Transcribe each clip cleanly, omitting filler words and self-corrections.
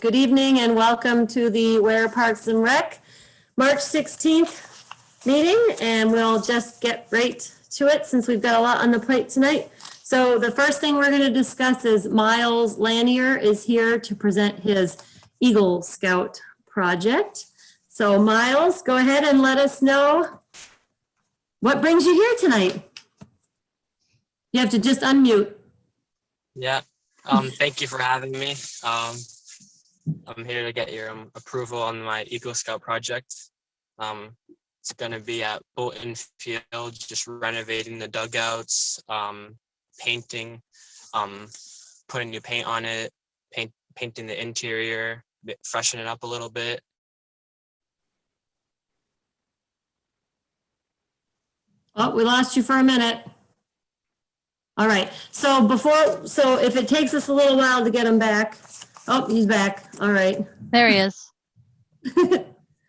Good evening and welcome to the Ware Parks and Rec March 16th meeting, and we'll just get right to it since we've got a lot on the plate tonight. So the first thing we're going to discuss is Miles Lanier is here to present his Eagle Scout project. So Miles, go ahead and let us know what brings you here tonight. You have to just unmute. Yeah, thank you for having me. I'm here to get your approval on my Eagle Scout project. It's going to be at Bolton Field, just renovating the dugouts, painting, putting new paint on it, painting the interior, freshen it up a little bit. Oh, we lost you for a minute. All right, so if it takes us a little while to get him back. Oh, he's back. All right. There he is. Oh,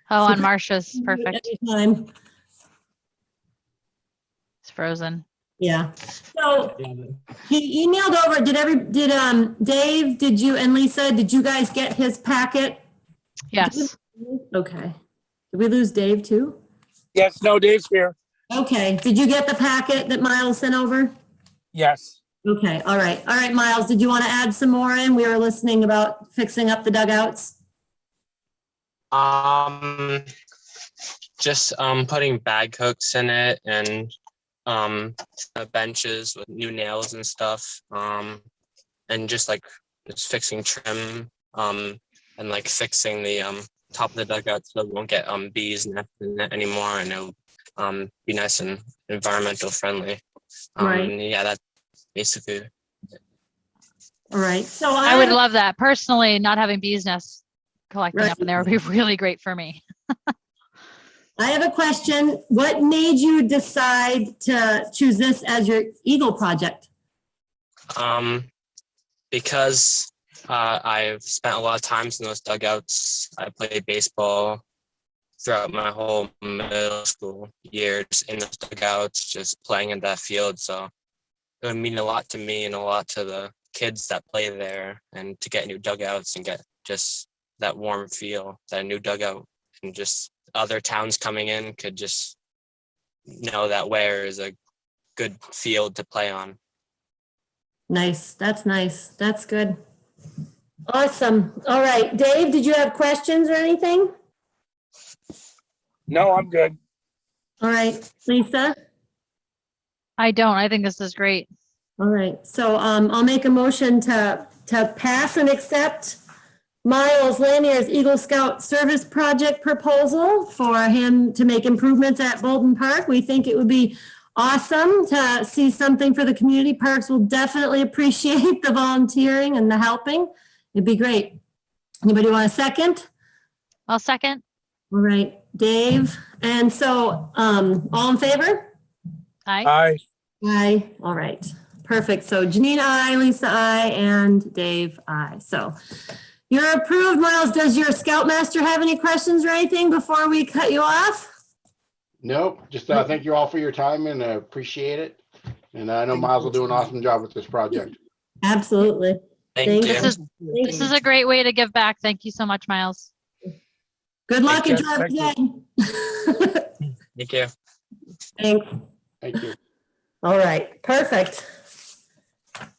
on Marcia's. Perfect. Anytime. It's frozen. Yeah. So he emailed over. Dave, did you and Lisa, did you guys get his packet? Yes. Okay. Did we lose Dave too? Yes, no, Dave's here. Okay. Did you get the packet that Miles sent over? Yes. Okay. All right. All right, Miles, did you want to add some more in? We were listening about fixing up the dugouts. Just putting bag hooks in it and benches with new nails and stuff, and just fixing trim, and like fixing the top of the dugout so it won't get bees nesting in it anymore, and it'll be nice and environmental friendly. Right. Yeah, that's basically it. All right. So I would love that. Personally, not having bees nests collecting up in there would be really great for me. I have a question. What made you decide to choose this as your Eagle project? Because I've spent a lot of times in those dugouts. I played baseball throughout my whole middle school years in those dugouts, just playing in that field. So it would mean a lot to me and a lot to the kids that play there, and to get new dugouts and get just that warm feel that a new dugout and just other towns coming in could just know that Ware is a good field to play on. Nice. That's nice. That's good. Awesome. All right. Dave, did you have questions or anything? No, I'm good. All right. Lisa? I don't. I think this is great. All right. So I'll make a motion to pass and accept Miles Lanier's Eagle Scout Service Project proposal for him to make improvements at Bolton Park. We think it would be awesome to see something for the community. Parks will definitely appreciate the volunteering and the helping. It'd be great. Anybody want a second? I'll second. All right, Dave. And so all in favor? Aye. Aye. Aye. All right. Perfect. So Janine, aye, Lisa, aye, and Dave, aye. So you're approved. Miles, does your Scoutmaster have any questions or anything before we cut you off? Nope, just thank you all for your time and appreciate it. And I know Miles will do an awesome job with this project. Absolutely. Thank you. This is a great way to give back. Thank you so much, Miles. Good luck and Thank drive you. again. Thank you. Thanks. Thank you. All right. Perfect.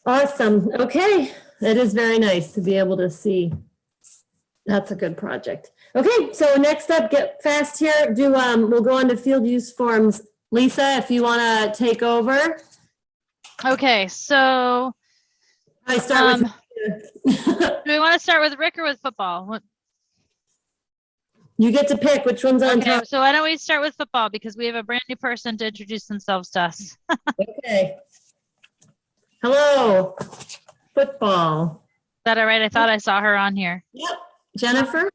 Awesome. Okay. It is very nice to be able to see. That's a good project. Okay. So next up, get fast here. We'll go on to field use forms. Lisa, if you want to take over. Okay, so I start with do we want to start with Rick or with football? you get to pick which one's on Okay, top. so why don't we start with football because we have a brand new person to introduce themselves to us. Okay. Hello. Football. Is that all right? I thought I saw her on here. Yep. Jennifer.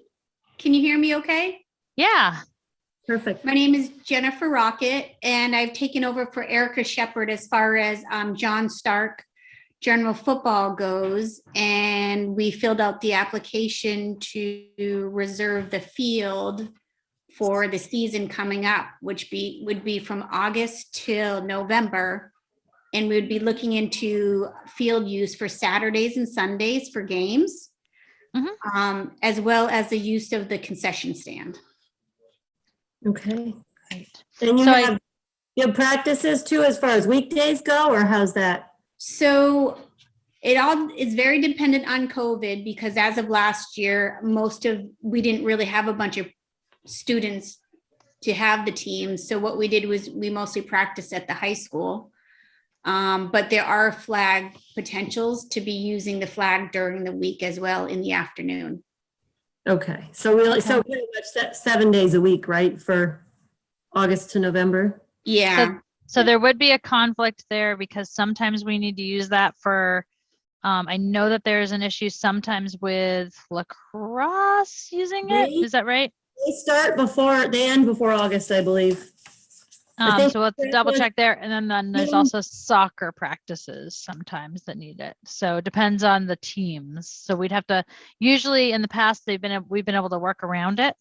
Can you hear me okay? Yeah. Perfect. My name is Jennifer Rocket, and I've taken over for Erica Shepard as far as John Stark general football goes. And we filled out the application to reserve the field for the season coming up, which would be from August till November. And we would be looking into field use for Saturdays and Sundays for games. as well as the use of the concession stand. Okay. Great. And So you have practices too, as far as weekdays go, or how's that? So it all is very dependent on COVID, because as of last year, we didn't really have a bunch of students to have the teams. So what we did was we mostly practiced at the high school. But there are flag potentials to be using the flag during the week as well in the afternoon. Okay, so really, so pretty much 7 days a week, right, for August to November? Yeah. So there would be a conflict there because sometimes we need to use that for, I know that there's an issue sometimes with lacrosse using it. Is that right? They end before August, I believe. I think So let's double check there. And then there's also soccer practices sometimes that need it. So it depends on the teams. So we'd have to, usually in the past, we've been able to work around it.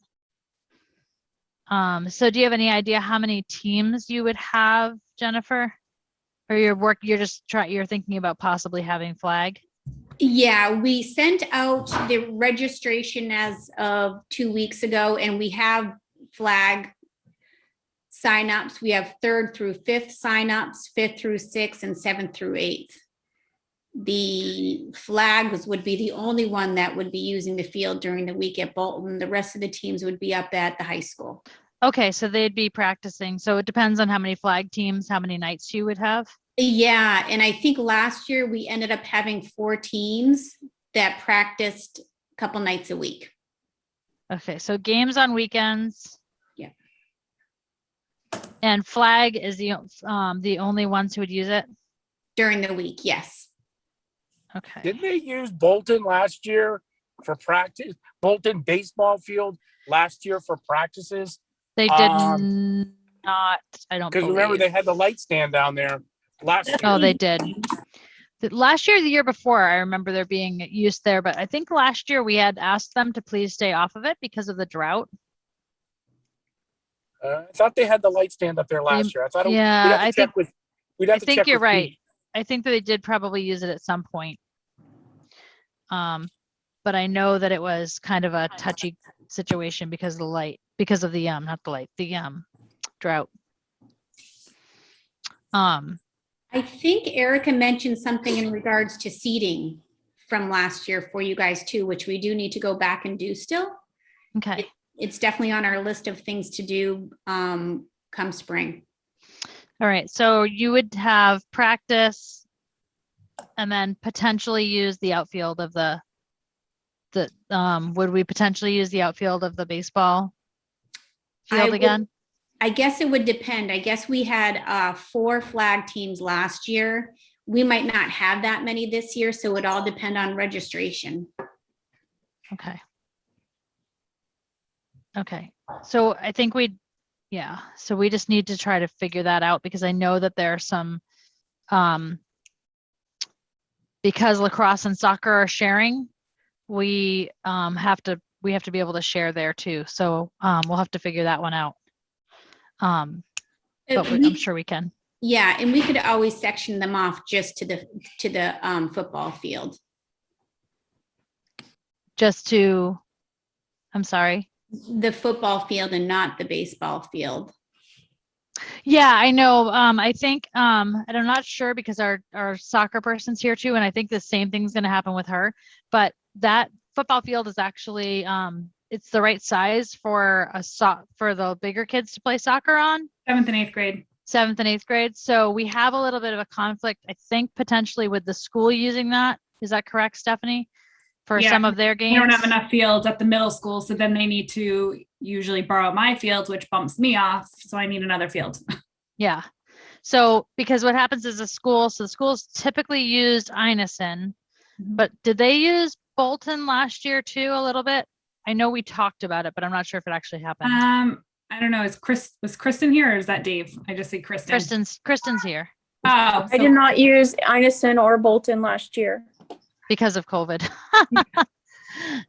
So do you have any idea how many teams you would have, Jennifer? Or you're thinking about possibly having flag? Yeah, we sent out the registration as of 2 weeks ago, and we have flag signups. We have 3rd through 5th signups, 5th through 6th, and 7th through 8th. The flags would be the only one that would be using the field during the week at Bolton. The rest of the teams would be up at the high school. Okay, so they'd be practicing. So it depends on how many flag teams, how many nights you would have. Yeah, and I think last year we ended up having 4 teams that practiced a couple nights a week. Okay, so games on weekends. Yeah. And flag is the only ones who would use it? During the week, yes. Okay. Didn't they use Bolton last year for practice? Bolton baseball field last year for practices? They did not, I don't Because believe. remember, they had the light stand down there last year. Oh, they did. Last year, the year before, I remember there being use there, but I think last year we had asked them to please stay off of it because of the drought. I thought they had the light stand up there last year. I thought Yeah, I think we'd have I to think check you're with right. Pete. I think that they did probably use it at some point. But I know that it was kind of a touchy situation because of the light, because of the not the light, the drought. I think Erica mentioned something in regards to seating from last year for you guys too, which we do need to go back and do still. Okay. It's definitely on our list of things to do come spring. All right. So you would have practice and then potentially use the outfield of would we potentially use the outfield of the baseball field again? I guess it would depend. I guess we had 4 flag teams last year. We might not have that many this year, so it would all depend on registration. Okay. Okay. So I think so we just need to try to figure that out because I know that there are some, because lacrosse and soccer are sharing, we have to be able to share there too. So we'll have to figure that one out. But I'm sure we can. Yeah, and we could always section them off just to the football field. I'm sorry. The football field and not the baseball field. Yeah, I know. I think, and I'm not sure because our soccer person's here too, and I think the same thing's going to happen with her. But that football field is actually, it's the right size for for the bigger kids to play soccer on. 7th and 8th grade. 7th and 8th grade. So we have a little bit of a conflict, I think, potentially with the school using that. Is that correct, Stephanie? For some of their games? They don't have enough fields at the middle school, so then they need to usually borrow my fields, which bumps me off. So I need another field. Yeah. So because what happens is the schools typically used Inison, but did they use Bolton last year too a little bit? I know we talked about it, but I'm not sure if it actually happened. I don't know. Was Kristen here or is that Dave? I just say Kristen. Kristen's here Oh, I did not use Inison or Bolton last year. because of COVID.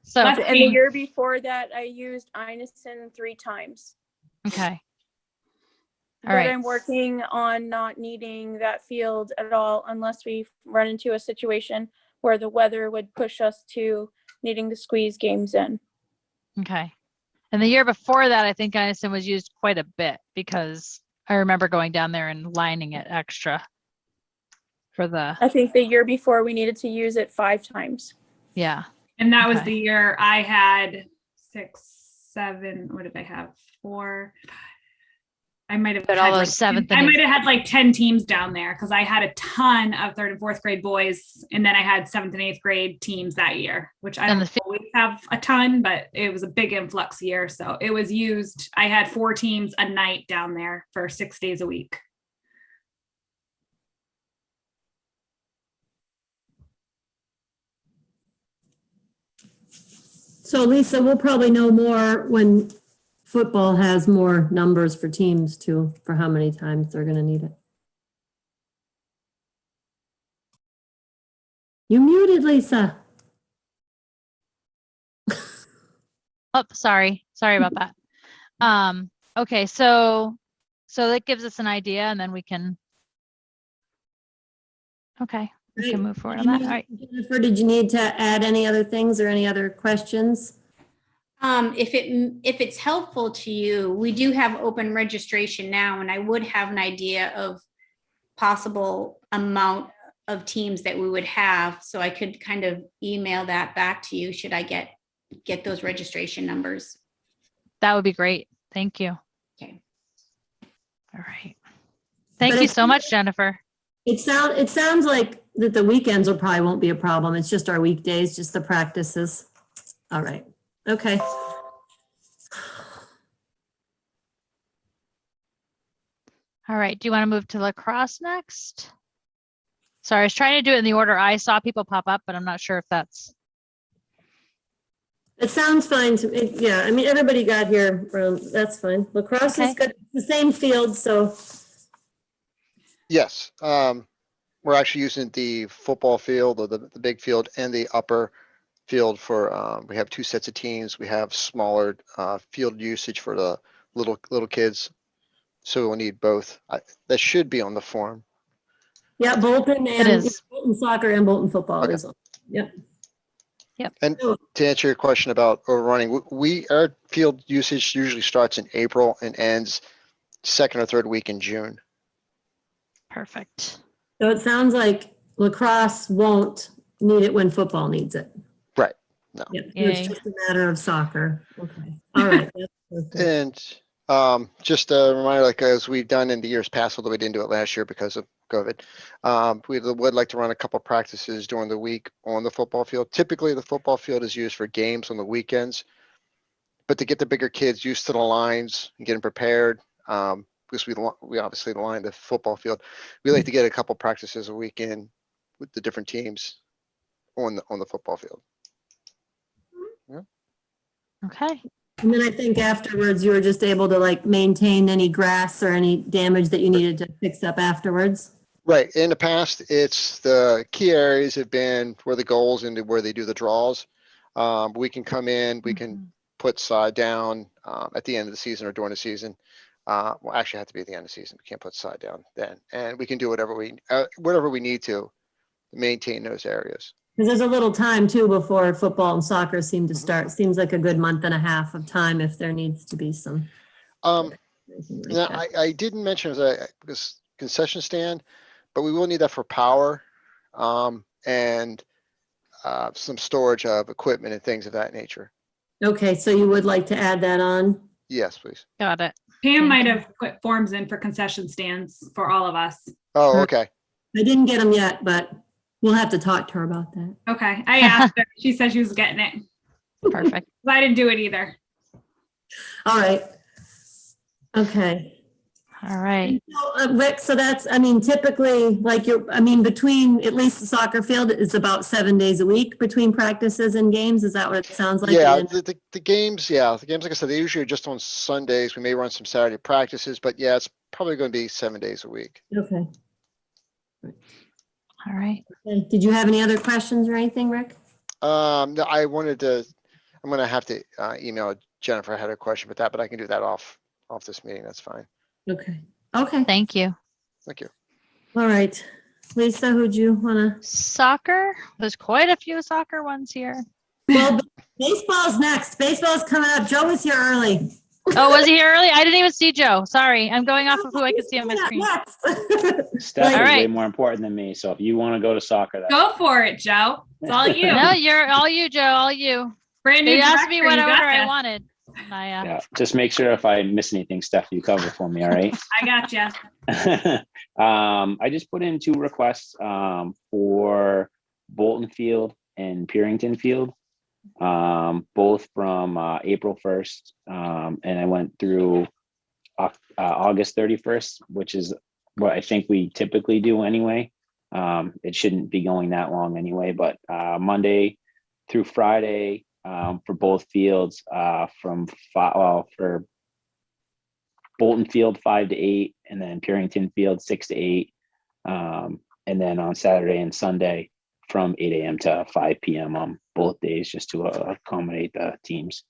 So Last And the game. year before that, I used Inison 3 times. okay. All But right. I'm working on not needing that field at all unless we run into a situation where the weather would push us to needing to squeeze games in. Okay. And the year before that, I think Gunnison was used quite a bit because I remember going down there and lining it extra for the, I think the year before we needed to use it 5 times. yeah. And that was Okay. the year I had 6, 7, what did I have? 4. I might have But all those seventh and I might eighth- have had like 10 teams down there because I had a ton of 3rd and 4th grade boys. And then I had 7th and 8th grade teams that year, which I And don't the always have a ton, but it was a big influx year. So it was used. I had 4 teams a night down there for 6 days a week. So Lisa, we'll probably know more when football has more numbers for teams too, for how many times they're gonna need it. You muted, Lisa. Oh, sorry. Sorry about that. Okay, so that gives us an idea and then we can, okay, we can move forward on that. All right. Jennifer, did you need to add any other things or any other questions? If it's helpful to you, we do have open registration now, and I would have an idea of possible amount of teams that we would have, so I could kind of email that back to you should I get those registration numbers. That would be great. Thank you. Okay. All right. Thank But you it's- so much, Jennifer. It sounds like that the weekends will probably won't be a problem. It's just our weekdays, just the practices. All right, okay. All right. Do you want to move to lacrosse next? Sorry, I was trying to do it in the order I saw people pop up, but I'm not sure if that's, It sounds fine to me. Yeah, I mean, everybody got here, that's fine. Lacrosse is Okay. good, the same field, so, Yes, we're actually using the football field or the big field and the upper field for, we have 2 sets of teams. We have smaller, field usage for the little kids. So we'll need both. That should be on the form. yeah, Bolton and is. Bolton soccer and Bolton football Okay. is, yep. And Oh. to answer your question about overrunning, our field usage usually starts in April and ends 2nd or 3rd week in June. perfect. So it sounds like lacrosse won't need it when football needs it. Right, no. Yeah, so it's Yay. just a matter of soccer. Okay, all right. That's perfect. And just a reminder, like as we've done in the years past, although we didn't do it last year because of COVID, we would like to run a couple practices during the week on the football field. Typically, the football field is used for games on the weekends, but to get the bigger kids used to the lines and get them prepared, because we obviously line the football field, we like to get a couple practices a week in with the different teams on the football field. Okay. And then I think afterwards you were just able to like maintain any grass or any damage that you needed to fix up afterwards. Right. In the past, it's the key areas have been where the goals and where they do the draws. We can come in, we can put side down at the end of the season or during the season. Well, actually, have to be at the end of the season. We can't put side down then, and we can do whatever we need to maintain those areas. Because there's a little time too before football and soccer seem to start. Seems like a good month and a half of time if there needs to be some. anything like Now, that. I didn't mention because concession stand, but we will need that for power and some storage of equipment and things of that nature. Okay, so you would like to add that on? Yes, please. Got it. Pam Thank might you. have put forms in for concession stands for all of us. Oh, Sure. okay. I didn't get them yet, but we'll have to talk to her about that. Okay, I asked her. She said she was getting it. Perfect. I didn't do it either. All right. Okay. All right. So, Rick, so that's, I mean, typically, like between, at least the soccer field is about 7 days a week between practices and games. Is that what it sounds like? Yeah, And then- the games, like I said, they usually are just on Sundays. We may run some Saturday practices, but yeah, it's probably going to be 7 days a week. Okay. All right. Okay. Did you have any other questions or anything, Rick? No, I'm going to have to email Jennifer. I had a question about that, but I can do that off this meeting. That's fine. Okay. Okay. Thank you. Thank you. All right. Lisa, who'd you want to? Soccer. There's quite a few soccer ones here. Well, baseball's next. Baseball's coming up. Joe was here early. Oh, was he here early? I didn't even see Joe. Sorry. I'm going off of who I could see on my screen. Steph All is way right. more important than me. So if you want to go to soccer, that Go for it, Joe. It's all you. No, you're all you, Joe, all you. Brand new They asked me director, what you order got I this. wanted. And yeah. Just make sure if I miss anything, Steph, you cover for me. All right. I got you. I just put in 2 requests for Bolton Field and Purrington Field, both from April 1st, and I went through August 31st, which is what I think we typically do anyway. It shouldn't be going that long anyway, but Monday through Friday for both fields for Bolton Field 5 to 8, and then Purrington Field 6 to 8, and then on Saturday and Sunday from 8 a.m. to 5 p.m. on both days, just to accommodate the teams.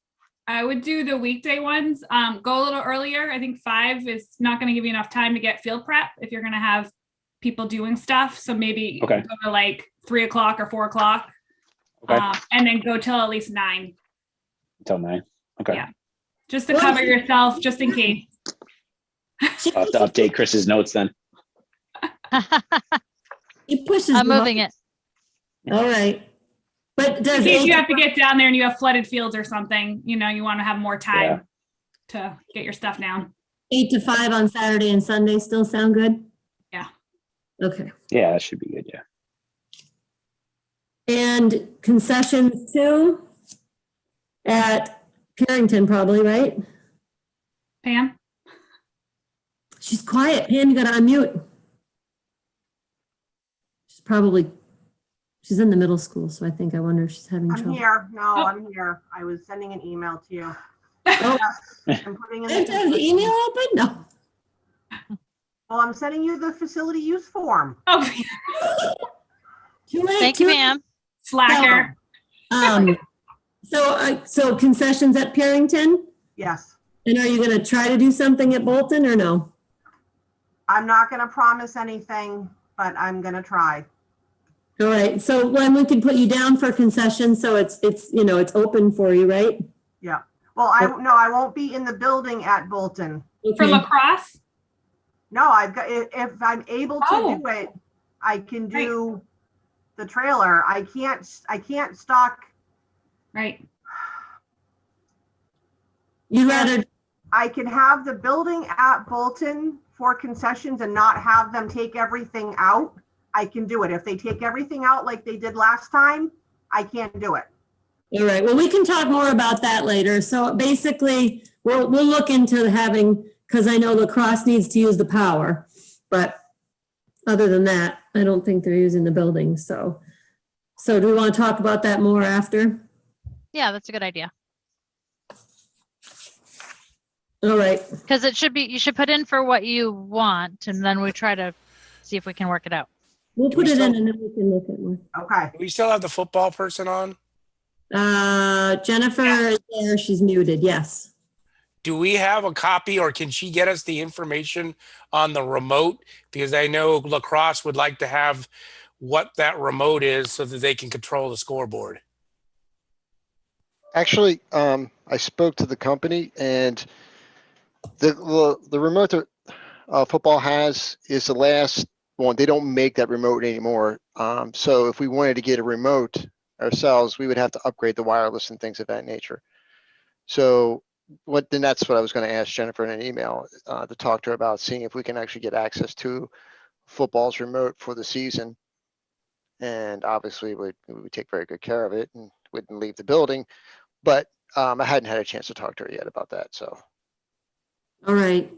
I would do the weekday ones. Go a little earlier. I think 5 is not going to give you enough time to get field prep if you're going to have people doing stuff. So maybe Okay. go to like 3 o'clock or 4 o'clock, Okay. and then go till at least 9. Until 9. Okay. Yeah. Just to cover yourself, just in case. I'll have to update Chris's notes then. He pushes. I'm me up. moving it. All right. But In does case you 8 have to get down there and you have flooded fields or something, you want to have more time to get your stuff down. 8 to 5 on Saturday and Sunday still sound good? Yeah. Okay. Yeah, that should be good. Yeah. And concessions too at Purrington probably, right? Pam? She's quiet. Pam, you gotta unmute. She's in the middle school, so I wonder if she's having I'm trouble. here. No, Oh. I'm here. I was sending an email to you. Oh, Yes, I'm putting in I have to have the email open? No. Well, I'm sending you the facility use form. Oh, Too late. Thank you, too late. ma'am. slacker. So concessions at Purrington? Yes. And are you gonna try to do something at Bolton or no? I'm not going to promise anything, but I'm going to try. All right, so when we can put you down for concessions, so it's open for you, right? Yeah. Well, I won't be in the building at Bolton. For Okay. lacrosse? No, if I'm able to Oh. do it, I can do the trailer. I can't stock. Right. You'd rather, I can have the building at Bolton for concessions and not have them take everything out. I can do it. If they take everything out like they did last time, I can't do it. all right, well, we can talk more about that later. So basically, we'll look into having, because I know lacrosse needs to use the power, but other than that, I don't think they're using the building, so do we want to talk about that more after? Yeah, that's a good idea. All right, Because you should put in for what you want, and then we try to see if we can work it out. we'll Do we put it in still- and then we can look at more. Okay. We still have the football person on. Jennifer is there, she's muted, yes. Do we have a copy, or can she get us the information on the remote? Because I know lacrosse would like to have what that remote is so that they can control the scoreboard. Actually, I spoke to the company, and the remote that football has is the last one. They don't make that remote anymore. So if we wanted to get a remote ourselves, we would have to upgrade the wireless and things of that nature. So then that's what I was going to ask Jennifer in an email to talk to her about, seeing if we can actually get access to football's remote for the season. And obviously we would take very good care of it and wouldn't leave the building. But I hadn't had a chance to talk to her yet about that. So. All right.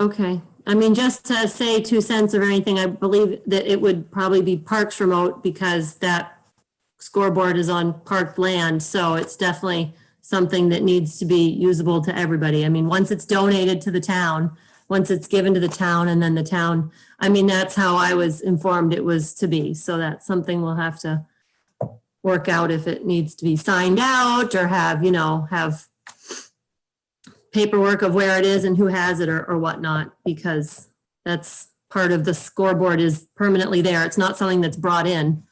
Okay, I mean, just to say 2 cents or anything, I believe that it would probably be Parks remote because that scoreboard is on park land, so it's definitely something that needs to be usable to everybody. I mean, once it's donated to the town, once it's given to the town and then the town, I mean, that's how I was informed it was to be. So that's something we'll have to work out if it needs to be signed out or have paperwork of where it is and who has it or whatnot, because that's part of the scoreboard is permanently there. It's not something that's brought in.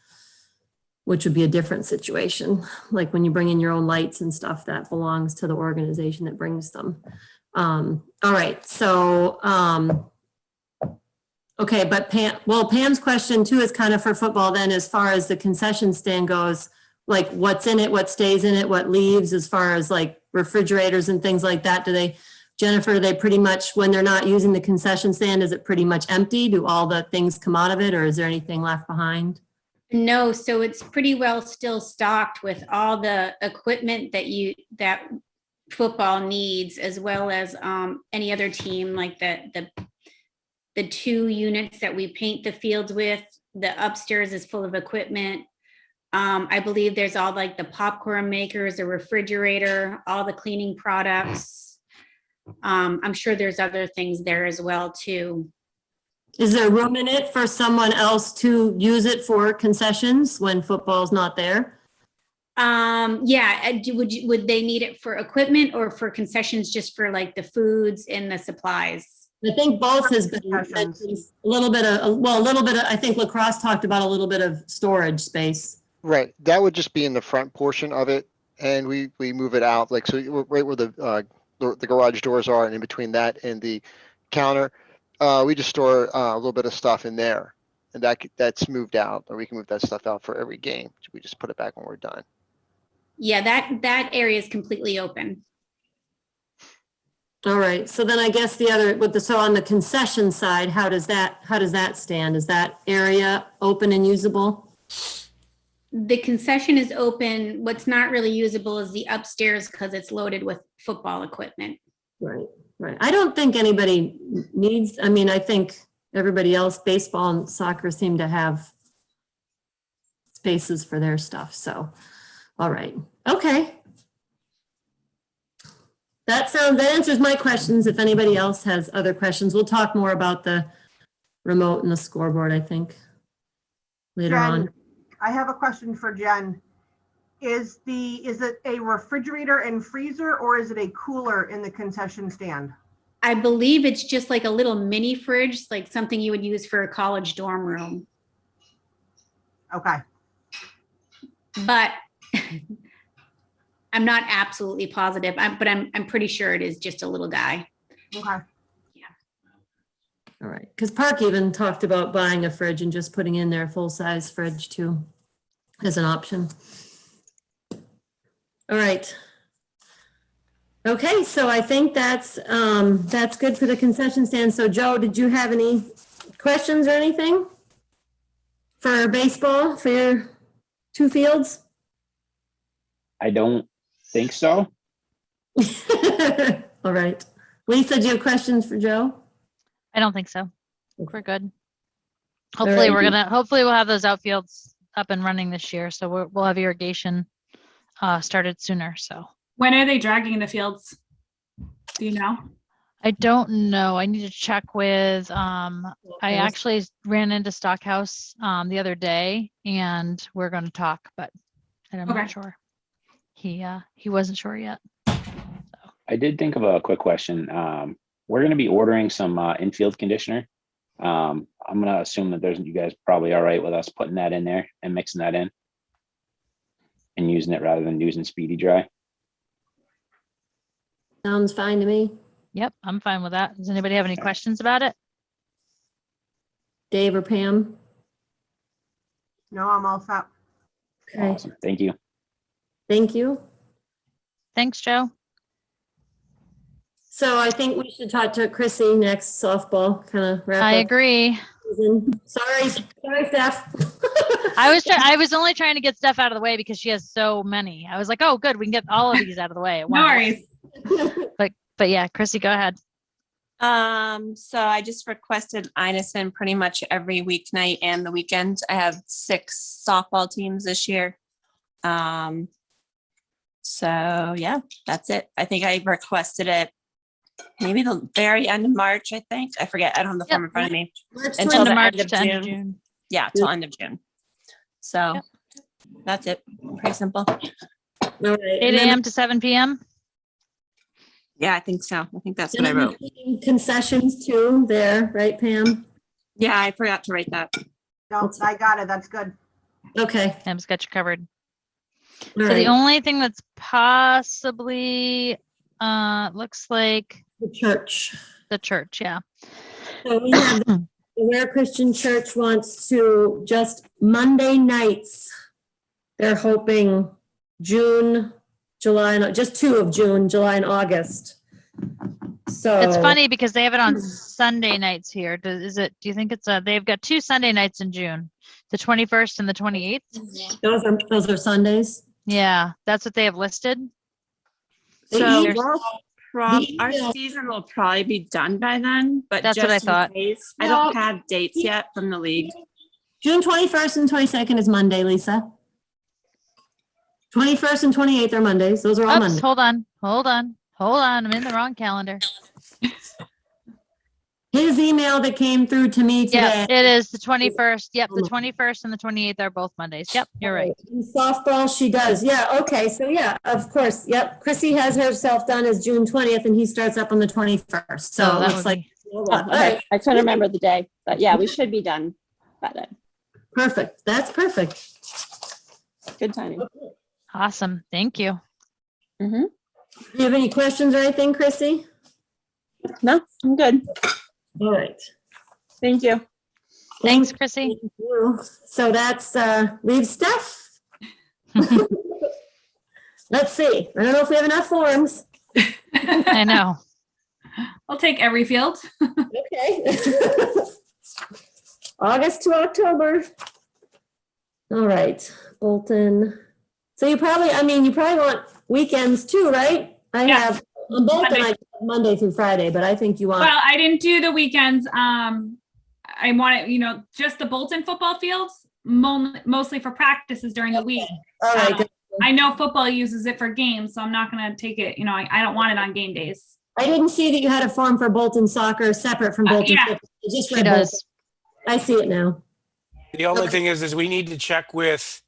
which would be a different situation. Like when you bring in your own lights and stuff, that belongs to the organization that brings them. All right, so, okay, but Pam's question too is kind of for football then, as far as the concession stand goes, like what's in it, what stays in it, what leaves, as far as like refrigerators and things like that. Jennifer, do they pretty much, when they're not using the concession stand, is it pretty much empty? Do all the things come out of it, or is there anything left behind? No, so it's pretty well still stocked with all the equipment that football needs, as well as any other team, like the 2 units that we paint the fields with. The upstairs is full of equipment. I believe there's all like the popcorn makers, the refrigerator, all the cleaning products. I'm sure there's other things there as well too. Is there room in it for someone else to use it for concessions when football's not there? Yeah, would they need it for equipment or for concessions, just for like the foods and the supplies? I think both has been Concessions. a little bit of, I think Lacrosse talked about a little bit of storage space. Right, that would just be in the front portion of it, and we move it out, like, so right where the garage doors are, and in between that and the counter, we just store a little bit of stuff in there, and that's moved out, or we can move that stuff out for every game. We just put it back when we're done. Yeah, that area is completely open. All right, so then I guess so on the concession side, how does that stand? Is that area open and usable? The concession is open. What's not really usable is the upstairs, because it's loaded with football equipment. Right. I don't think anybody needs, I think everybody else, baseball and soccer, seem to have spaces for their stuff, so, all right, okay. That answers my questions. If anybody else has other questions, we'll talk more about the remote and the scoreboard, I think, later on. Jen, I have a question for Jen. Is it a refrigerator and freezer, or is it a cooler in the concession stand? I believe it's just like a little mini fridge, like something you would use for a college dorm room. Okay. But I'm not absolutely positive, but I'm pretty sure it is just a little guy. Okay. All right, because PARC even talked about buying a fridge and just putting in their full-size fridge too, as an option. All right. Okay, so I think that's good for the concession stand. So Joe, did you have any questions or anything for baseball, for your 2 fields? I don't think so. All right. Lisa, do you have questions for Joe? I don't think so. We're good. All Hopefully right. hopefully we'll have those outfields up and running this year. So we'll have irrigation started sooner. So When are they dragging the fields? Do you know? I don't know. I need to check with, I actually ran into Stockhouse the other day, and we're going to talk, but I'm Okay. not sure. He wasn't sure yet. I did think of a quick question. We're going to be ordering some infield conditioner. I'm going to assume that you guys probably all right with us putting that in there and mixing that in and using it rather than using Speedy Dry. Sounds fine to me. Yep, I'm fine with that. Does anybody have any questions about it? Dave or Pam? No, I'm all set. Okay, Awesome. Thank you. thank you. Thanks, Joe. So I think we should talk to Chrissy next, softball, kind of wrap up. I agree. Season. Sorry, Steph. I was only trying to get stuff out of the way because she has so many. I was like, oh, good, we can get all of these out of the way at No once. worries. But yeah, Chrissy, go ahead. So I just requested Inison pretty much every weeknight and the weekend. I have 6 softball teams this year. So yeah, that's it. I think I requested it maybe the very end of March, I think. I forget. I don't have the form in front of me. March Until End the of March end of to end of June. June. Yeah, till end of June. So Yep. that's it. Pretty simple. All right. 8 and then- a.m. to 7 p.m. Yeah, I think so. I think that's and what I then wrote. concessions too there, right, Pam? Yeah, I forgot to write that. No, I got it. That's good. Okay. Pam's got you covered. All So the right. only thing that's possibly, looks like The church. the church, yeah. So we have the Ware Christian Church wants to just Monday nights. They're hoping June, July, and just 2 of June, July and August. So It's funny because they have it on Sunday nights here. Do you think they've got 2 Sunday nights in June, the 21st and the 28th? Those are Sundays. Yeah, that's what they have listed. The So email- our email- season will probably be done by then, but That's what I just in thought. case, I No. don't have dates yet from the league. June 21st and 22nd is Monday, Lisa. 21st and 28th are Mondays. Those are all Oops, Mondays. hold on. I'm in the wrong calendar. His email that came through to me Yeah, today. it is the 21st. Yep, the 21st and the 28th are both Mondays. Yep, you're right. In softball, she does. Yeah, okay. So yeah, of course. Yep. Chrissy has herself done as June 20th and he starts up on the 21st. So So it that looks would like, be all Oh, okay. right, I couldn't remember the day, but yeah, we should be done by then. perfect. That's perfect. Good timing. awesome. Thank you. Hmm. Do you have any questions or anything, Chrissy? No, I'm good. All right. Thank you. Thanks, Chrissy. Thank you. So that's leave Steph. Let's see. I don't know if we have enough forms. I know. I'll take every field. Okay. August to October. All right, Bolton. So you probably want weekends too, right? I Yeah. have on Bolton, Monday. I have Monday through Friday, but I think you want. Well, I didn't do the weekends. I wanted, just the Bolton football fields, mostly for practices during the week. All right. good. I know football uses it for games, so I'm not going to take it. I don't want it on game days. I didn't see that you had a form for Bolton soccer separate from Bolton. yeah. football. I just She read Bolton. does. I see it now. The only Okay. thing is we need to check with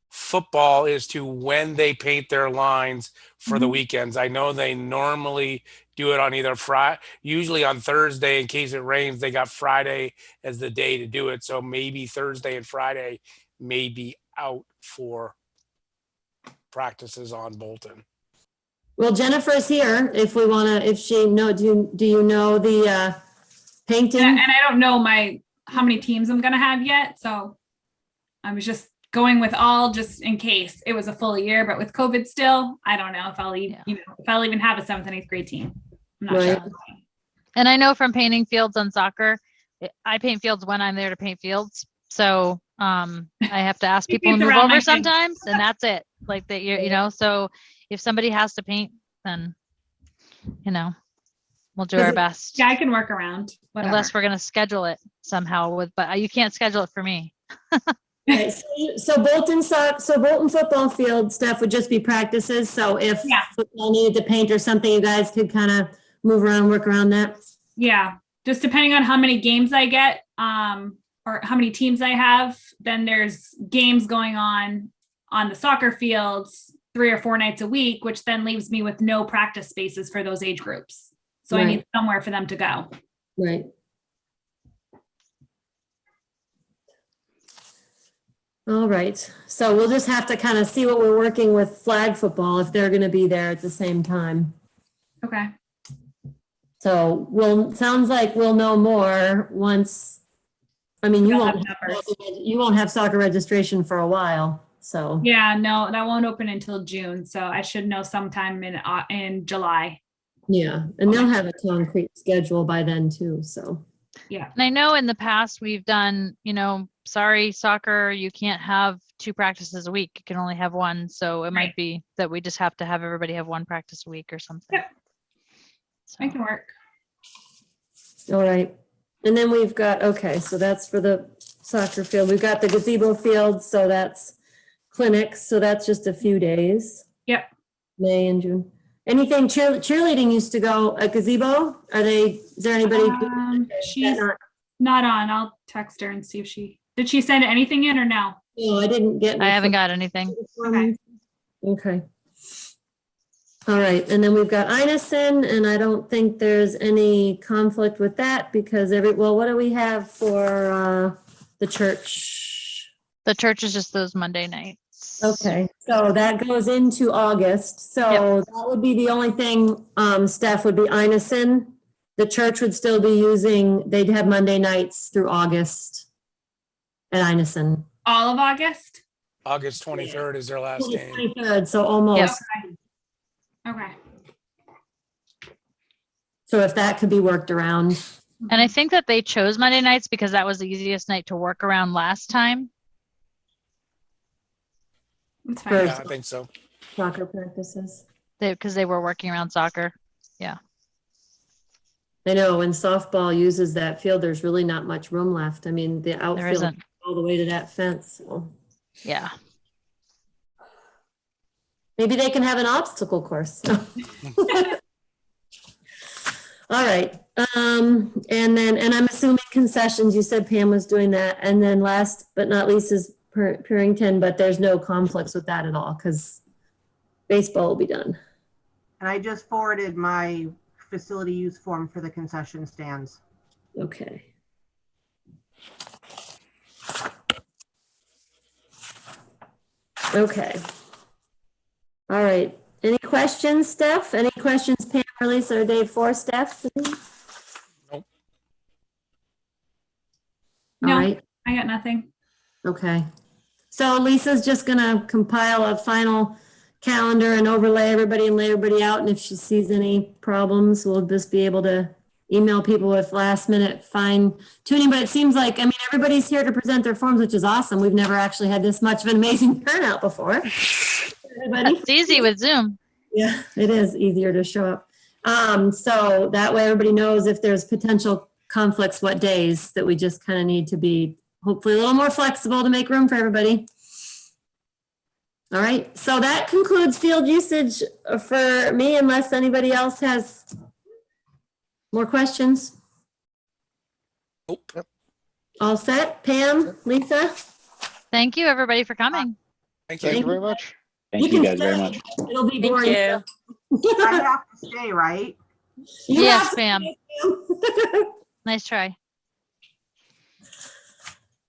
football as to when they paint their lines for the weekends. I know they normally do it on either Friday, usually on Thursday in case it rains. They got Friday as the day to do it. So maybe Thursday and Friday may be out for practices on Bolton. Well, Jennifer's here if we want to, if she know, do you know the painting? And I don't know how many teams I'm going to have yet. So I was just going with all just in case it was a full year, but with COVID still, I don't know if I'll even, if I'll even have a 7th and 8th grade team. I'm not Right. sure. And I know from painting fields on soccer, I paint fields when I'm there to paint fields. So I have to ask You people to paint move around my over thing. sometimes, and that's it. Like that, so if somebody has to paint, then we'll do our best. Yeah, I can work around. Whatever. Unless we're gonna schedule it somehow but you can't schedule it for me. Okay, so Bolton football field stuff would just be practices. So if Yeah. football needed to paint or something, you guys could kind of move around, work around that. Yeah, just depending on how many games I get, or how many teams I have, then there's games going on the soccer fields 3 or 4 nights a week, which then leaves me with no practice spaces for those age groups. So I Right. need somewhere for them to go. Right. All right. So we'll just have to kind of see what we're working with flag football if they're going to be there at the same time. Okay. So sounds like we'll know more once, you You'll won't have numbers. you won't have soccer registration for a while. So, Yeah, no, that won't open until June. So I should know sometime in July. yeah, and they'll have a concrete schedule by then too. So, Yeah. And I know in the past we've done, sorry, soccer, you can't have 2 practices a week. You can only have 1. So it might be that we just have to have everybody have 1 practice a week or something. Yep. So, I can work. all right. And then we've got, okay, so that's for the soccer field. We've got the gazebo field, so that's clinics. So that's just a few days. Yep. May and June. Anything cheerleading used to go at gazebo? Is there anybody? She's not on. I'll text her and see if did she send anything in or no? No, I didn't get. I haven't got anything. Okay. Okay. All right, and then we've got Inison, and I don't think there's any conflict with that because what do we have for the church? The church is just those Monday nights. Okay, so that goes into August. So that would be the only thing, Steph, would be Inison. The church would still be using, they'd have Monday nights through August at Inison. All of August? August 23rd is their last game. 23rd, so almost. Okay. So if that could be worked around. And I think that they chose Monday nights because that was the easiest night to work around last time. That's For fine. Yeah, I think so. soccer practices. Because they were working around soccer. I know when softball uses that field, there's really not much room left. I mean, the outfield isn't. all the way to that fence. So Yeah. maybe they can have an obstacle course. All right. And I'm assuming concessions, you said Pam was doing that. And then last but not least is Purington, but there's no conflicts with that at all because baseball will be done. And I just forwarded my facility use form for the concession stands. Okay. Okay. All right. Any questions, Steph? Any questions, Pam, or Lisa, or Dave for Steph? Nope. All No, right. I got nothing. Okay. So Lisa's just gonna compile a final calendar and overlay everybody and lay everybody out. And if she sees any problems, we'll just be able to email people with last minute fine tuning. But it seems like, I mean, everybody's here to present their forms, which is awesome. We've never actually had this much of an amazing turnout before. Everybody. It's easy with Zoom. Yeah, it is easier to show up. So that way everybody knows if there's potential conflicts, what days that we just kind of need to be hopefully a little more flexible to make room for everybody. All right, so that concludes field usage for me, unless anybody else has more questions. Nope. All set, Pam, Lisa? Thank you, everybody, for coming. Thank Thank you. you very much. Thank you can guys very stay. much. It'll be Thank boring. you. I have to stay, right? You Yes, have to Pam. stay. Nice try.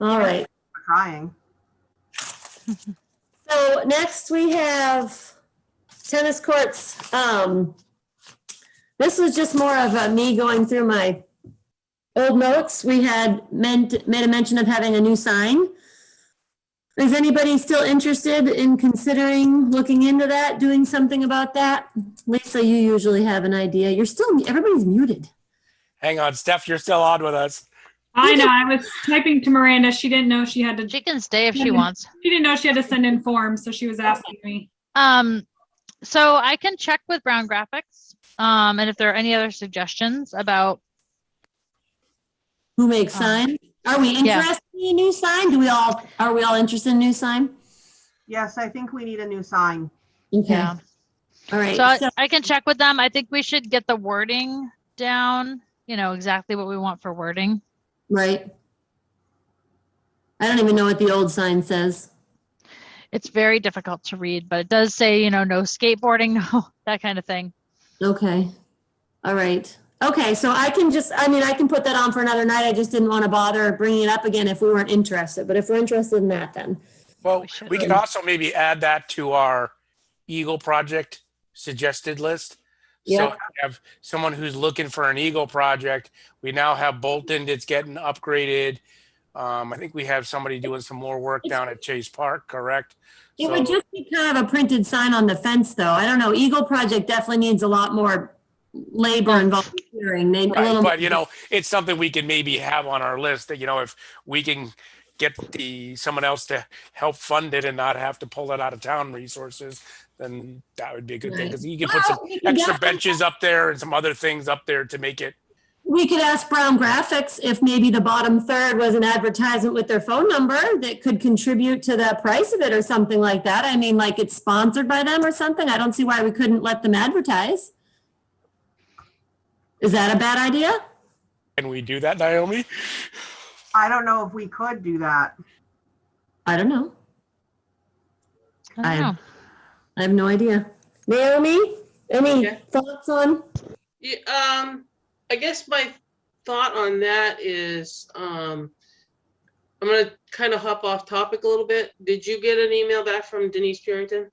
All right. Trying. So next we have tennis courts. This was just more of me going through my old notes. We had made a mention of having a new sign. Is anybody still interested in considering looking into that, doing something about that? Lisa, you usually have an idea. You're still, everybody's muted. Hang on, Steph, you're still on with us. I know. I was typing to Miranda. She didn't know she had to. She can stay if she wants. She didn't know she had to send in forms, so she was asking me. So I can check with Brown Graphics. And if there are any other suggestions about Who makes sign? Are we interested in a new sign? Are we all interested in a new sign? Yes, I think we need a new sign. Okay. Yeah. All right. So I can check with them. I think we should get the wording down, exactly what we want for wording. Right. I don't even know what the old sign says. It's very difficult to read, but it does say, no skateboarding, no, that kind of thing. Okay. All right. Okay, so I can put that on for another night. I just didn't want to bother bringing it up again if we weren't interested. But if we're interested in that, then. Well, we can also maybe add that to our Eagle project suggested list. So Yeah. if we have someone who's looking for an Eagle project. We now have Bolton that's getting upgraded. I think we have somebody doing some more work down at Chase Park, correct? It would just be kind of a printed sign on the fence, though. I don't know. Eagle project definitely needs a lot more labor and volunteering. Right, but it's something we can maybe have on our list that, if we can get someone else to help fund it and not have to pull it out of town resources, then that would be a good thing. Because you can put some extra benches up there and some other things up there to make it. We could ask Brown Graphics if maybe the bottom third was an advertisement with their phone number that could contribute to the price of it or something like that. I mean, like it's sponsored by them or something. I don't see why we couldn't let them advertise. Is that a bad idea? Can we do that, Naomi? I don't know if we could do that. I don't know. I don't know. I have no idea. Naomi, any thoughts on? Yeah, I guess my thought on that is I'm gonna kind of hop off topic a little bit. Did you get an email back from Denise Purington?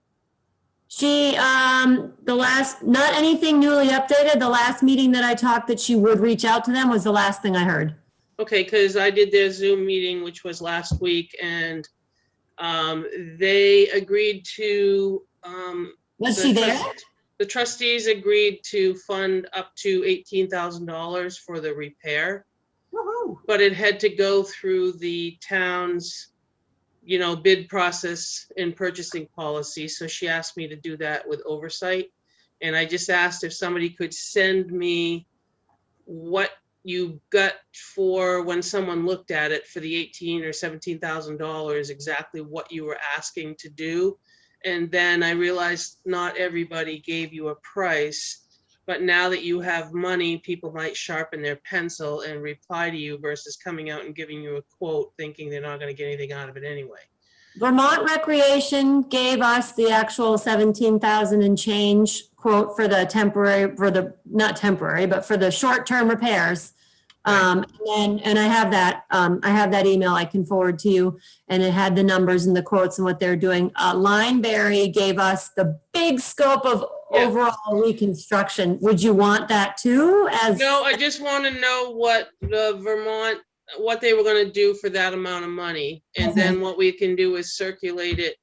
She, not anything newly updated. The last meeting that I talked that she would reach out to them was the last thing I heard. Okay, because I did their Zoom meeting, which was last week, and they agreed to. Was she there? The trustees agreed to fund up to $18,000 for the repair, Woohoo. but it had to go through the town's, bid process and purchasing policy. So she asked me to do that with oversight. And I just asked if somebody could send me what you got for when someone looked at it for the $18,000 or $17,000, exactly what you were asking to do. And then I realized not everybody gave you a price, but now that you have money, people might sharpen their pencil and reply to you versus coming out and giving you a quote thinking they're not going to get anything out of it anyway. Vermont Recreation gave us the actual 17,000 and change quote for the temporary, not temporary, but for the short-term repairs. And I have that email I can forward to you, and it had the numbers and the quotes and what they're doing. Lineberry gave us the big scope of overall reconstruction. Would you want that too? No, I just want to know what the Vermont, what they were going to do for that amount of money. And then what we can do is circulate it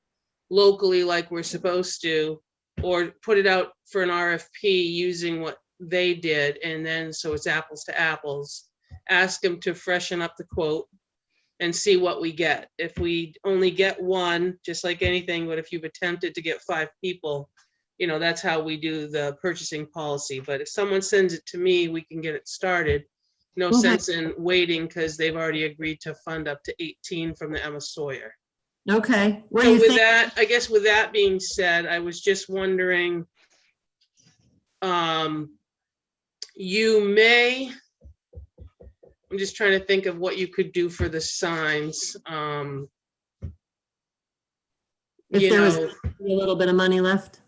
locally like we're supposed to, or put it out for an RFP using what they did. And then, so it's apples to apples, ask them to freshen up the quote and see what we get. If we only get one, just like anything, but if you've attempted to get 5 people, that's how we do the purchasing policy. But if someone sends it to me, we can get it started. No sense in waiting because they've already agreed to fund up to 18 from the Emma Sawyer. Okay. What do So you with think? that, I guess with that being said, I was just wondering, you may, I'm just trying to think of what you could do for the signs. If there was a little bit of money left.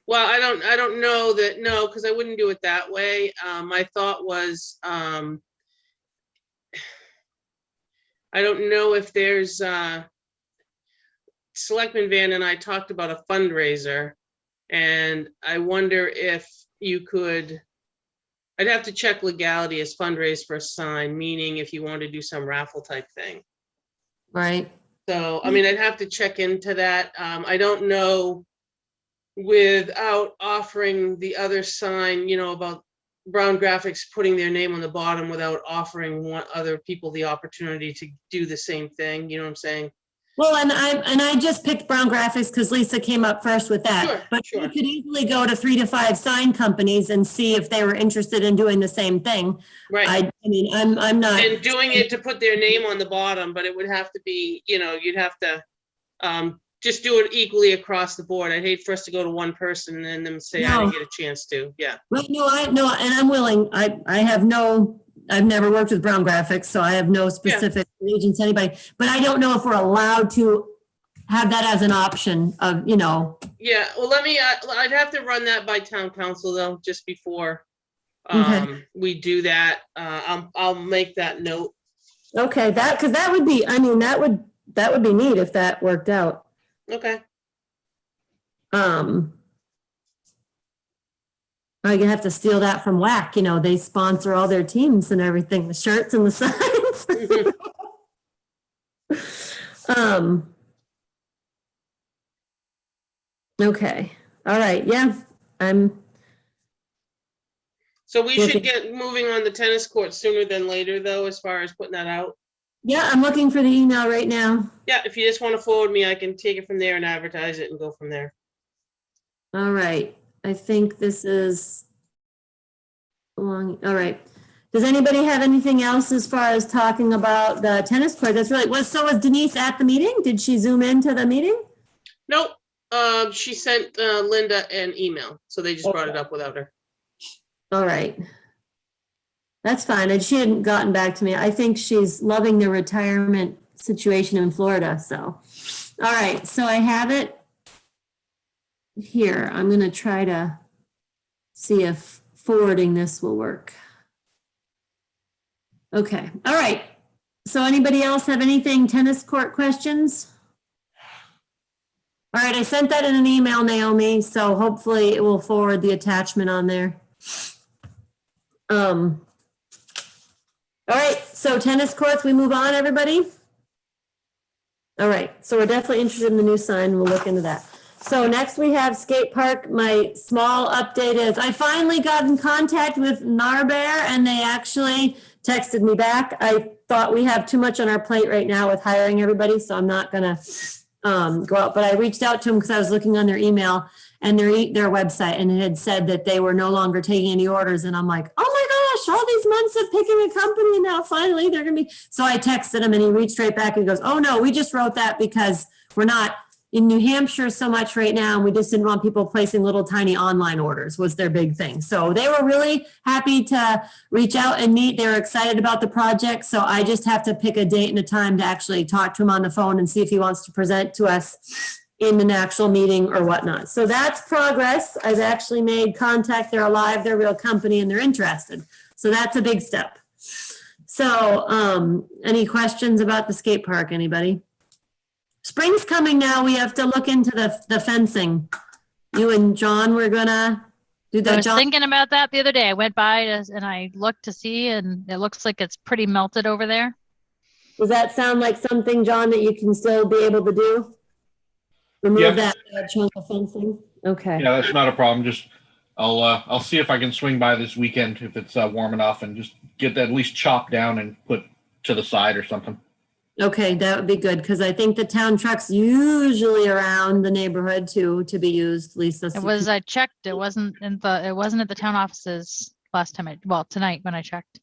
Well, I don't know that, no, because I wouldn't do it that way. My thought was, I don't know if there's, Selectman Van and I talked about a fundraiser, and I wonder if you could, I'd have to check legality as fundraise for a sign, meaning if you want to do some raffle type thing. Right. So, I mean, I'd have to check into that. I don't know, without offering the other sign, about Brown Graphics putting their name on the bottom without offering other people the opportunity to do the same thing. You know what I'm saying? Well, and I just picked Brown Graphics because Lisa came up first with that. Sure, but sure. you could easily go to 3 to 5 sign companies and see if they were interested in doing the same thing. Right. I mean, I'm not. And doing it to put their name on the bottom, but it would have to be, you'd have to just do it equally across the board. I'd hate for us to go to one person and then them say, I didn't get a chance to. Yeah. Well, no, and I'm willing. I've never worked with Brown Graphics, so I have no specific allegiance to anybody. But I don't know if we're allowed to have that as an option of, Yeah. Well, I'd have to run that by town council though, just before we do that. I'll make that note. Okay, because that would be, I mean, that would be neat if that worked out. Okay. I have to steal that from WAC. They sponsor all their teams and everything, the shirts and the signs. Okay. All right. Yeah. So we should get moving on the tennis court sooner than later, though, as far as putting that out. Yeah, I'm looking for the email right now. Yeah, if you just want to forward me, I can take it from there and advertise it and go from there. All right. I think this is long. All right. Does anybody have anything else as far as talking about the tennis court? That's really so was Denise at the meeting? Did she zoom into the meeting? Nope. She sent Linda an email, so they just brought it up without her. All right. That's fine. And she hadn't gotten back to me. I think she's loving the retirement situation in Florida. So, all right. So I have it here. I'm going to try to see if forwarding this will work. Okay. All right. So anybody else have anything tennis court questions? All right, I sent that in an email, Naomi, so hopefully it will forward the attachment on there. All right, so tennis courts, we move on, everybody? All right, so we're definitely interested in the new sign. We'll look into that. So next we have skate park. My small update is I finally got in contact with Narbear and they actually texted me back. I thought we have too much on our plate right now with hiring everybody, so I'm not gonna go out, but I reached out to them because I was looking on their email and their website, and it had said that they were no longer taking any orders. And I'm like, oh my gosh, all these months of picking a company, and now finally they're gonna be. So I texted him and he reached right back and he goes, oh no, we just wrote that because we're not in New Hampshire so much right now, and we just didn't want people placing little tiny online orders was their big thing. So they were really happy to reach out and meet. They were excited about the project. So I just have to pick a date and a time to actually talk to him on the phone and see if he wants to present to us in an actual meeting or whatnot. So that's progress. I've actually made contact. They're alive, they're a real company, and they're interested. So that's a big step. So any questions about the skate park, anybody? Spring's coming now. We have to look into the fencing. You and John were gonna do I that, was John? thinking about that the other day. I went by and I looked to see, and it looks like it's pretty melted over there. Does that sound like something, John, that you can still be able to do? Remove that chunk of fencing? Okay. Yeah, that's not a problem. Just I'll see if I can swing by this weekend if it's warm enough and just get that at least chopped down and put to the side or something. Okay, that would be good, because I think the town truck's usually around the neighborhood to be used, at least. It was, I checked, it wasn't at the town offices last time tonight when I checked.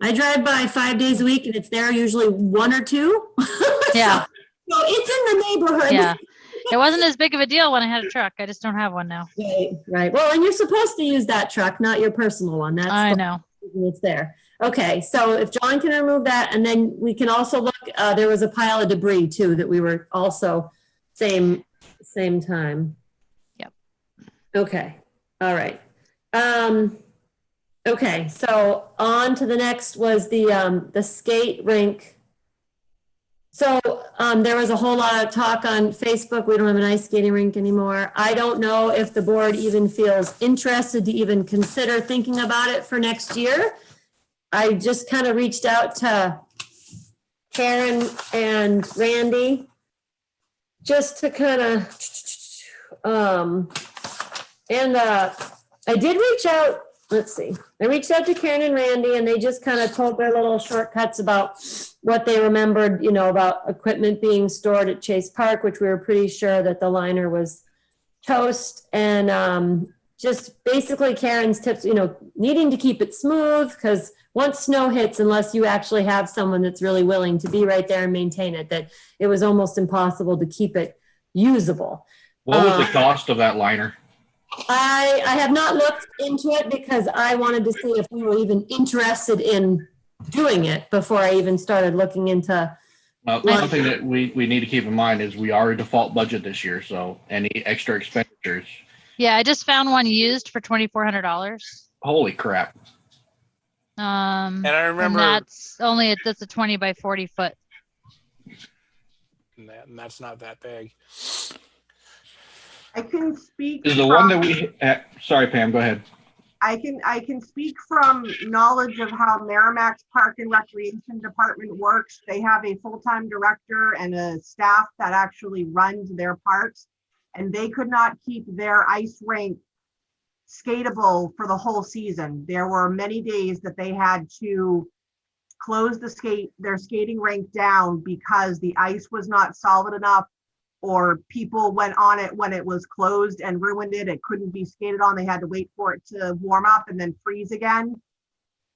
I drive by 5 days a week and it's there usually one or two. Yeah. So it's in the neighborhood. Yeah. It wasn't as big of a deal when I had a truck. I just don't have one now. Right. Well, and you're supposed to use that truck, not your personal one. That's I know. It's there. Okay, so if John can remove that, and then we can also look, there was a pile of debris too that we were also same time. Yep. Okay, all right. Okay, so on to the next was the skate rink. So there was a whole lot of talk on Facebook. We don't have an ice skating rink anymore. I don't know if the board even feels interested to even consider thinking about it for next year. I just kind of reached out to Karen and Randy just to kind of, I did reach out, let's see. I reached out to Karen and Randy and they just kind of told their little shortcuts about what they remembered, you know, about equipment being stored at Chase Park, which we were pretty sure that the liner was toast, and just basically Karen's tips, you know, needing to keep it smooth, because once snow hits, unless you actually have someone that's really willing to be right there and maintain it, that it was almost impossible to keep it usable. What was the cost of that liner? I have not looked into it because I wanted to see if we were even interested in doing it before I even started looking into. Something that we need to keep in mind is we are a default budget this year, so any extra expenditures. Yeah, I just found one used for $2,400. Holy crap. And I remember that's a 20 by 40 foot. And that's not that big. I can speak. Is the one that we, sorry, Pam, go ahead. I can speak from knowledge of how Merrimack's Park and Recreation Department works. They have a full-time director and a staff that actually runs their parks, and they could not keep their ice rink skatable for the whole season. There were many days that they had to close their skating rink down because the ice was not solid enough, or people went on it when it was closed and ruined it. It couldn't be skated on. They had to wait for it to warm up and then freeze again.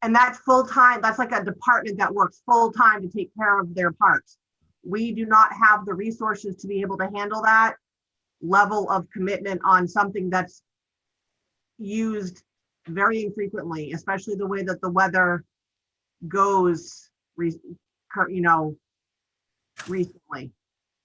And that's full time. That's like a department that works full time to take care of their parks. We do not have the resources to be able to handle that level of commitment on something that's used very infrequently, especially the way that the weather goes, recently.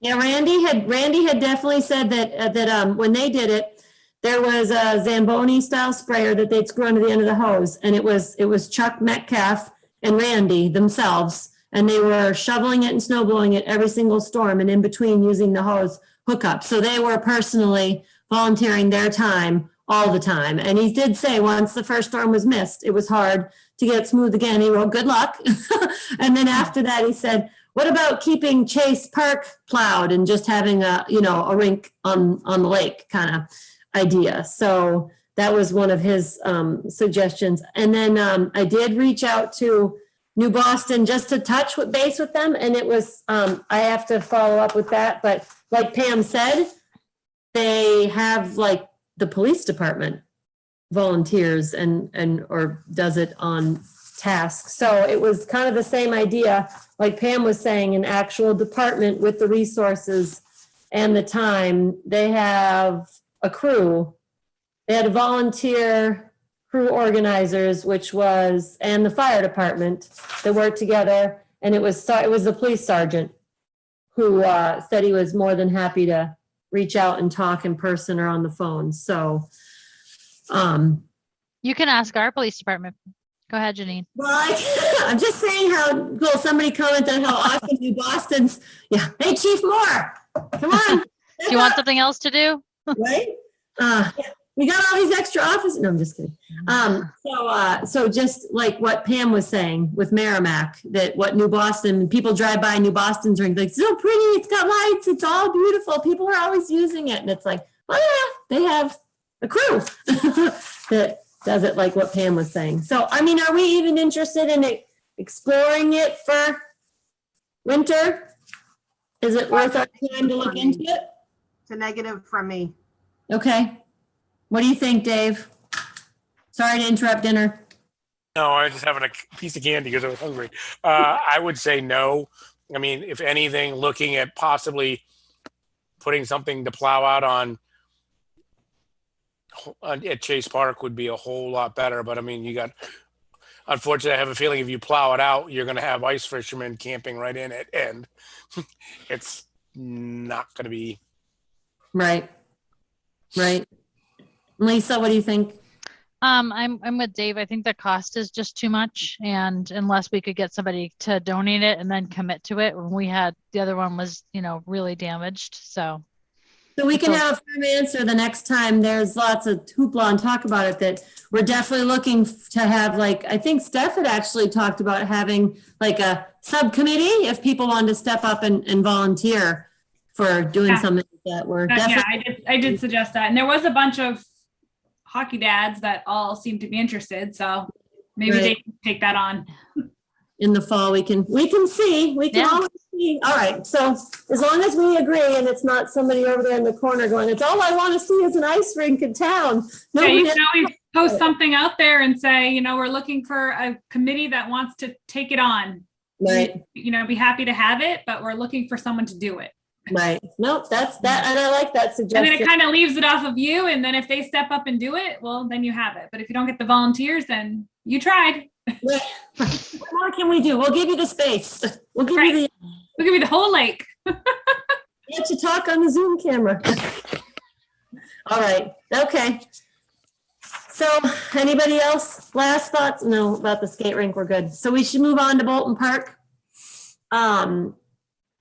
Yeah, Randy had definitely said that when they did it, there was a Zamboni style sprayer that they'd screw under the end of the hose, and it was Chuck Metcalf and Randy themselves and they were shoveling it and snow blowing it every single storm, and in between using the hose hookup. So they were personally volunteering their time all the time. And he did say once the first storm was missed, it was hard to get it smooth again. He wrote, good luck. And then after that, he said, what about keeping Chase Park plowed and just having a rink on the lake kind of idea? So that was one of his suggestions. And then I did reach out to New Boston just to touch base with them. And it was, I have to follow up with that. But like Pam said, they have like the police department volunteers and or does it on task. So it was kind of the same idea, like Pam was saying, an actual department with the resources and the time. They have a crew. They had a volunteer crew organizers, and the fire department that worked together. And it was the police sergeant who said he was more than happy to reach out and talk in person or on the phone. So, You can ask our police department. Go ahead, Janine. well, I'm just saying how cool. Somebody commented on how awesome New Boston's. Yeah. Hey, Chief Moore, come on. Do you want something else to do? Right? We got all these extra offices. No, I'm just kidding. So just like what Pam was saying with Merrimack, that what New Boston, people drive by New Boston's ring, like, so pretty, it's got lights, it's all beautiful. People are always using it. And it's like, well, yeah, they have a crew that does it, like what Pam was saying. So, I mean, are we even interested in exploring it for winter? Is it worth our time to look into it? It's a negative from me. Okay. What do you think, Dave? Sorry to interrupt dinner. No, I was just having a piece of candy because I was hungry. I would say no. I mean, if anything, looking at possibly putting something to plow out on at Chase Park would be a whole lot better. But I mean, unfortunately, I have a feeling if you plow it out, you're going to have ice fishermen camping right in it, and it's not going to be Right. Lisa, what do you think? I'm with Dave. I think the cost is just too much, and unless we could get somebody to donate it and then commit to it, when we had the other one was, really damaged. So we can have a firm answer the next time there's lots of hoopla and talk about it, that we're definitely looking to have, like, I think Steph had actually talked about having like a subcommittee if people wanted to step up and volunteer for doing something like that. We're definitely. I did suggest that. And there was a bunch of hockey dads that all seemed to be interested. So maybe they can take that on. In the fall, we can see. We can always see. All right. So as long as we agree, and it's not somebody over there in the corner going, "It's all I want to see is an ice rink in town." You can always post something out there and say, we're looking for a committee that wants to take it on. Right. Be happy to have it, but we're looking for someone to do it. Right. Nope. That's that, and I like that suggestion. And then it kind of leaves it off of you. And then if they step up and do it, well, then you have it. But if you don't get the volunteers, then you tried. What more can we do? We'll give you the space. We'll give you the whole lake. Let you talk on the Zoom camera. All right. Okay. So anybody else? Last thoughts? No, about the skate rink. We're good. So we should move on to Bolton Park.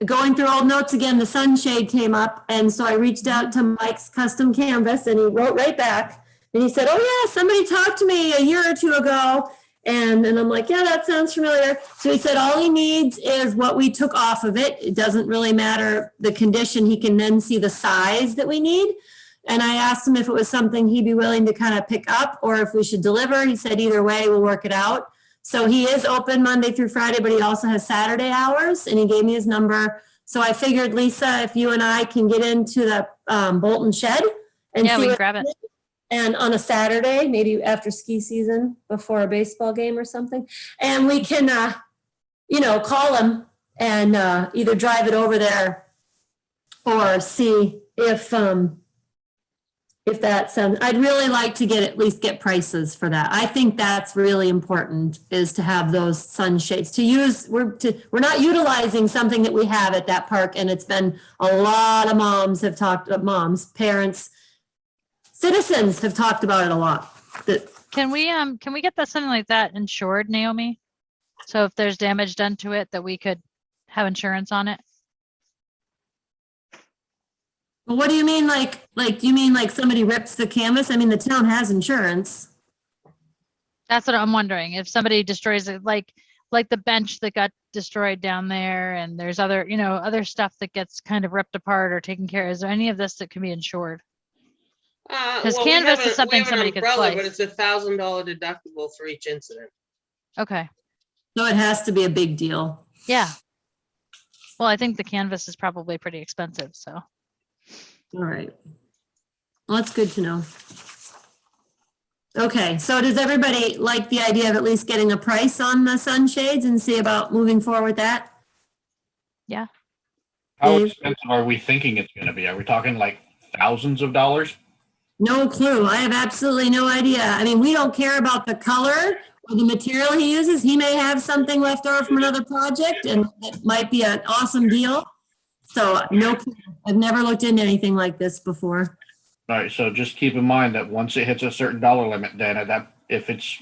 Going through old notes again, the sunshade came up. And so I reached out to Mike's Custom Canvas, and he wrote right back. And he said, oh yeah, somebody talked to me a year or two ago. And I'm like, yeah, that sounds familiar. So he said all he needs is what we took off of it. It doesn't really matter the condition. He can then see the size that we need. And I asked him if it was something he'd be willing to kind of pick up or if we should deliver. He said either way, we'll work it out. So he is open Monday through Friday, but he also has Saturday hours, and he gave me his number. So I figured, Lisa, if you and I can get into the Bolton shed and yeah, see we what can grab it. And on a Saturday, maybe after ski season, before a baseball game or something, and we can, call him and either drive it over there or see if that sounds. I'd really like to at least get prices for that. I think that's really important, is to have those sunshades to use. We're not utilizing something that we have at that park, and it's been a lot of parents. Citizens have talked about it a lot. Can we get that something like that insured, Naomi? So if there's damage done to it, that we could have insurance on it. Well, what do you mean, you mean like somebody rips the canvas? I mean, the town has insurance. That's what I'm wondering. If somebody destroys it, like the bench that got destroyed down there, and there's other, other stuff that gets kind of ripped apart or taken care of. Is there any of this that can be insured? Because Well, canvas is we something have an somebody could umbrella, but slice. it's $1,000 deductible for each incident. Okay. So it has to be a big deal. Yeah. Well, I think the canvas is probably pretty expensive, so. All right. Well, that's good to know. Okay, so does everybody like the idea of at least getting a price on the sunshades and see about moving forward with that? Yeah. How Dave? expensive are we thinking it's going to be? Are we talking like thousands of dollars? No clue. I have absolutely no idea. I mean, we don't care about the color or the material he uses. He may have something left over from another project and it might be an awesome deal. So no clue. I've never looked into anything like this before. All right, so just keep in mind that once it hits a certain dollar limit, then if it's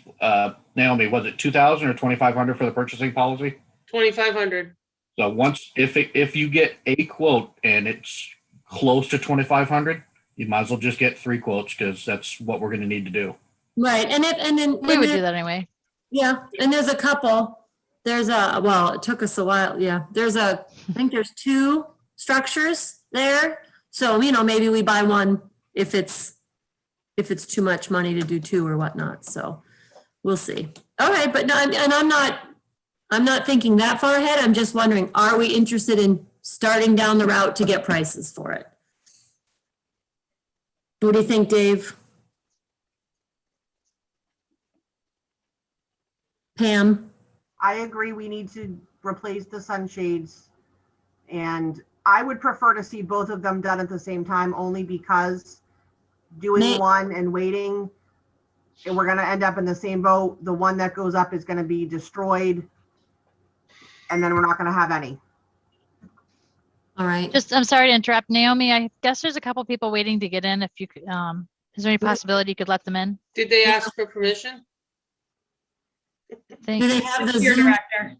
Naomi, was it 2,000 or 2,500 for the purchasing policy? 2,500. So if you get a quote and it's close to 2,500, you might as well just get 3 quotes because that's what we're going to need to do. Right, We would do that anyway. Yeah, and there's a couple. Well, it took us a while. Yeah, I think there's 2 structures there. So, maybe we buy one if it's too much money to do 2 or whatnot. So we'll see. All right, but no, and I'm not thinking that far ahead. I'm just wondering, are we interested in starting down the route to get prices for it? What do you think, Dave? Pam? I agree, we need to replace the sunshades. And I would prefer to see both of them done at the same time, only because doing one and waiting, and we're gonna end up in the same boat. The one that goes up is gonna be destroyed, and then we're not gonna have any. All right. I'm sorry to interrupt, Naomi. I guess there's a couple people waiting to get in. If you could, is there any possibility you could let them in? Did they ask for permission? Do they have the Your Zoom? director.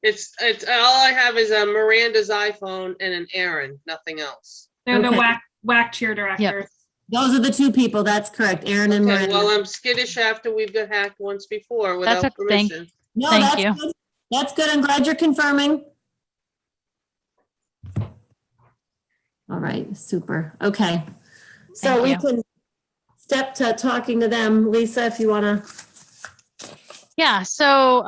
It's all I have is a Miranda's iPhone and an Aaron, nothing else. They're the Okay. whack cheer directors. Those are the 2 people. That's correct. Aaron and Okay, Miranda. well, I'm skittish after we've got hacked once before without That's okay. permission. No, Thank that's you. good. That's good. I'm glad you're confirming. All right, super. Okay. So Thank we you. can step to talking to them. Lisa, if you want to. Yeah, so,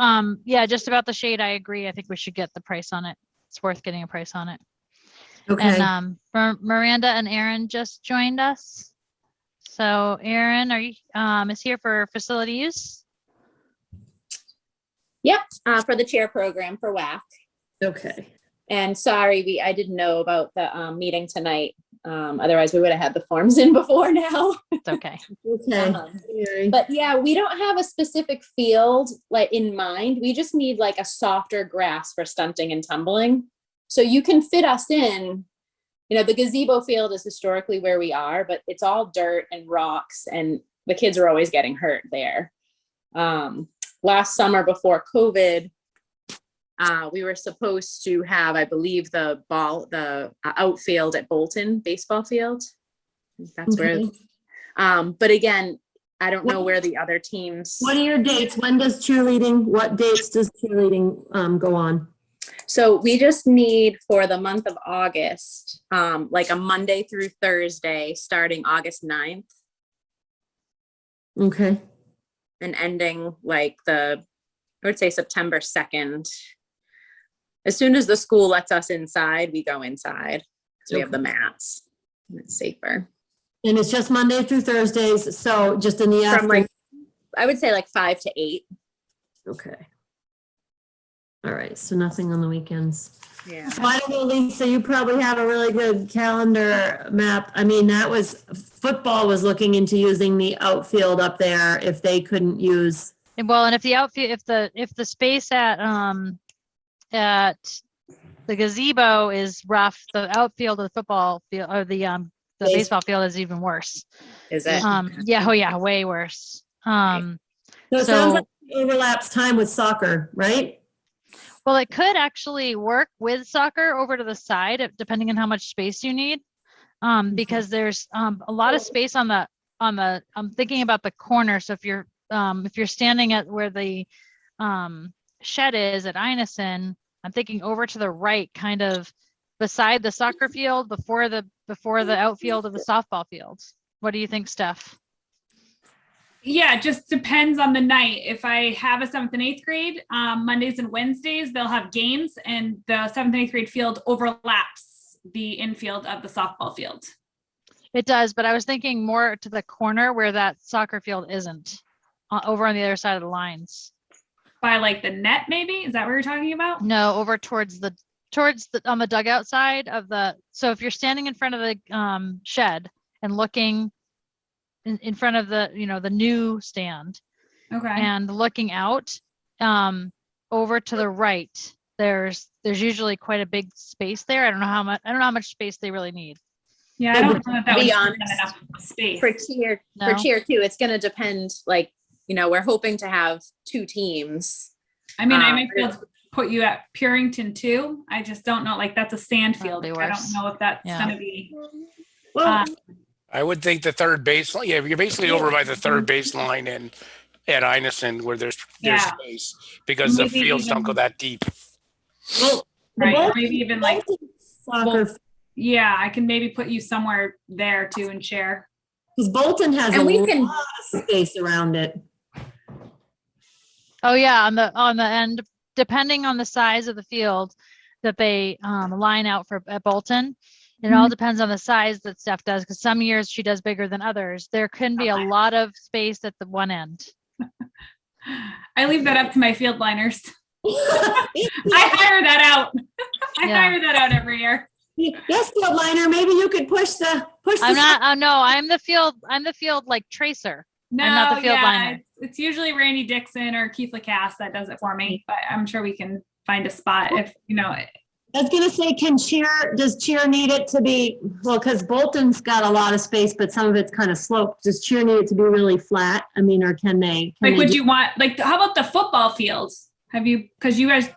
yeah, just about the shade, I agree. I think we should get the price on it. It's worth getting a price on it. Okay. And Miranda and Aaron just joined us. So Aaron, are you, is here for facility use? Yep, for the chair program for WAC. Okay. And sorry, I didn't know about the meeting tonight. Otherwise, we would have had the forms in before now. It's okay. Okay. But yeah, we don't have a specific field like in mind. We just need like a softer grass for stunting and tumbling. So you can fit us in. The gazebo field is historically where we are, but it's all dirt and rocks, and the kids are always getting hurt there. Last summer before COVID, we were supposed to have, I believe, the outfield at Bolton baseball field. That's where, but again, I don't know where the other teams. What are your dates? When does cheerleading, what dates does cheerleading go on? So we just need for the month of August, like a Monday through Thursday, starting August 9th. Okay. And ending like I would say September 2nd. As soon as the school lets us inside, we go inside. So we have the mats. And it's safer. And it's just Monday through Thursdays. So just in the afternoon. I would say like 5 to 8. Okay. All right. So nothing on the weekends. Yeah. So I don't know, Lisa, you probably have a really good calendar map. I mean, football was looking into using the outfield up there if they couldn't use. Well, and if the outfield, if the space at the gazebo is rough, the outfield of the football field or the baseball field is even worse. Is it? Yeah. Oh yeah. Way worse. So it sounds like overlaps time with soccer, right? Well, it could actually work with soccer over to the side, depending on how much space you need. Because there's a lot of space on the I'm thinking about the corner. So if you're standing at where the shed is at Inison, I'm thinking over to the right, kind of beside the soccer field, before the outfield of the softball field. What do you think, Steph? Yeah, it just depends on the night. If I have a 7th and 8th grade, Mondays and Wednesdays, they'll have games, and the 7th and 8th grade field overlaps the infield of the softball field. It does, but I was thinking more to the corner where that soccer field isn't, over on the other side of the lines. By like the net, maybe? Is that what you're talking about? No, over towards the on the dugout side of the. So if you're standing in front of the shed and looking in front of the the new stand, Okay. and looking out over to the right, there's usually quite a big space there. I don't know how much space they really need. Yeah, I don't know if that To was be honest, enough space. For tier No? two, it's gonna depend, like, we're hoping to have 2 teams. I mean, I might be able to put you at Purington too. I just don't know, like, that's a sand field. That'd be I worse. don't know if that's Yeah. gonna be. Well, I would think the third baseline. Yeah, you're basically over by the third baseline and at Inison where there's Yeah. space because the Maybe fields don't even- go that deep. well, the Right, or Bolton- maybe even like, soccer, yeah, I can maybe put you somewhere there too and share. because Bolton has a And we lot can- of space around it. Oh yeah, on the end, depending on the size of the field that they line out for at Bolton. It all depends on the size that Steph does, because some years she does bigger than others. There can be a lot of space at the one end. I leave that up to my field liners. I hire that out. I Yeah. hire that out every year. Yes, field liner, maybe you could push the. I'm not. No, I'm the field like tracer. No, I'm not the field yeah, liner. it's usually Randy Dixon or Keith Lacasse that does it for me, but I'm sure we can find a spot if, I was gonna say, does cheer need it to be, well, because Bolton's got a lot of space, but some of it's kind of sloped. Does cheer need it to be really flat? I mean, or can they? like, would you want, like, how about the football fields? Have you, because you guys.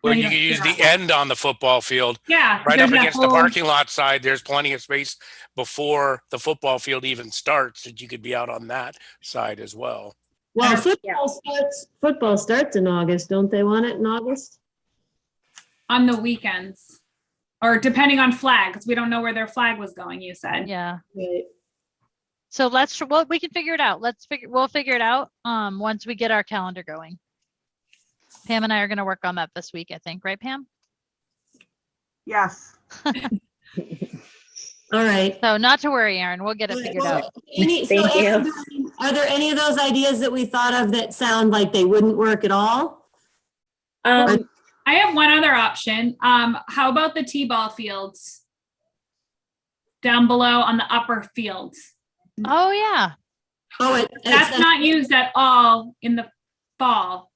Well, I you know, can use yeah. the end on the football field, Yeah. right there's up that against the whole- parking lot side. There's plenty of space before the football field even starts that you could be out on that side as well. Well, football starts in August, don't they want it in August? On the weekends, or depending on flag, because we don't know where their flag was going, you said. Yeah. Right. So we can figure it out. We'll figure it out once we get our calendar going. Pam and I are going to work on that this week, I think, right, Pam? Yes. All right. So not to worry, Aaron. We'll get it figured out. Thank you. Are there any of those ideas that we thought of that sound like they wouldn't work at all? I have one other option. How about the T-ball fields? Down below on the upper fields. Oh yeah. Oh, That's not used at all in the fall.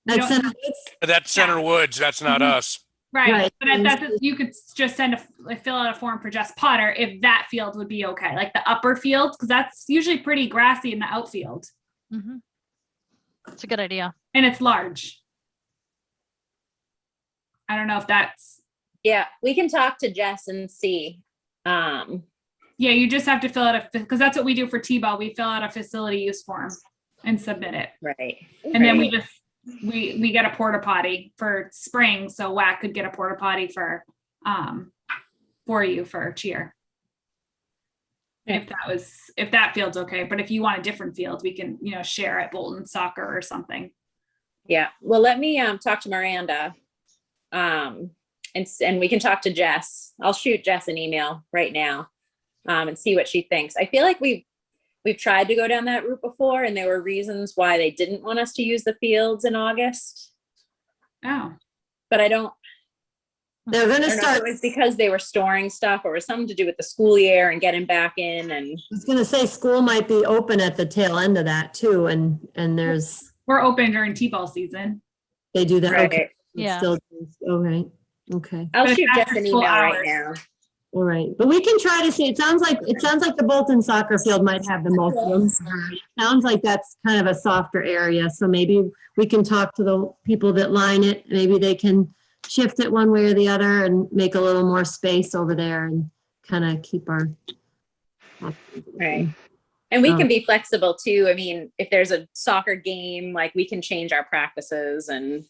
We That's don't- But that's Center Woods. That's not us. Right, Right. but that's, you could just fill out a form for Jess Potter if that field would be okay, like the upper field, because that's usually pretty grassy in the outfield, Mhm. That's a good idea. and it's large. I don't know if that's, Yeah, we can talk to Jess and see. yeah, you just have to fill out because that's what we do for T-ball. We fill out a facility use form and submit it. Right. And then we just, we get a porta potty for spring, so WAC could get a porta potty for you for cheer. If that field's okay, but if you want a different field, we can, share at Bolton soccer or something. Yeah, well, let me talk to Miranda. And we can talk to Jess. I'll shoot Jess an email right now and see what she thinks. I feel like we've tried to go down that route before, and there were reasons why they didn't want us to use the fields in August. Oh. But I don't They're going to know if start. it was because they were storing stuff or it was something to do with the school year and getting back in. And I was going to say school might be open at the tail end of that too. And We're open during T-ball season. they do that. Right. Okay. Yeah. Still, all right. Okay. I'll But shoot it's Jess after an school email right hours. now. All right, but we can try to see. It sounds like the Bolton soccer field might have the most room. Sounds like that's kind of a softer area, so maybe we can talk to the people that line it. Maybe they can shift it one way or the other and make a little more space over there and kind of keep our. Right. And we Um, can be flexible too. I mean, if there's a soccer game, like we can change our practices and.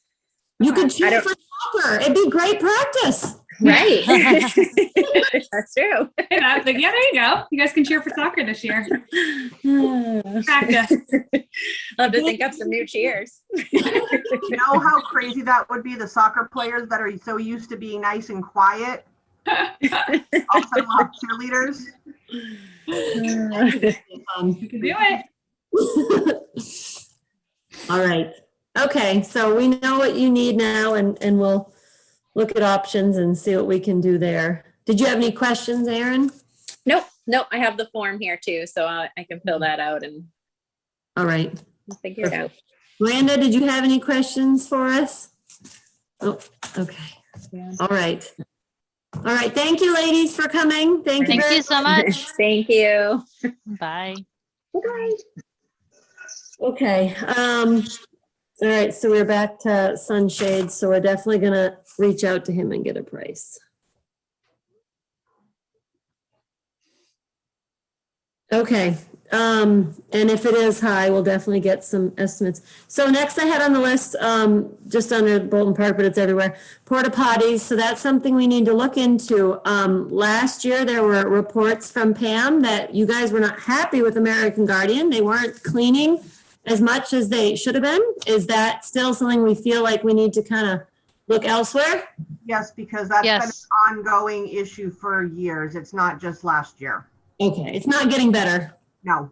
You could I cheer don't- for soccer. It'd be great practice. Right. That's true. Yeah, there you go. You guys can cheer for soccer this year. Practice. I'll have to think up some new cheers. You know how crazy that would be? The soccer players that are so used to being nice and quiet. All of a sudden we'll have cheerleaders. You can do it. All right. Okay, so we know what you need now and we'll look at options and see what we can do there. Did you have any questions, Erin? Nope. I have the form here too, so I can fill that out and All right. we'll figure it out. Miranda, did you have any questions for us? Oh, okay. Yeah. All right. All right. Thank you, ladies, for coming. Thank you. Thank very you so much. Thank you. Bye. Okay. All right, so we're back to Sunshade, so we're definitely gonna reach out to him and get a price. Okay, and if it is high, we'll definitely get some estimates. So next I had on the list, just under Bolton Park, but it's everywhere, porta potties, so that's something we need to look into. Last year, there were reports from Pam that you guys were not happy with American Guardian. They weren't cleaning as much as they should have been. Is that still something we feel like we need to kind of look elsewhere? Yes, because that's been Yes. an ongoing issue for years. It's not just last year. Okay, it's not getting better. No.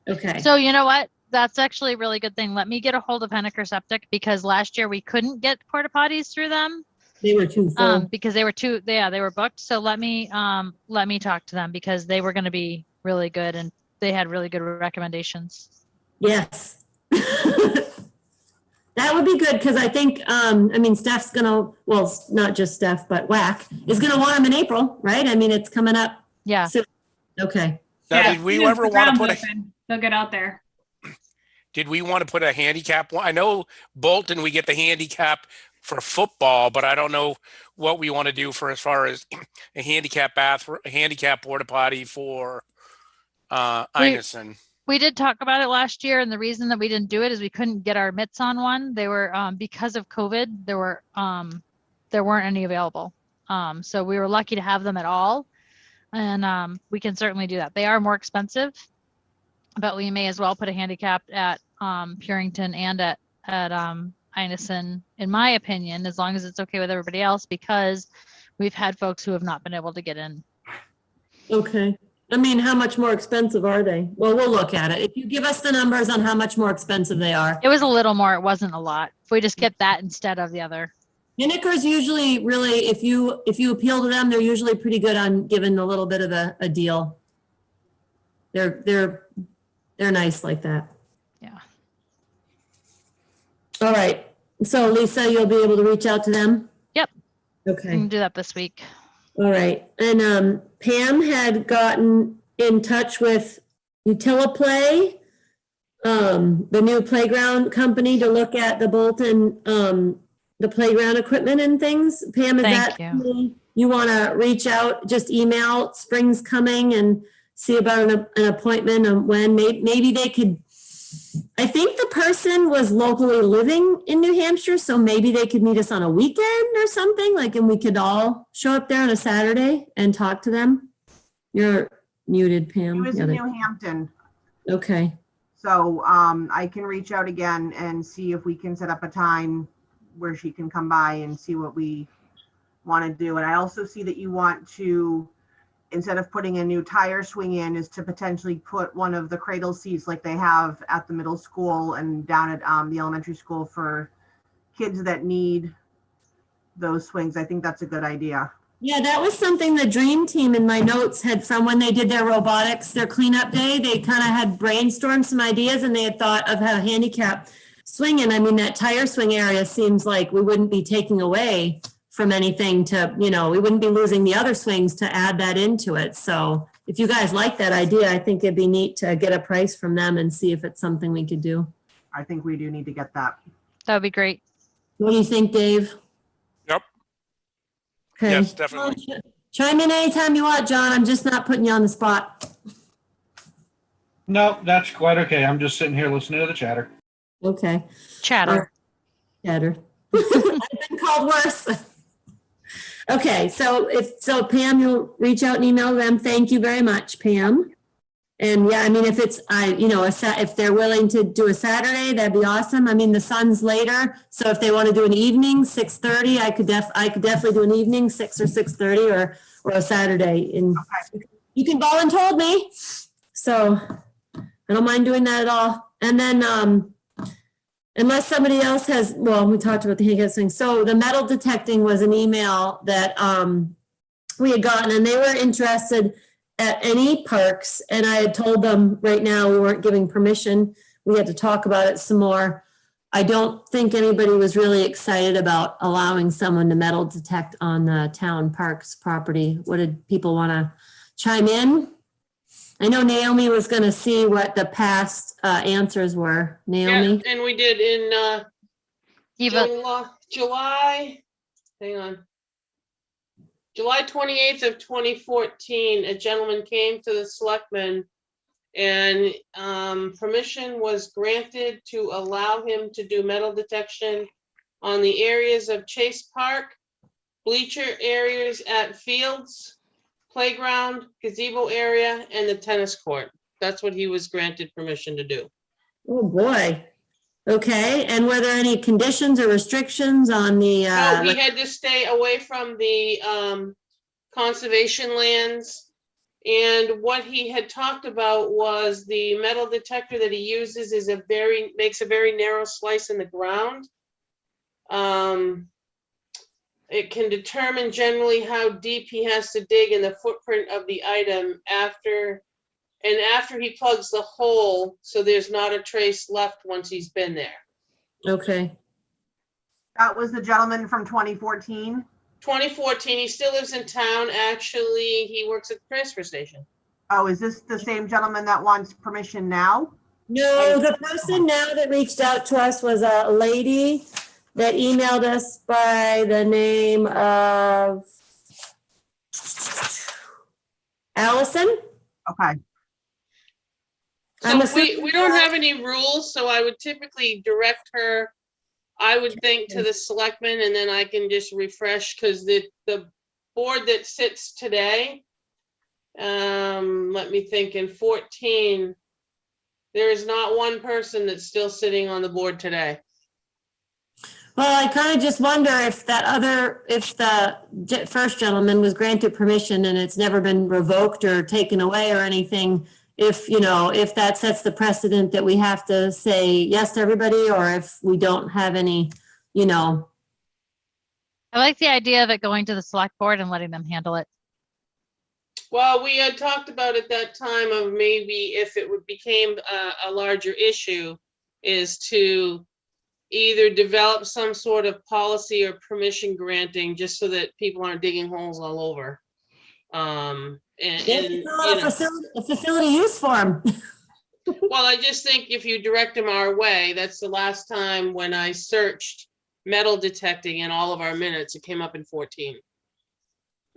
Okay. So you know what? That's actually a really good thing. Let me get a hold of Henniker Septic because last year we couldn't get porta potties through them. They were too full. Because they were they were booked. So let me talk to them because they were going to be really good and they had really good recommendations. Yes. That would be good because I think, I mean, Steph's gonna, well, not just Steph, but WAC is gonna want them in April, right? I mean, it's coming up. Yeah. soon. Okay. Now, did as we soon as ever the want to ground's put a, open, they'll get out there. did we want to put a handicap one? I know Bolton, we get the handicap for football, but I don't know what we want to do for as far as a handicap a handicap porta potty for Einison. We did talk about it last year, and the reason that we didn't do it is we couldn't get our mitts on one. They were because of COVID. There weren't any available. So we were lucky to have them at all, and we can certainly do that. They are more expensive, but we may as well put a handicap at Purington and at Einison, in my opinion, as long as it's okay with everybody else, because we've had folks who have not been able to get in. Okay. I mean, how much more expensive are they? Well, we'll look at it. If you give us the numbers on how much more expensive they are. It was a little more. It wasn't a lot. If we just get that instead of the other. Henniker's usually really, if you appeal to them, they're usually pretty good on giving a little bit of a deal. They're nice like that. Yeah. All right. So Lisa, you'll be able to reach out to them? Yep. We Okay. can do that this week. All right. And Pam had gotten in touch with Utiliplay, the new playground company, to look at the Bolton, the playground equipment and things. Pam, is Thank that you. something you want to reach out, just email spring's coming and see about an appointment and when maybe they could. I think the person was locally living in New Hampshire, so maybe they could meet us on a weekend or something, like, and we could all show up there on a Saturday and talk to them. You're muted, Pam. He was The in other- New Hampton. Okay. So I can reach out again and see if we can set up a time where she can come by and see what we want to do. And I also see that you want to, instead of putting a new tire swing in, is to potentially put one of the cradle seats like they have at the middle school and down at the elementary school for kids that need those swings. I think that's a good idea. Yeah, that was something the Dream Team in my notes had from when they did their robotics, their cleanup day. They kind of had brainstormed some ideas and they had thought of how handicap swinging. I mean, that tire swing area seems like we wouldn't be taking away from anything to, we wouldn't be losing the other swings to add that into it. So if you guys like that idea, I think it'd be neat to get a price from them and see if it's something we could do. I think we do need to get that. That would be great. What do you think, Dave? Yep. Okay. Yes, definitely. Chime in anytime you want, John. I'm just not putting you on the spot. No, that's quite okay. I'm just sitting here listening to the chatter. Okay. Chatter. Chatter. I've been called worse. Okay, so Pam, you'll reach out and email them. Thank you very much, Pam. And yeah, I mean, if it's, if they're willing to do a Saturday, that'd be awesome. I mean, the sun's later, so if they want to do an evening, 6:30, I could definitely do an evening, 6 or 6:30, or a Saturday. And you can volunteer me, so I don't mind doing that at all. And then, unless somebody else has, well, we talked about the handicap thing. So the metal detecting was an email that we had gotten, and they were interested at any parks. And I had told them right now we weren't giving permission. We had to talk about it some more. I don't think anybody was really excited about allowing someone to metal detect on the town parks property. What did people want to chime in? I know Naomi was going to see what the past answers were. Naomi? Yeah, and we did in Eva. July, hang on. July 28th of 2014, a gentleman came to the selectmen and permission was granted to allow him to do metal detection on the areas of Chase Park, bleacher areas at fields, playground, gazebo area, and the tennis court. That's what he was granted permission to do. Oh, boy. Okay, and were there any conditions or restrictions on the? No, he had to stay away from the conservation lands. And what he had talked about was the metal detector that he uses is makes a very narrow slice in the ground. It can determine generally how deep he has to dig in the footprint of the item after he plugs the hole, so there's not a trace left once he's been there. Okay. That was the gentleman from 2014. 2014, he still lives in town. Actually, he works at the transfer station. Oh, is this the same gentleman that wants permission now? No, the person now that reached out to us was a lady that emailed us by the name of Allison. Okay. So we don't have any rules, so I would typically direct her, I would think, to the selectmen, and then I can just refresh, because the board that sits today, let me think, in 14, there is not one person that's still sitting on the board today. Well, I kind of just wonder if the first gentleman was granted permission and it's never been revoked or taken away or anything, if that sets the precedent that we have to say yes to everybody, or if we don't have any, I like the idea of it going to the select board and letting them handle it. Well, we had talked about at that time of maybe if it became a larger issue, is to either develop some sort of policy or permission granting, just so that people aren't digging holes all over. A facility use form. Well, I just think if you direct them our way, that's the last time when I searched metal detecting in all of our minutes, it came up in 14.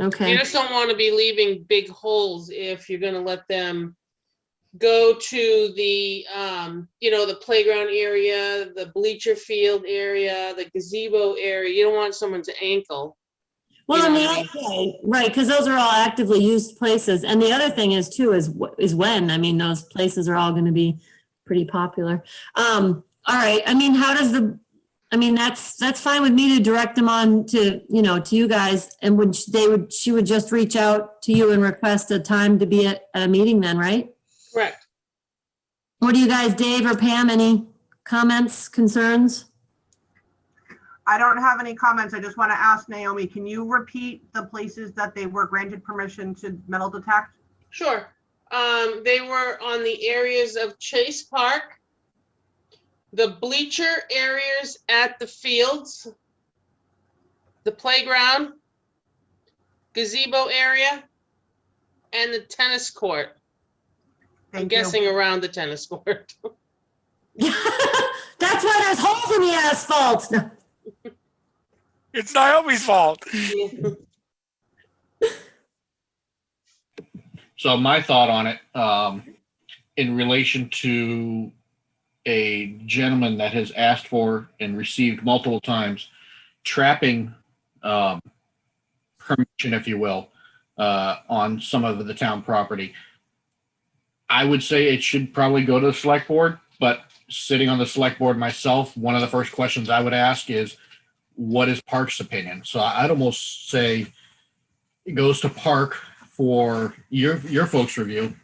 Okay. You just don't want to be leaving big holes if you're going to let them go to the, the playground area, the bleacher field area, the gazebo area. You don't want someone's ankle. Well, right, because those are all actively used places. And the other thing is too, is when, those places are all going to be pretty popular. All right. That's fine with me to direct them on to, to you guys, and she would just reach out to you and request a time to be at a meeting then, right? Correct. What do you guys, Dave or Pam, any comments, concerns? I don't have any comments. I just want to ask Naomi, can you repeat the places that they were granted permission to metal detect? Sure. They were on the areas of Chase Park, the bleacher areas at the fields, the playground, gazebo area, and the tennis court. I'm Thank you. guessing around the tennis court. That's why there's holes in the asphalt. No. It's Naomi's fault. So my thought on it, in relation to a gentleman that has asked for and received multiple times trapping permission, if you will, on some of the town property. I would say it should probably go to the select board, but sitting on the select board myself, one of the first questions I would ask is, what is Park's opinion? So I'd almost say it goes to Park for your folks' review,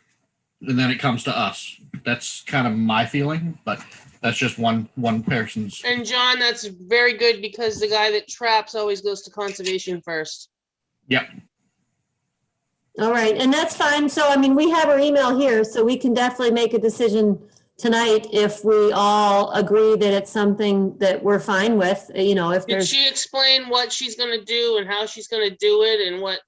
and then it comes to us. That's kind of my feeling, but that's just one person's. And John, that's very good because the guy that traps always goes to conservation first. Yep. All right, and that's fine. So, I mean, we have our email here, so we can definitely make a decision tonight if we all agree that it's something that we're fine with, you know, if Did there's. she explain what she's gonna do and how she's gonna do it and what?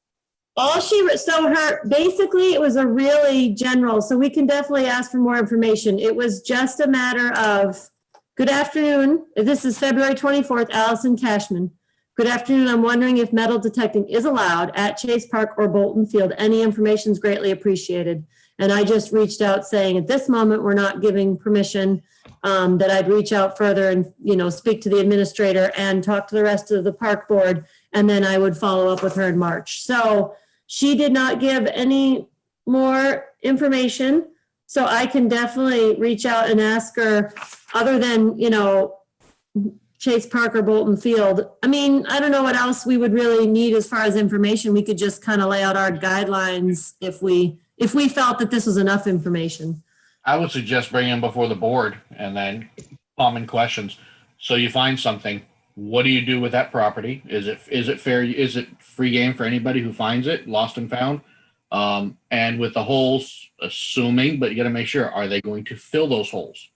Basically, it was a really general, so we can definitely ask for more information. It was just a matter of, good afternoon, this is February 24th, Allison Cashman. Good afternoon, I'm wondering if metal detecting is allowed at Chase Park or Bolton Field. Any information is greatly appreciated. And I just reached out saying, at this moment, we're not giving permission, that I'd reach out further and, you know, speak to the administrator and talk to the rest of the park board. And then I would follow up with her in March. So she did not give any more information. So I can definitely reach out and ask her, other than, you know, Chase Park or Bolton Field. I mean, I don't know what else we would really need as far as information. We could just kind of lay out our guidelines if we felt that this was enough information. I would suggest bringing them before the board and then common questions. So you find something, what do you do with that property? Is it fair? Is it free game for anybody who finds it, lost and found? And with the holes, assuming, but you got to make sure, are they going to fill those holes?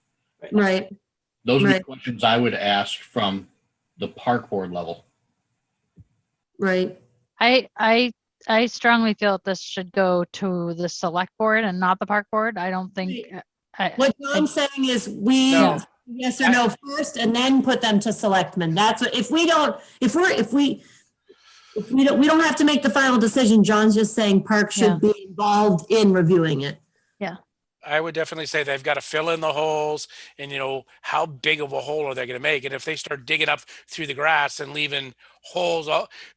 Right. Those are the Right. questions I would ask from the park board level. Right. I strongly feel that this should go to the select board and not the park board. I don't think. What John's saying is we, No. yes or no first, and then put them to selectmen. That's what, if we don't have to make the final decision. John's just saying Park should be involved in reviewing it. I would definitely say they've got to fill in the holes, and you know, how big of a hole are they going to make? And if they start digging up through the grass and leaving holes,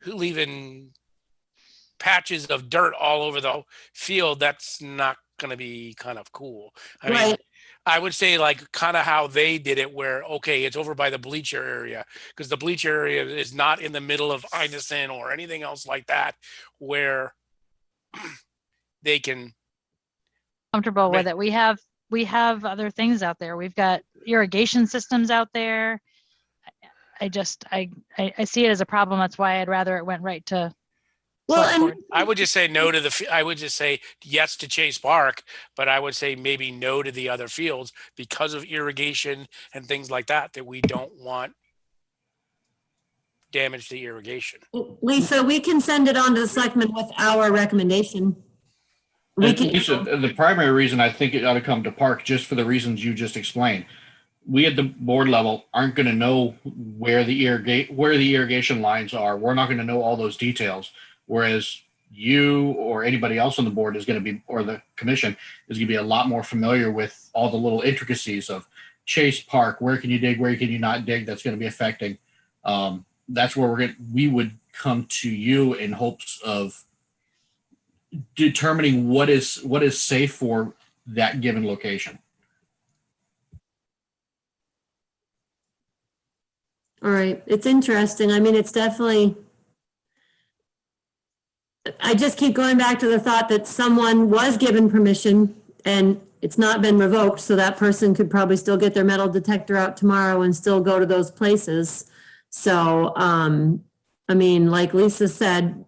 leaving patches of dirt all over the field, that's not going to be kind of cool. I mean, I would say like kind of how they did it, where, okay, it's over by the bleacher area, because the bleacher area is not in the middle of Inison or anything else like that, where they can comfortable with it. We have other things out there. We've got irrigation systems out there. I see it as a problem. That's why I'd rather it went right to. Well, I would just say no to I would just say yes to Chase Park, but I would say maybe no to the other fields because of irrigation and things like that we don't want damage to irrigation. Lisa, we can send it on to the selectmen with our recommendation. Lisa, the primary reason I think it ought to come to Park, just for the reasons you just explained. We at the board level aren't going to know where the irrigation lines are. We're not going to know all those details. Whereas you or anybody else on the board is going to be, or the commission is going to be a lot more familiar with all the little intricacies of Chase Park. Where can you dig? Where can you not dig? That's going to be affecting. That's where we would come to you in hopes of determining what is safe for that given location. All right. It's interesting. I mean, it's definitely, I just keep going back to the thought that someone was given permission and it's not been revoked. So that person could probably still get their metal detector out tomorrow and still go to those places. So, I mean, like Lisa said,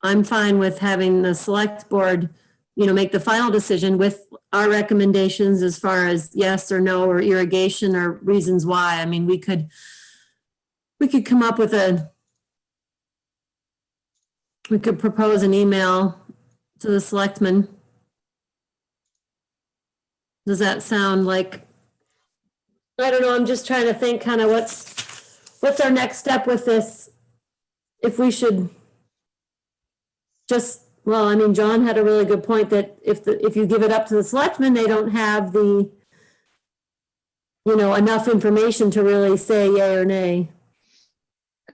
I'm fine with having the select board, make the final decision with our recommendations as far as yes or no, or irrigation or reasons why. I mean, we could come up with we could propose an email to the selectmen. Does that sound like, I don't know, I'm just trying to think kind of what's our next step with this? If we should just, well, I mean, John had a really good point that if you give it up to the selectmen, they don't have the, enough information to really say yay or nay.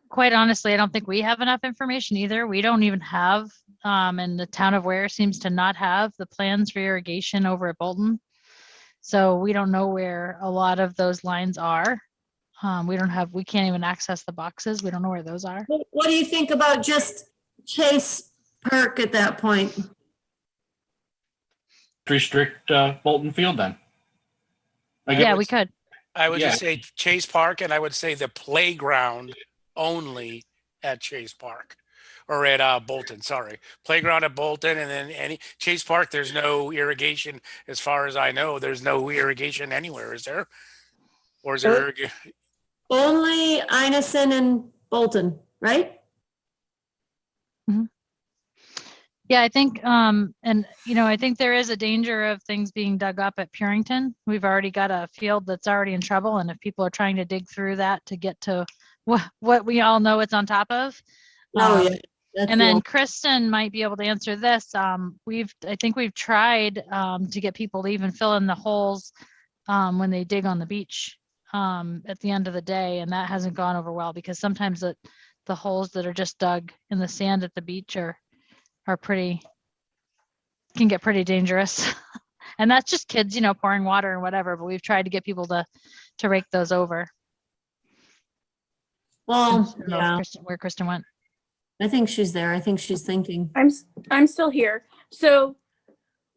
Quite honestly, I don't think we have enough information either. We don't even have, and the town of Ware seems to not have the plans for irrigation over at Bolton. So we don't know where a lot of those lines are. We can't even access the boxes. We don't know where those are. What do you think about just Chase Park at that point? Restrict Bolton Field then. Yeah, we could. I would Yeah. just say Chase Park, and I would say the playground only at Chase Park or at Bolton. Sorry, playground at Bolton, and then any Chase Park. There's no irrigation, as far as I know. There's no irrigation anywhere, is there? Or is there? Only Inison and Bolton, right? Yeah, I think, I think there is a danger of things being dug up at Purington. We've already got a field that's already in trouble, and if people are trying to dig through that to get to what we all know it's on top of. Oh, yeah. And then Kristen might be able to answer this. I think we've tried to get people to even fill in the holes when they dig on the beach at the end of the day, and that hasn't gone over well because sometimes the holes that are just dug in the sand at the beach can get pretty dangerous. And that's just kids, pouring water and whatever, but we've tried to get people to rake those over. Well, yeah. Where Kristen went. I think she's there. I think she's thinking. I'm still here. So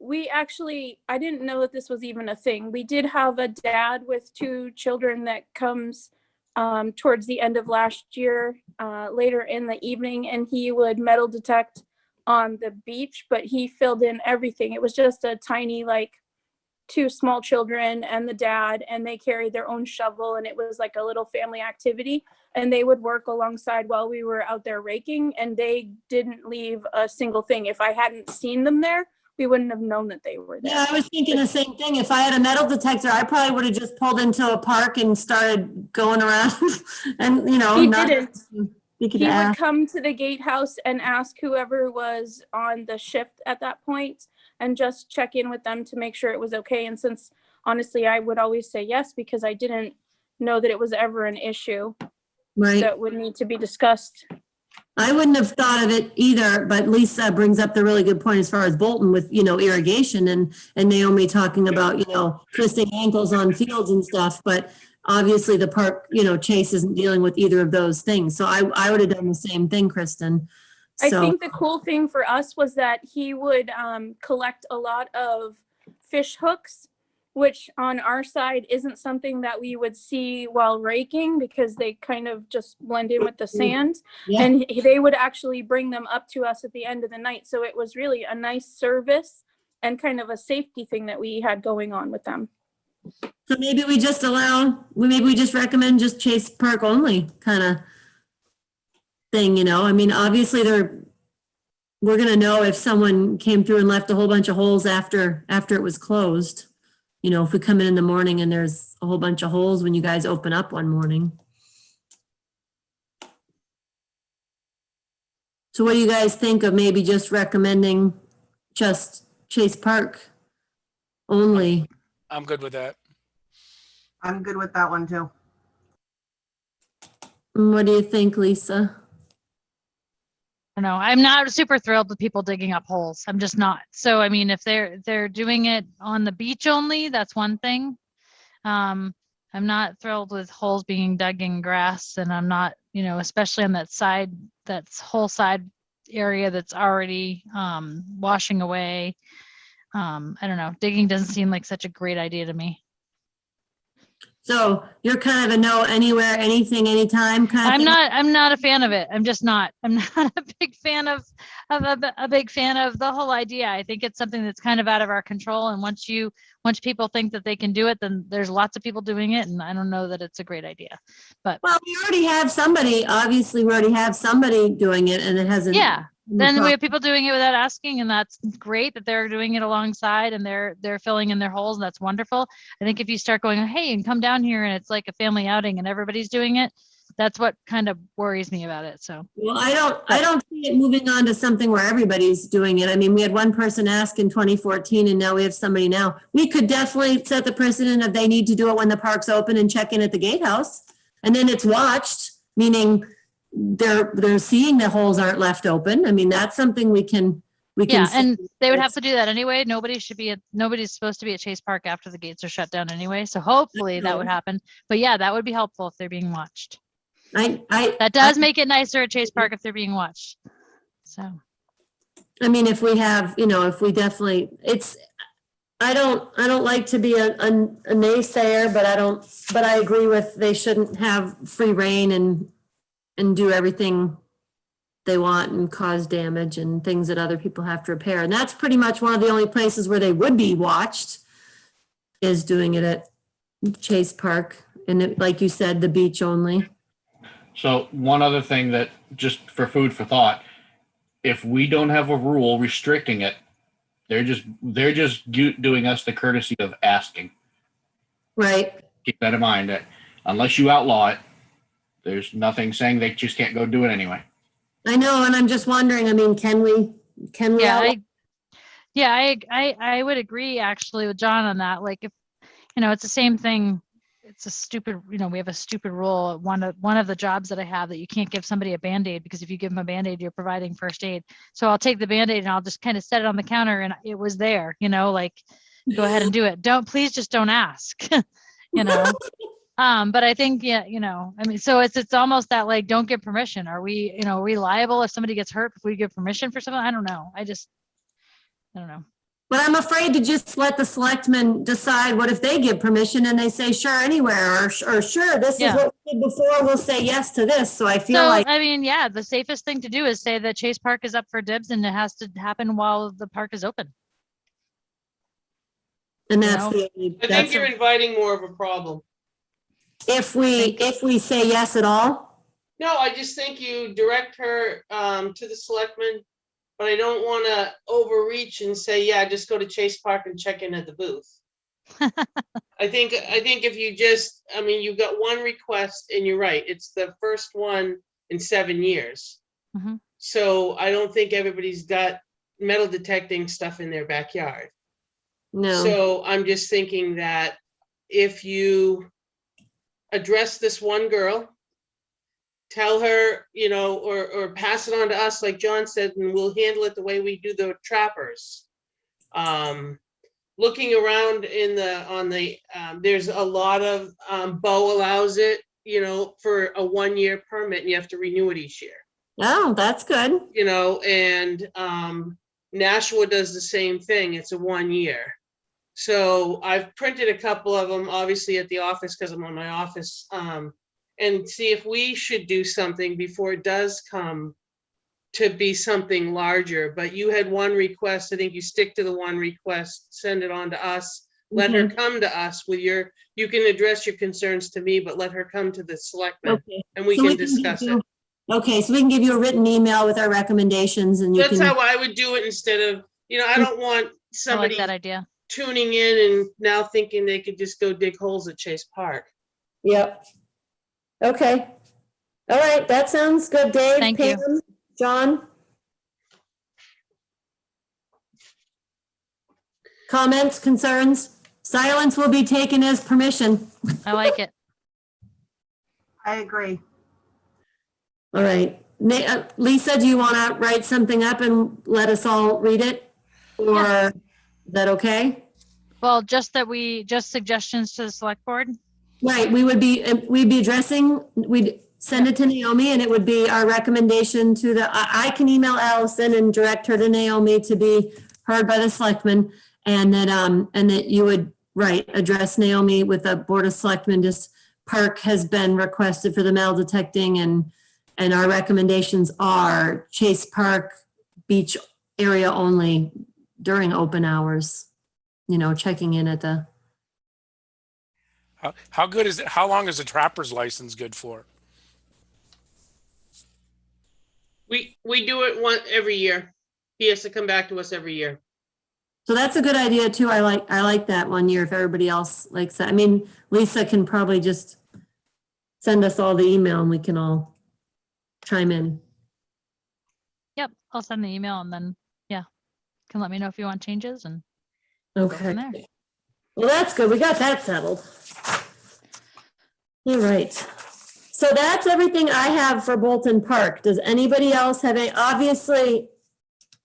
I didn't know that this was even a thing. We did have a dad with 2 children that comes towards the end of last year, later in the evening, and he would metal detect on the beach, but he filled in everything. It was just a tiny, 2 small children and the dad, and they carried their own shovel, and it was like a little family activity, and they would work alongside while we were out there raking, and they didn't leave a single thing. If I hadn't seen them there, we wouldn't have known that they were there. Yeah, I was thinking the same thing. If I had a metal detector, I probably would have just pulled into a park and started going around and, He didn't. He He would come to the gatehouse and ask whoever was on the shift at that point and just check in with them to make sure it was okay. And since honestly, I would always say yes, because I didn't know that it was ever an issue that would need to be discussed. I wouldn't have thought of it either, but Lisa brings up the really good point as far as Bolton with, irrigation and Naomi talking about, twisting ankles on fields and stuff. But obviously the park, Chase isn't dealing with either of those things. So I would have done the same thing, Kristen. I think the cool thing for us was that he would collect a lot of fish hooks, which on our side isn't something that we would see while raking because they kind of just blend in with the sand. Yeah. And they would actually bring them up to us at the end of the night. So it was really a nice service and kind of a safety thing that we had going on with them. So maybe we just recommend just Chase Park only kind of thing, I mean, obviously we're going to know if someone came through and left a whole bunch of holes after it was closed. If we come in the morning and there's a whole bunch of holes when you guys open up one morning. So what do you guys think of maybe just recommending just Chase Park only? I'm good with that. I'm good with that one too. What do you think, Lisa? I don't know. I'm not super thrilled with people digging up holes. I'm just not. So, I mean, if they're doing it on the beach only, that's one thing. I'm not thrilled with holes being dug in grass, and I'm not, especially on that whole side area that's already washing away. I don't know. Digging doesn't seem like such a great idea to me. So you're kind of a no anywhere, anything, anytime kind of thing? I'm not a fan of it. I'm just not. I'm not a big fan of the whole idea. I think it's something that's kind of out of our control. And once people think that they can do it, then there's lots of people doing it. And I don't know that it's a great idea. But well, we already have somebody, obviously we already have somebody doing it and it hasn't. Yeah. then we have people doing it without asking, and that's great that they're doing it alongside and they're filling in their holes. And that's wonderful. I think if you start going, hey, and come down here and it's like a family outing and everybody's doing it, that's what kind of worries me about it. So, Well, I don't see it moving on to something where everybody's doing it. I mean, we had one person ask in 2014 and now we have somebody now. We could definitely set the precedent of they need to do it when the park's open and check in at the gatehouse. And then it's watched, meaning they're seeing the holes aren't left open. I mean, that's something we can. yeah, and they would have to do that anyway. Nobody's supposed to be at Chase Park after the gates are shut down anyway. So hopefully that would happen. But yeah, that would be helpful if they're being watched. That does make it nicer at Chase Park if they're being watched. So, I mean, if we have, if we definitely, I don't like to be a naysayer, but I agree with, they shouldn't have free reign and do everything they want and cause damage and things that other people have to repair. And that's pretty much one of the only places where they would be watched is doing it at Chase Park. And like you said, the beach only. So one other thing that just for food for thought, if we don't have a rule restricting it, they're just doing us the courtesy of asking. Right. Keep that in mind that unless you outlaw it, there's nothing saying they just can't go do it anyway. I know. And I'm just wondering, I mean, can we? I would agree actually with John on that. Like if, it's the same thing. It's a stupid, we have a stupid rule. One of the jobs that I have that you can't give somebody a Band-Aid because if you give them a Band-Aid, you're providing first aid. So I'll take the Band-Aid and I'll just kind of set it on the counter and it was there, like go ahead and do it. Please just don't ask, but I think, so it's almost that like, don't give permission. Are we liable if somebody gets hurt if we give permission for something? I don't know. I don't know. But I'm afraid to just let the selectmen decide what if they give permission and they say, sure, anywhere, or sure, this is what we did before, we'll say yes to this. So I feel like. I mean, yeah, the safest thing to do is say that Chase Park is up for dibs and it has to happen while the park is open. And that's I think you're inviting more of a problem. If we say yes at all? No, I just think you direct her to the selectmen. But I don't want to overreach and say, yeah, just go to Chase Park and check in at the booth. I think if you you've got one request and you're right. It's the first one in 7 years. Mm-hmm. So I don't think everybody's got metal detecting stuff in their backyard. No. So I'm just thinking that if you address this one girl, tell her, or pass it on to us, like John said, and we'll handle it the way we do the trappers. Looking around there's a lot of, Bo allows it, for a 1-year permit and you have to renew it each year. Oh, that's good. And Nashua does the same thing. It's a 1 year. So I've printed a couple of them, obviously at the office because I'm on my office, and see if we should do something before it does come to be something larger. But you had one request. I think you stick to the one request, send it on to us, let her come to us with you can address your concerns to me, but let her come to the selectmen and we can discuss it. Okay, so we can give you a written email with our recommendations and That's how I would do it instead of, I don't want somebody I like that idea. Tuning in and now thinking they could just go dig holes at Chase Park. Yep. Okay. All right. That sounds good. Dave, Thank Pam, you. John. Comments, concerns? Silence will be taken as permission. I like it. I agree. All right. Lisa, do you want to write something up and let us all read it? Or is that okay? Well, just suggestions to the select board. Right, we'd be addressing, we'd send it to Naomi and it would be our recommendation to I can email Allison and direct her to Naomi to be heard by the selectmen and that you would, address Naomi with the Board of Selectmen, just park has been requested for the metal detecting and our recommendations are Chase Park beach area only during open hours, checking in at the. How good is it? How long is a trapper's license good for? We do it every year. He has to come back to us every year. So that's a good idea too. I like that one year if everybody else likes that. I mean, Lisa can probably just send us all the email and we can all chime in. Yep, I'll send the email and then, yeah, can let me know if you want changes and we'll go Okay. from there. Well, that's good. We got that settled. All right. So that's everything I have for Bolton Park. Does anybody else have any, obviously,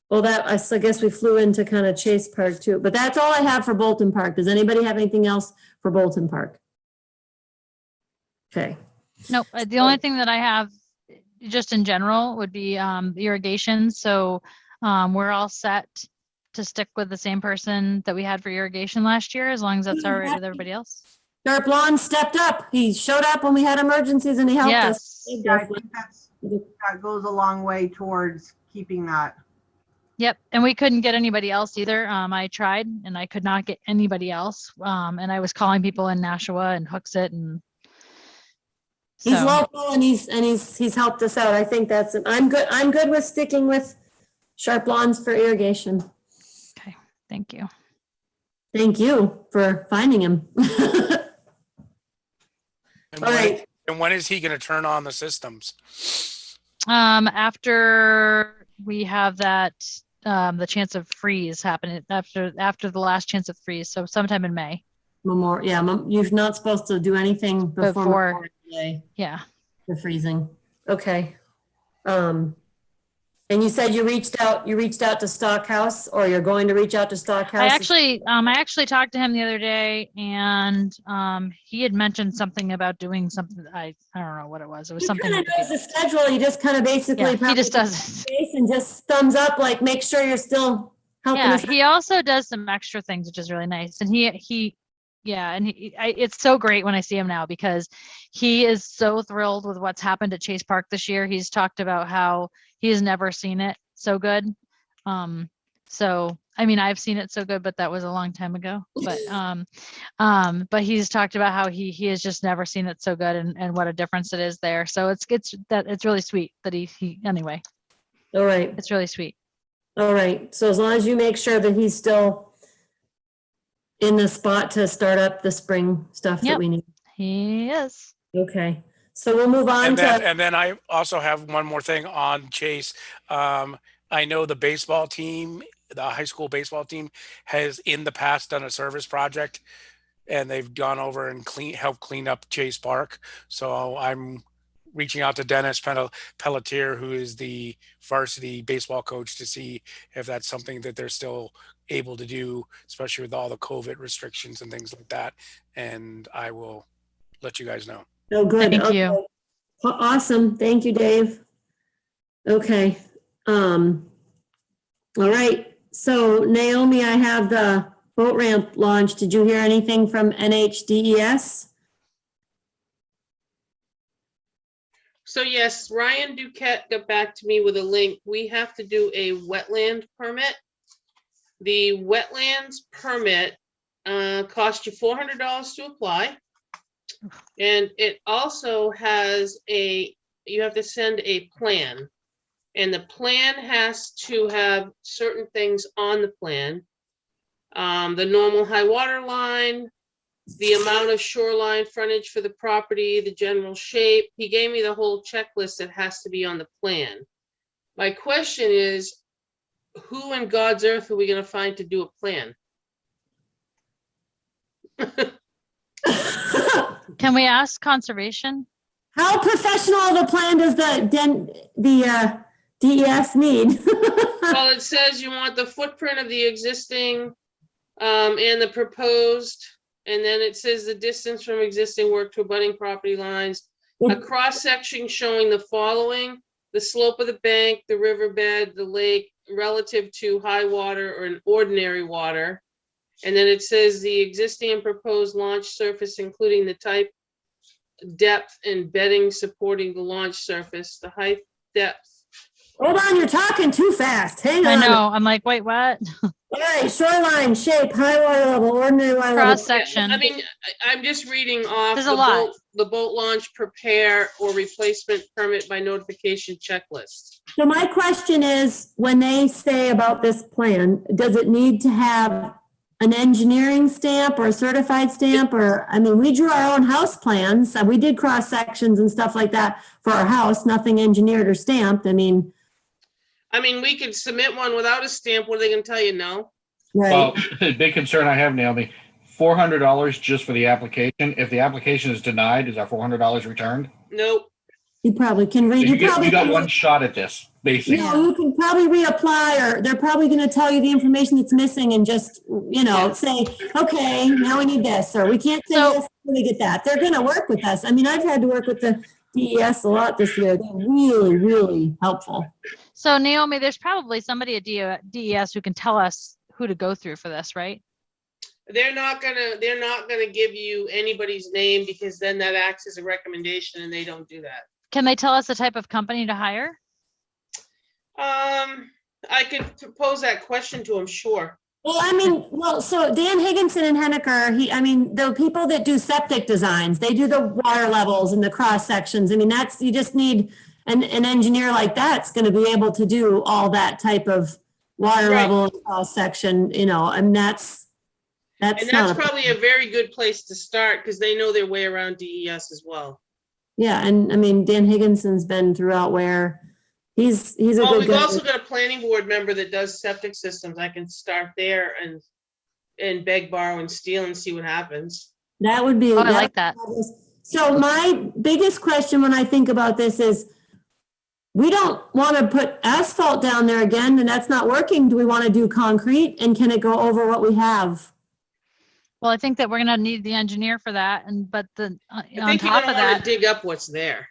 well, I guess we flew into kind of Chase Park too, but that's all I have for Bolton Park. Does anybody have anything else for Bolton Park? Okay. Nope, the only thing that I have just in general would be irrigation. So we're all set to stick with the same person that we had for irrigation last year, as long as that's all right with everybody else. Sharp Lawn stepped up. He showed up when we had emergencies and he helped us. Yes. Yeah, I think that goes a long way towards keeping that. Yep, and we couldn't get anybody else either. I tried and I could not get anybody else. And I was calling people in Nashua and Hooksett and He's so, local and he's helped us out. I think that's, I'm good with sticking with Sharp Lawns for irrigation. okay, thank you. Thank you for finding him. And All right. when is he going to turn on the systems? After we have that, the chance of freeze happening after the last chance of freeze. So sometime in May. You're not supposed to do anything before Memorial Day Yeah. for freezing. Okay. And you said you reached out to Stockhouse, or you're going to reach out to Stockhouse? I actually talked to him the other day, and he had mentioned something about doing something. I don't know what it was. It was something. He kind of knows the schedule. He just kind of basically he just does and just thumbs up, like make sure you're still helping us. He also does some extra things, which is really nice. And it's so great when I see him now, because he is so thrilled with what's happened at Chase Park this year. He's talked about how he has never seen it so good. So, I mean, I've seen it so good, but that was a long time ago. But he's talked about how he has just never seen it so good, and what a difference it is there. So it's really sweet that he anyway. All right. It's really sweet. All right. So as long as you make sure that he's still in the spot to start up the spring stuff that we need. He is. Okay. So we'll move on And then I also have one more thing on Chase. I know the baseball team, the high school baseball team, has in the past done a service project, and they've gone over and helped clean up Chase Park. So I'm reaching out to Dennis Pelletier, who is the varsity baseball coach, to see if that's something that they're still able to do, especially with all the COVID restrictions and things like that. And I will let you guys know. Oh, good. Thank you. Awesome. Thank you, Dave. Okay. All right. So Naomi, I have the boat ramp launch. Did you hear anything from NHDES? So yes, Ryan Duquette got back to me with a link. We have to do a wetland permit. The wetlands permit costs you $400 to apply. And it also has you have to send a plan. And the plan has to have certain things on the plan. The normal high water line, the amount of shoreline frontage for the property, the general shape. He gave me the whole checklist that has to be on the plan. My question is, who in God's earth are we going to find to do a plan? Can we ask conservation? How professional of a plan does the DES need? Well, it says you want the footprint of the existing and the proposed, and then it says the distance from existing work to abutting property lines, a cross section showing the following: the slope of the bank, the riverbed, the lake relative to high water or an ordinary water. And then it says the existing and proposed launch surface, including the type, depth, and bedding supporting the launch surface, the height, depth. Hold on, you're talking too fast. Hang on. I know. I'm like, wait, what? All right, shoreline, shape, high water level, ordinary water level. Cross section. I mean, I'm just reading off There's a lot. the boat launch prepare or replacement permit by notification checklist. So my question is, when they say about this plan, does it need to have an engineering stamp or a certified stamp? Or, I mean, we drew our own house plans. We did cross sections and stuff like that for our house, nothing engineered or stamped. I mean, We could submit one without a stamp. What are they gonna tell you? No? Well, right. the big concern I have, Naomi, $400 just for the application. If the application is denied, is our $400 returned? Nope. You probably can read, You you probably. got can- one shot at this, basically. No, you can probably reapply, or they're probably gonna tell you the information that's missing and just, say, okay, now we need this, or we can't say So- this, we get that. They're gonna work with us. I mean, I've had to work with the DES a lot this year. They're really, really helpful. So Naomi, there's probably somebody at DES who can tell us who to go through for this, right? They're not gonna give you anybody's name, because then that acts as a recommendation, and they don't do that. Can they tell us the type of company to hire? I could pose that question to him, sure. Well, so Dan Higginson and Henniker, the people that do septic designs, they do the water levels and the cross sections. I mean, you just need an engineer like that's gonna be able to do all that type of water Right. level, cross section, and that's And not that's a. probably a very good place to start, because they know their way around DES as well. Yeah, and I mean, Dan Higginson's been throughout where he's a Well, good we've guy. also got a planning board member that does septic systems. I can start there and beg, borrow, and steal and see what happens. That would be. Oh, I like that. So my biggest question when I think about this is, we don't want to put asphalt down there again, and that's not working. Do we want to do concrete, and can it go over what we have? Well, I think that we're gonna need the engineer for that, but I on think you're top gonna of want that, to dig up what's there.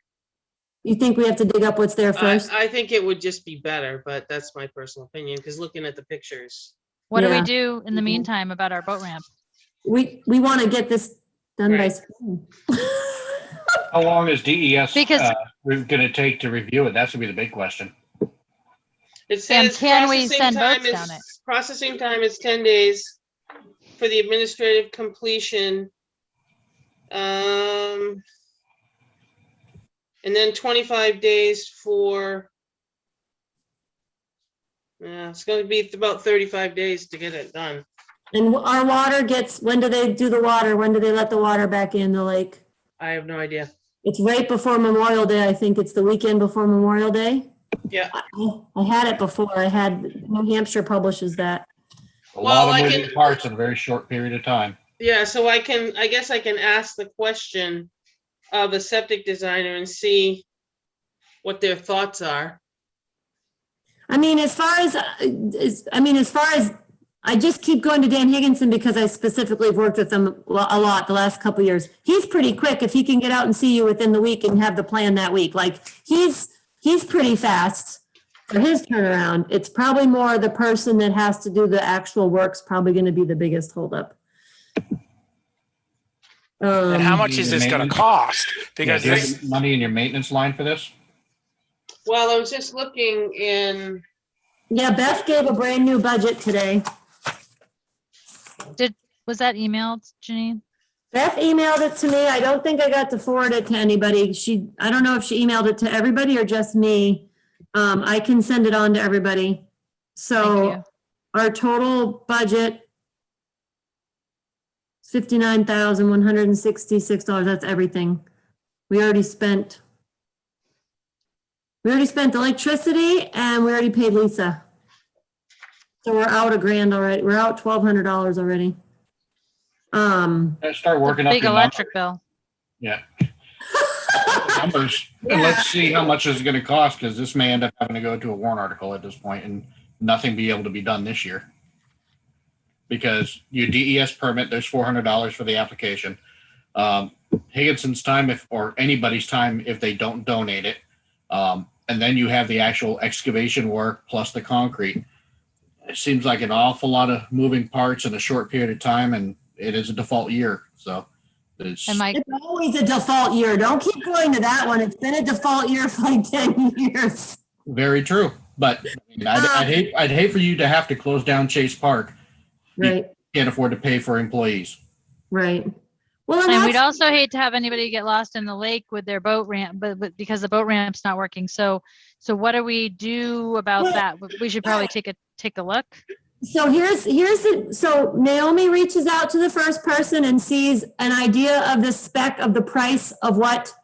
You think we have to dig up what's there first? I think it would just be better, but that's my personal opinion, because looking at the pictures. what do we Yeah. do in the meantime about our boat ramp? We want to get this done by Right. spring. How long is DES Because- going to take to review it? That's going to be the big question. It says can we processing send time boats down it? processing time is 10 days for the administrative completion. And then 25 days for, it's going to be about 35 days to get it done. And our water when do they do the water? When do they let the water back in the lake? I have no idea. It's right before Memorial Day. I think it's the weekend before Memorial Day. Yeah. I had it before. New Hampshire publishes that. A Well, lot I of moving can- parts in a very short period of time. Yeah, so I guess I can ask the question of a septic designer and see what their thoughts are. I mean, as far as I just keep going to Dan Higginson because I specifically have worked with him a lot the last couple of years. He's pretty quick if he can get out and see you within the week and have the plan that week. Like he's pretty fast for his turnaround. It's probably more the person that has to do the actual work's probably going to be the biggest holdup. And how much is this going to cost? Because Do you have money in your maintenance line for this? Well, I was just looking in, Yeah, Beth gave a brand new budget today. Was that emailed, Janine? Beth emailed it to me. I don't think I got to forward it to anybody. I don't know if she emailed it to everybody or just me. I can send it on to everybody. Thank So you. our total budget is $59,166. That's everything. We already spent electricity and we already paid Lisa. So we're out $1,000 already. We're out $1,200 already. Start working up Big your electric bill. Yeah. Numbers. And let's see how much it's going to cost, because this may end up having to go to a warrant article at this point and nothing be able to be done this year. Because your DES permit, there's $400 for the application. Higginson's time, or anybody's time if they don't donate it. And then you have the actual excavation work plus the concrete. It seems like an awful lot of moving parts in a short period of time, and it is a default year. So it's always a default year. Don't keep going to that one. It's been a default year for like 10 years. very true. But I mean, I'd hate for you to have to close down Chase Park. Right, Can't afford to pay for employees. right. Well, and And we'd that's, also hate to have anybody get lost in the lake with their boat ramp, but because the boat ramp's not working. So what do we do about Well, that? We should probably take a look. so so Naomi reaches out to the first person and sees an idea of the spec of the price of what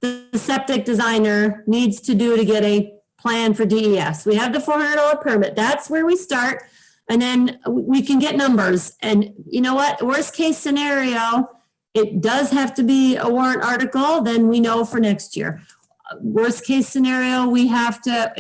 the septic designer needs to do to get a plan for DES. We have the $400 permit. That's where we start. And then we can get numbers. And you know what? Worst case scenario, it does have to be a warrant article, then we know for next year. Worst case scenario, we have to,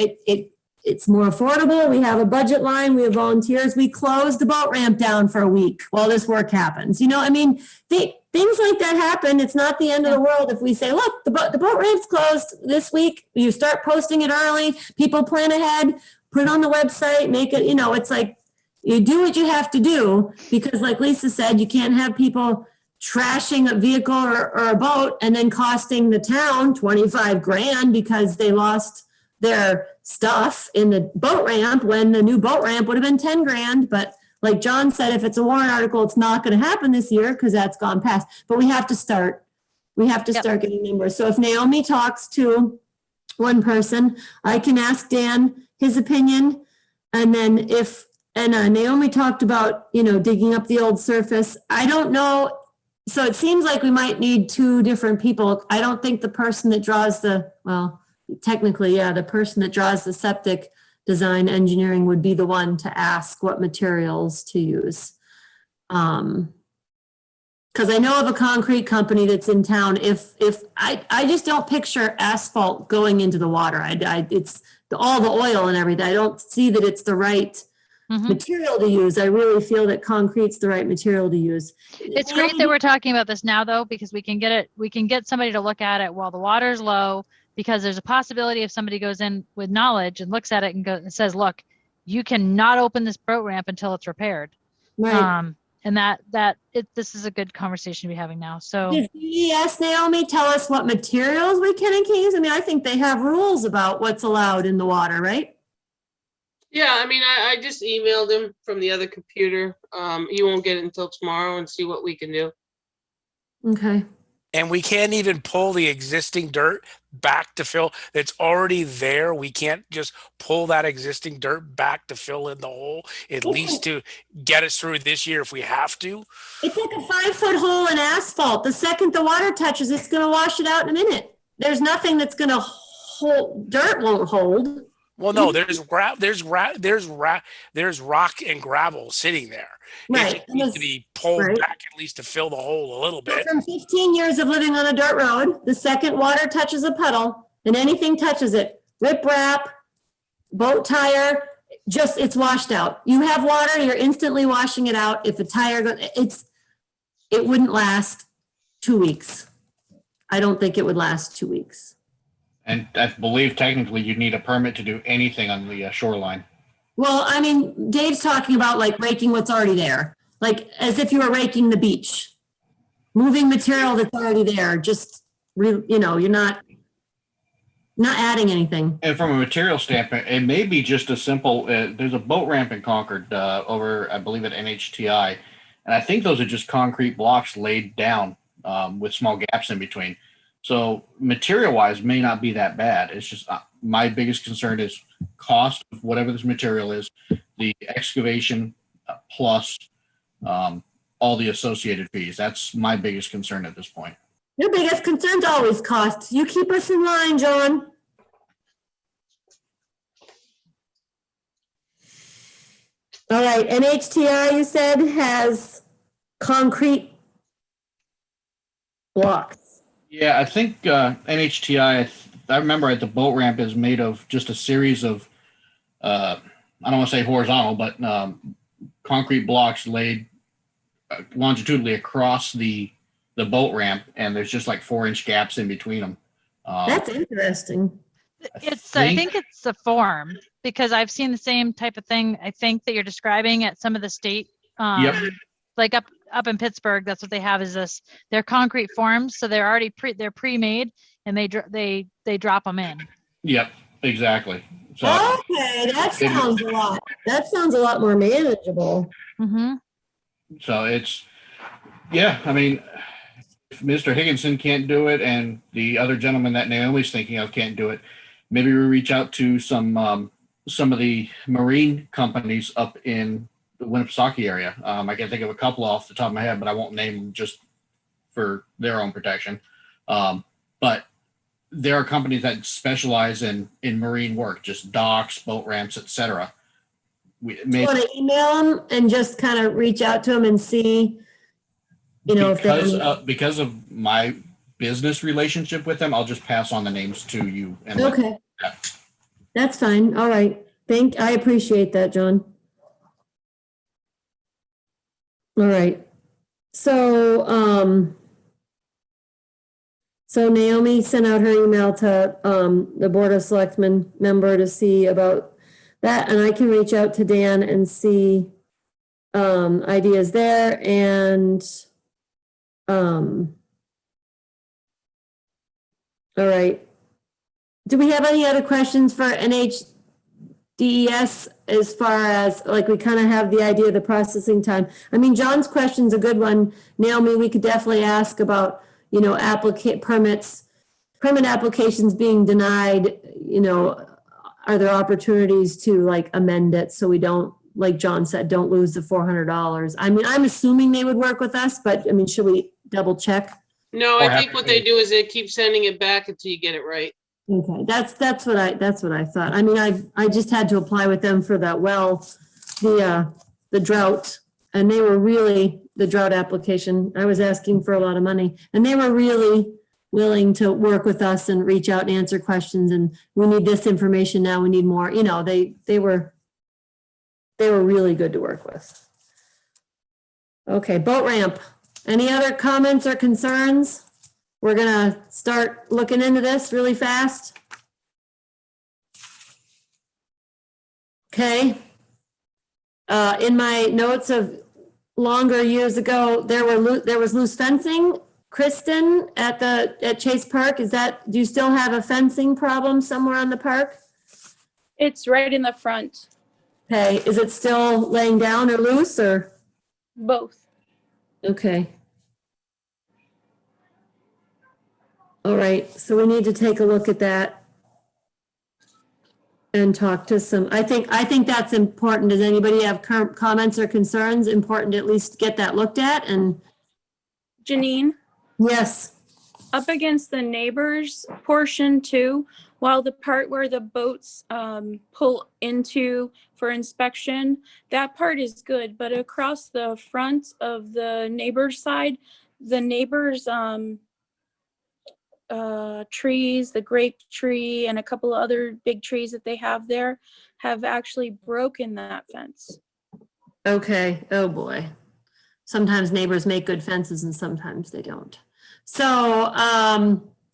it's more affordable. We have a budget line, we have volunteers. We close the boat ramp down for a week while this work happens. You know, I mean, things like that happen. It's not the end of the world if we say, look, the boat ramp's closed this week. You start posting it early, people plan ahead, put it on the website, make it, you know, it's like, you do what you have to do, because like Lisa said, you can't have people trashing a vehicle or a boat and then costing the town 25 grand because they lost their stuff in the boat ramp when the new boat ramp would have been 10 grand. But like John said, if it's a warrant article, it's not going to happen this year because that's gone past. But we have to start. We have to start getting numbers. So if Naomi talks to one person, I can ask Dan his opinion. And then Naomi talked about, you know, digging up the old surface. I don't know. So it seems like we might need two different people. I don't think the person that draws technically, the person that draws the septic design engineering would be the one to ask what materials to use. Because I know of a concrete company that's in town. If I just don't picture asphalt going into the water. It's all the oil and everything. I don't see that it's the right material to use. I really feel that concrete's the right material to use. It's great that we're talking about this now, though, because we can get somebody to look at it while the water's low, because there's a possibility if somebody goes in with knowledge and looks at it and says, look, you cannot open this boat ramp until it's repaired. Right. And this is a good conversation to be having now. So Yes, Naomi, tell us what materials we can and can't use. I mean, I think they have rules about what's allowed in the water, right? Yeah, I mean, I just emailed him from the other computer. He won't get it until tomorrow and see what we can do. Okay. And we can't even pull the existing dirt back to fill. It's already there. We can't just pull that existing dirt back to fill in the hole, at least to get us through this year if we have to. It's like a 5-foot hole in asphalt. The second the water touches, it's going to wash it out in a minute. There's nothing that's going to hold, dirt won't hold. Well, no, there's rock and gravel sitting there. Right. It just needs to be pulled back at least to fill the hole a little bit. From 15 years of living on a dirt road, the second water touches a puddle and anything touches it, rip wrap, boat tire, it's washed out. You have water, you're instantly washing it out. If a tire goes, it wouldn't last 2 weeks. I don't think it would last 2 weeks. And I believe technically you need a permit to do anything on the shoreline. Well, I mean, Dave's talking about like raking what's already there, like as if you were raking the beach, moving material that's already there. Just, you're not adding anything. And from a material standpoint, it may be just a simple, there's a boat ramp in Concord over, I believe at NHTI. And I think those are just concrete blocks laid down with small gaps in between. So material wise may not be that bad. It's just my biggest concern is cost of whatever this material is, the excavation plus all the associated fees. That's my biggest concern at this point. Your biggest concern's always cost. You keep us in line, John. All right, NHTI, you said, has concrete blocks. Yeah, I think NHTI, I remember the boat ramp is made of just a series of, I don't want to say horizontal, but concrete blocks laid longitudinally across the boat ramp, and there's just like 4-inch gaps in between them. That's interesting. I think it's a form, because I've seen the same type of thing, I think, that you're describing at some of the state, like up in Pittsburgh. That's what they have, is this, they're concrete forms. So they're pre-made, and they drop them in. Yep, exactly. So, Okay, that sounds a lot more manageable. Mm-hmm. so it's, yeah, I mean, if Mr. Higginson can't do it and the other gentleman that Naomi's thinking of can't do it, maybe we reach out to some of the marine companies up in the Winnipesaukee area. I can think of a couple off the top of my head, but I won't name them just for their own protection. But there are companies that specialize in marine work, just docks, boat ramps, etc. We Do you want to email them and just kind of reach out to them and see, if they. because of my business relationship with them, I'll just pass on the names to you. And Okay. That's fine. All right. I appreciate that, John. All right. So, so Naomi sent out her email to the Board of Selectmen member to see about that, and I can reach out to Dan and see ideas there. And all right. Do we have any other questions for NHDES as far as, like, we kind of have the idea of the processing time? I mean, John's question's a good one. Naomi, we could definitely ask about, permit applications being denied, are there opportunities to like amend it so we don't, like John said, don't lose the $400? I mean, I'm assuming they would work with us, but I mean, should we double check? No, I think what they do is they keep sending it back until you get it right. Okay, that's what I thought. I mean, I just had to apply with them for that the drought, and they were really, the drought application, I was asking for a lot of money, and they were really willing to work with us and reach out and answer questions, and we need this information now, we need more, they were really good to work with. Okay, boat ramp. Any other comments or concerns? We're gonna start looking into this really fast. Okay. In my notes of longer years ago, there was loose fencing. Kristen, at Chase Park, do you still have a fencing problem somewhere on the park? It's right in the front. Okay, is it still laying down or loose, or? Both. Okay. All right, so we need to take a look at that and talk to I think that's important. Does anybody have comments or concerns? Important to at least get that looked at. And Janine? Yes. Up against the neighbors portion too, while the part where the boats pull into for inspection, that part is good, but across the front of the neighbor's side, the neighbors' trees, the grape tree and a couple of other big trees that they have there have actually broken that fence. Okay, oh boy. Sometimes neighbors make good fences and sometimes they don't. So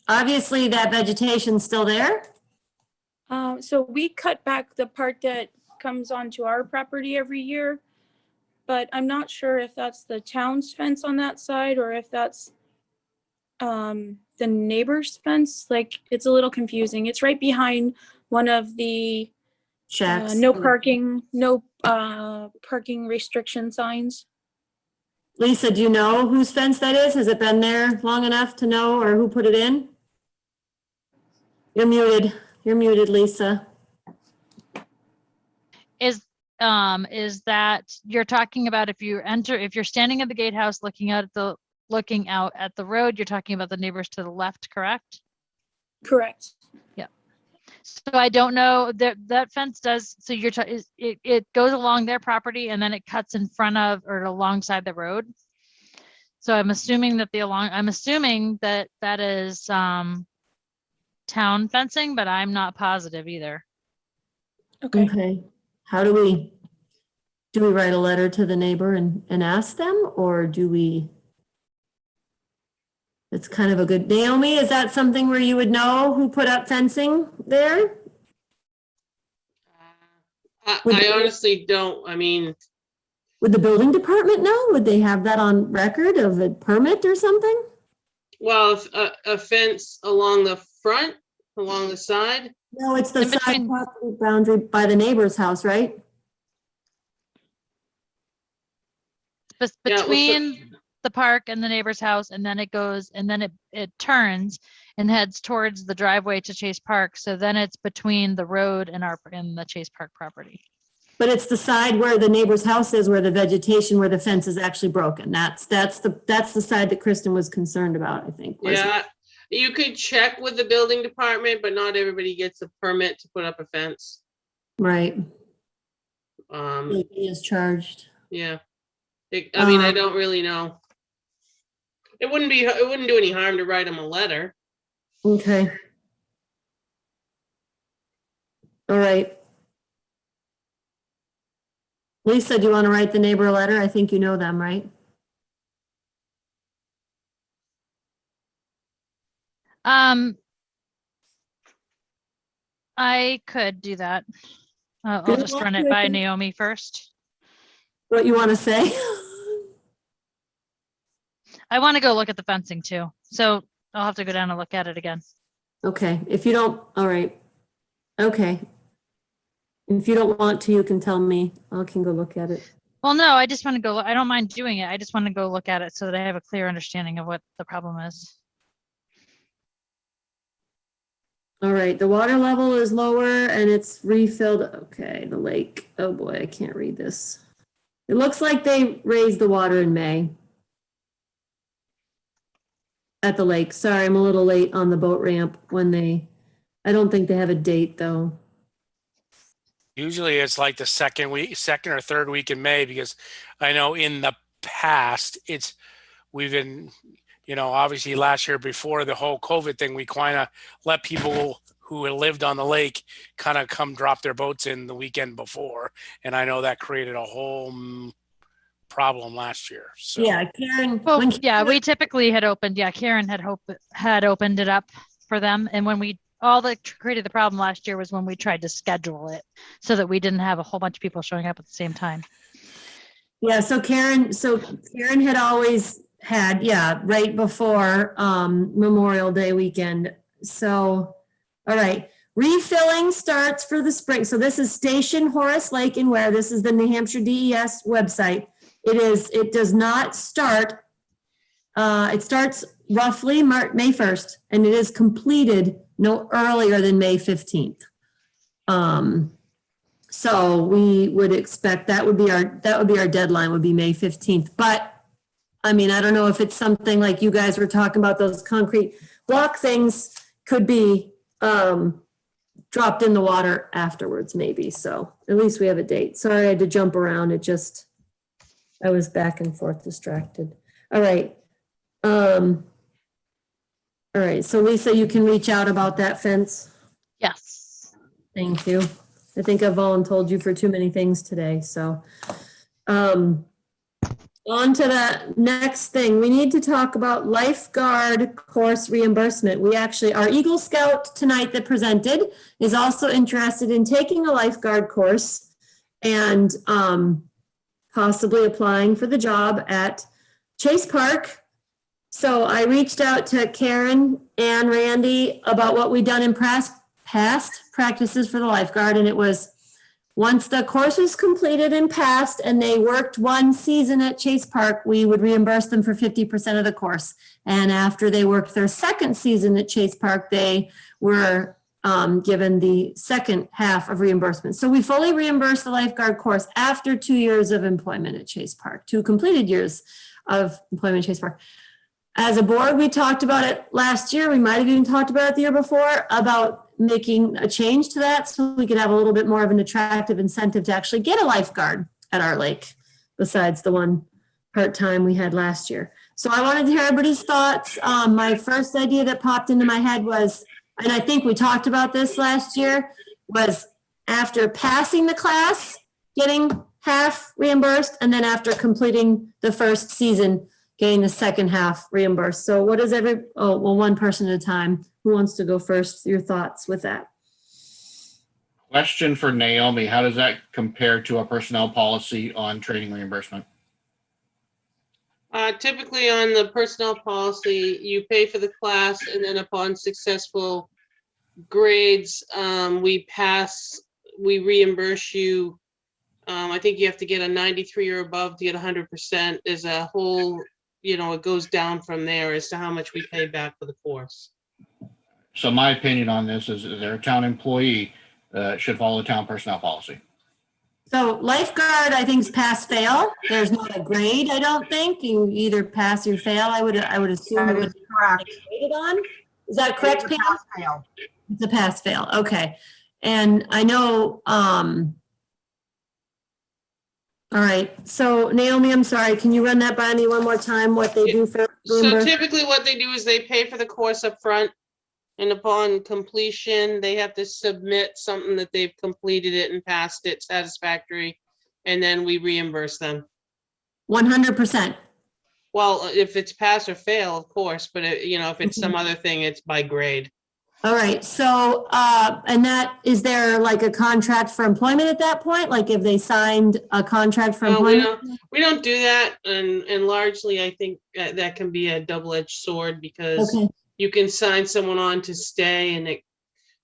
obviously that vegetation's still there? So we cut back the part that comes onto our property every year, but I'm not sure if that's the town's fence on that side or if that's the neighbor's fence. Like, it's a little confusing. It's right behind one of the shacks. No parking restriction signs. Lisa, do you know whose fence that is? Has it been there long enough to know, or who put it in? You're muted. You're muted, Lisa. Is that you're talking about if you're standing at the gatehouse looking out at the road, you're talking about the neighbors to the left, correct? Correct. Yeah. So I don't know that fence does. So it goes along their property and then it cuts in front of or alongside the road. So I'm assuming that that is town fencing, but I'm not positive either. Okay. How do we write a letter to the neighbor and ask them, or do we? It's kind of a good, Naomi, is that something where you would know who put up fencing there? I honestly don't. I mean, would the building department know? Would they have that on record of a permit or something? Well, if a fence along the front along the side? No, it's the In side between- property boundary by the neighbor's house, right? Bes- Yeah, well, so- between the park and the neighbor's house, and then it goes, and then it turns and heads towards the driveway to Chase Park. So then it's between the road and the Chase Park property. But it's the side where the neighbor's house is, where the vegetation, where the fence is actually broken. That's the side that Kristen was concerned about, I think. was- Yeah, you could check with the building department, but not everybody gets a permit to put up a fence. Right. Um, He is charged. yeah. I mean, I don't really know. It wouldn't do any harm to write them a letter. Okay. All right. Lisa, do you want to write the neighbor a letter? I think you know them, right? I could do that. I'll Good just luck run it with by it. Naomi first. What you want to say? I want to go look at the fencing too. So I'll have to go down and look at it again. Okay, if you don't, all right. Okay. If you don't want to, you can tell me. I can go look at it. Well, no, I just want to go, I don't mind doing it. I just want to go look at it so that I have a clear understanding of what the problem is. All right, the water level is lower and it's refilled. Okay, the lake. Oh boy, I can't read this. It looks like they raised the water in May at the lake. Sorry, I'm a little late on the boat ramp I don't think they have a date though. Usually it's like the second or third week in May, because I know in the past we've been, obviously last year before the whole COVID thing, we kind of let people who had lived on the lake kind of come drop their boats in the weekend before. And I know that created a whole problem last year. So Yeah, Karen. Well, when yeah, we typically had opened, Karen had opened it up for them. And when all that created the problem last year was when we tried to schedule it so that we didn't have a whole bunch of people showing up at the same time. Yeah, so Karen had always had, right before Memorial Day weekend. So, all right, refilling starts for the spring. So this is Station Horace Lake and Ware. This is the New Hampshire DES website. It does not start, it starts roughly May 1st, and it is completed no earlier than May 15th. So we would expect that would be our deadline, would be May 15th. But I mean, I don't know if it's something like you guys were talking about, those concrete block things could be dropped in the water afterwards, maybe. So at least we have a date. Sorry, I had to jump around. I was back and forth distracted. All right. All right. So Lisa, you can reach out about that fence. Yes. Thank you. I think I've voluntold you for too many things today, so. On to the next thing. We need to talk about lifeguard course reimbursement. Our Eagle Scout tonight that presented is also interested in taking a lifeguard course and possibly applying for the job at Chase Park. So I reached out to Karen and Randy about what we'd done in past practices for the lifeguard, and it was once the course was completed and passed and they worked one season at Chase Park, we would reimburse them for 50% of the course. And after they worked their second season at Chase Park, they were given the second half of reimbursement. So we fully reimbursed the lifeguard course after 2 years of employment at Chase Park, 2 completed years of employment at Chase Park. As a board, we talked about it last year. We might have even talked about it the year before, about making a change to that so we could have a little bit more of an attractive incentive to actually get a lifeguard at our lake, besides the one part-time we had last year. So I wanted to hear everybody's thoughts. My first idea that popped into my head was, and I think we talked about this last year, was after passing the class, getting half reimbursed, and then after completing the first season, getting the second half reimbursed. So what is one person at a time. Who wants to go first? Your thoughts with that? Question for Naomi, how does that compare to a personnel policy on training reimbursement? Typically on the personnel policy, you pay for the class and then upon successful grades, we reimburse you. I think you have to get a 93 or above to get 100%. There's a whole, it goes down from there as to how much we pay back for the course. So my opinion on this is they're a town employee, should follow the town personnel policy. So lifeguard, I think is pass fail. There's not a grade, I don't think. You either pass or fail. I would assume That it is would correct. be graded on. Is that correct, It's a Pam? pass fail. It's a pass fail. Okay. And I know, all right. So Naomi, I'm sorry. Can you run that by me one more time? What they do for So reimbursement? typically what they do is they pay for the course up front, and upon completion, they have to submit something that they've completed it and passed it satisfactory, and then we reimburse them. 100%. Well, if it's pass or fail, of course, but if it's some other thing, it's by grade. All right. So, and that, is there like a contract for employment at that point? Like if they signed a contract for No, we employment? don't do that, and largely, I think that can be a double-edged sword, because Okay. you can sign someone on to stay, and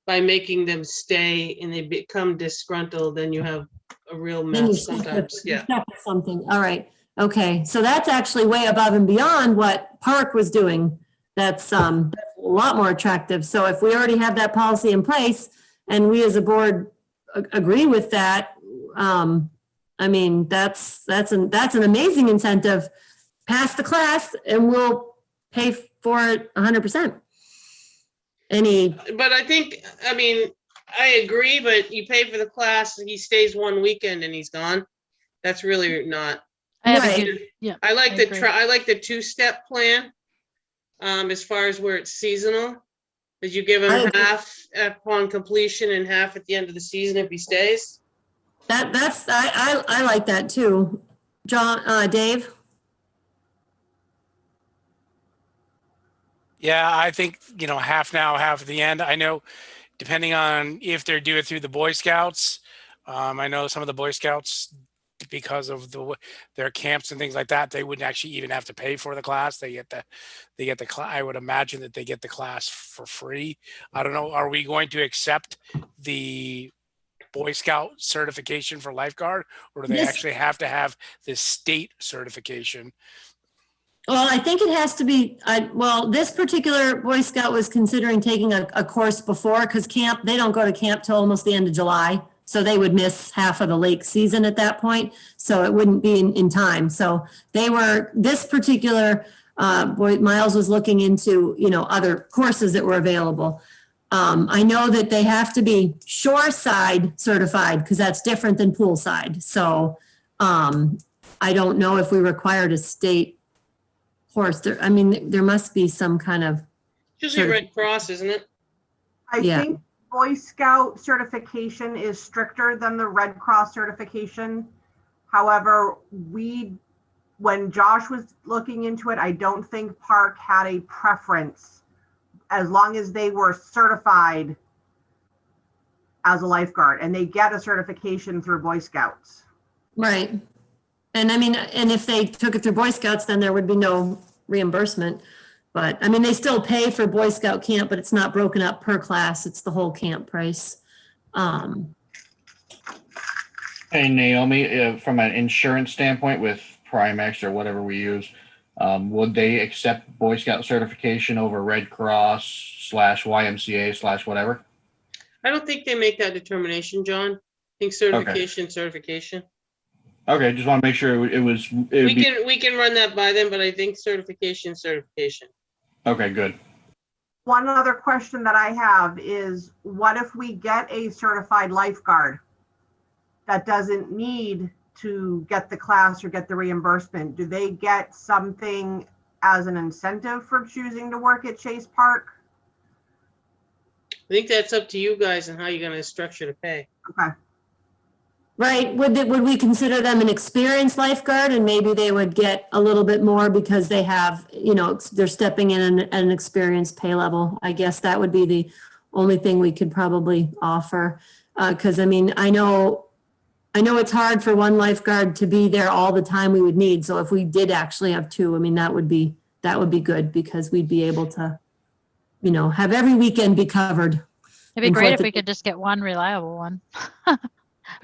by making them stay and they become disgruntled, then you have a real Then you're mess stuck with- sometimes. you're Yeah. stuck with something. All right. Okay. So that's actually way above and beyond what PARC was doing. That's a lot more attractive. So if we already have that policy in place and we as a board agree with that, I mean, that's an amazing incentive. Pass the class and we'll pay for it 100%. But I agree, but you pay for the class, he stays one weekend and he's gone. That's really not. I have a Right. good, yeah. I like I the agree. I like the two-step plan. As far as where it's seasonal, is you give I him agree. half upon completion and half at the end of the season if he stays. I like that too. John, Dave? Yeah, I think, half now, half at the end. I know depending on if they're doing it through the Boy Scouts, I know some of the Boy Scouts, because of their camps and things like that, they wouldn't actually even have to pay for the class. They get the class. I would imagine that they get the class for free. I don't know. Are we going to accept the Boy Scout certification for lifeguard, or do they Yes. actually have to have this state certification? Well, I think it has to be, this particular Boy Scout was considering taking a course before, because they don't go to camp till almost the end of July. So they would miss half of the lake season at that point. So it wouldn't be in time. So this particular boy, Miles was looking into, other courses that were available. I know that they have to be shoreside certified, because that's different than poolside. So I don't know if we required a state course. There must be some kind of. Usually Red Cross, isn't it? I think Boy Scout certification is stricter than the Red Cross certification. However, when Josh was looking into it, I don't think PARC had a preference as long as they were certified as a lifeguard, and they get a certification through Boy Scouts. Right. And and if they took it through Boy Scouts, then there would be no reimbursement. But they still pay for Boy Scout camp, but it's not broken up per class. It's the whole camp price. Hey, Naomi, from an insurance standpoint with Primex or whatever we use, would they accept Boy Scout certification over Red Cross /YMCA /whatever? I don't think they make that determination, John. I think certification. Okay, just want to make sure it was. We can run that by them, but I think certification. Okay, good. One other question that I have is, what if we get a certified lifeguard that doesn't need to get the class or get the reimbursement? Do they get something as an incentive for choosing to work at Chase Park? I think that's up to you guys and how you're going to structure the pay. Okay. Right. Would we consider them an experienced lifeguard, and maybe they would get a little bit more because they have, they're stepping in at an experienced pay level? I guess that would be the only thing we could probably offer. Because I know it's hard for one lifeguard to be there all the time we would need. So if we did actually have two, that would be good, because we'd be able to, have every weekend be covered. It'd be great if we could just get one reliable one.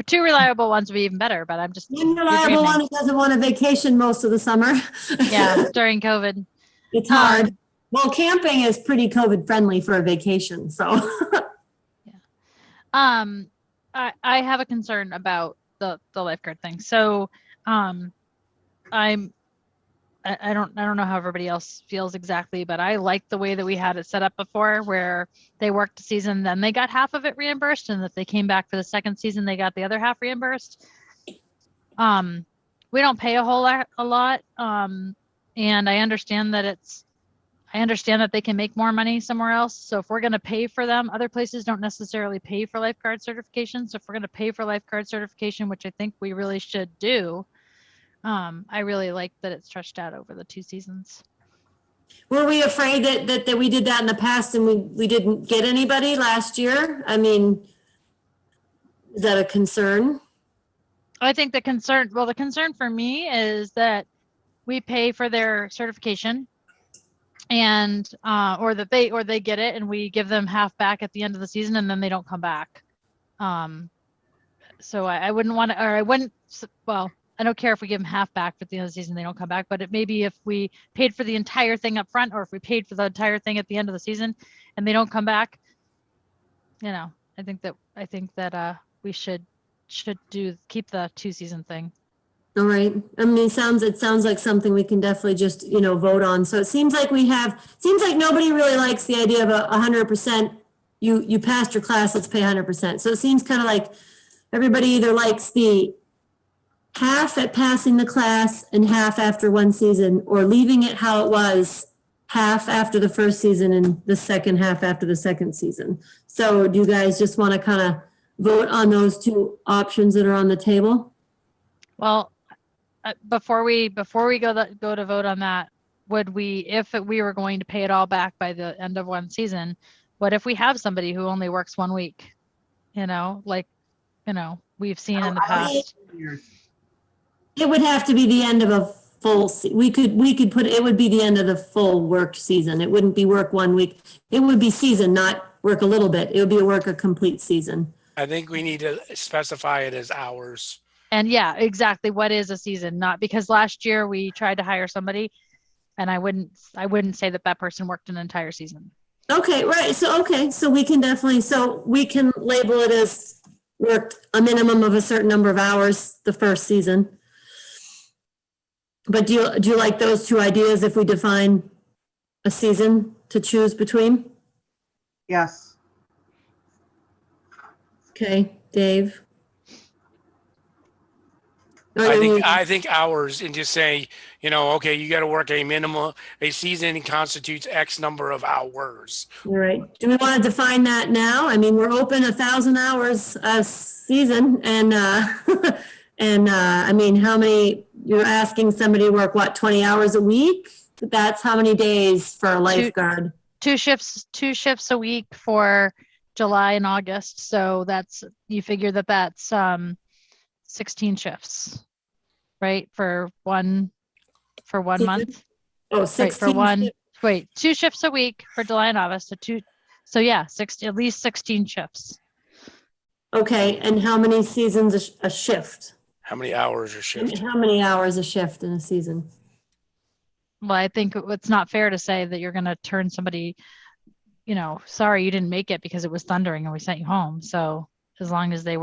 Two reliable ones would be even better, but I'm just. One reliable one who doesn't want a vacation most of the summer. Yeah, during COVID. It's hard. Well, camping is pretty COVID friendly for a vacation, so. I have a concern about the lifeguard thing. So, I don't know how everybody else feels exactly, but I like the way that we had it set up before, where they worked the season, then they got half of it reimbursed, and if they came back for the second season, they got the other half reimbursed. We don't pay a lot, and I understand that they can make more money somewhere else. So if we're going to pay for them, other places don't necessarily pay for lifeguard certification. So if we're going to pay for lifeguard certification, which I think we really should do, I really like that it's stretched out over the 2 seasons. Were we afraid that we did that in the past and we didn't get anybody last year? I mean, is that a concern? I think the concern for me is that we pay for their certification, and or they get it and we give them half back at the end of the season, and then they don't come back. So I wouldn't want to, or I wouldn't, well, I don't care if we give them half back at the end of the season, they don't come back, but it maybe if we paid for the entire thing up front, or if we paid for the entire thing at the end of the season and they don't come back, I think that we should keep the 2 season thing. All right. I mean, it sounds like something we can definitely just, vote on. So it seems like nobody really likes the idea of 100%. You passed your class, let's pay 100%. So it seems kind of like everybody either likes the half at passing the class and half after 1 season, or leaving it how it was, half after the first season and the second half after the second season. So do you guys just want to kind of vote on those 2 options that are on the table? Well, before we go to vote on that, if we were going to pay it all back by the end of 1 season, what if we have somebody who only works 1 week? We've seen in the past. It would have to be the end of a full, we could put, it would be the end of the full worked season. It wouldn't be work 1 week. It would be season, not work a little bit. It would be a complete season. I think we need to specify it as hours. And yeah, exactly. What is a season? Not because last year we tried to hire somebody, and I wouldn't say that person worked an entire season. Okay, right. So we can label it as worked a minimum of a certain number of hours the first season. But do you like those 2 ideas if we define a season to choose between? Yes. Okay, Dave. I think hours, and just say, okay, you got to work a season constitutes X number of hours. All right. Do we want to define that now? I mean, we're open 1,000 hours a season, and I mean, how many? You're asking somebody to work 20 hours a week? That's how many days for a lifeguard? 2 shifts a week for July and August. So you figure that's 16 shifts, right? For one month. Oh, 16. Right, 2 shifts a week for July and August. So yeah, at least 16 shifts. Okay, and how many seasons a shift? How many hours a shift? How many hours a shift in a season? Well, I think it's not fair to say that you're going to turn somebody, sorry, you didn't make it because it was thundering and we sent you home. So as long as they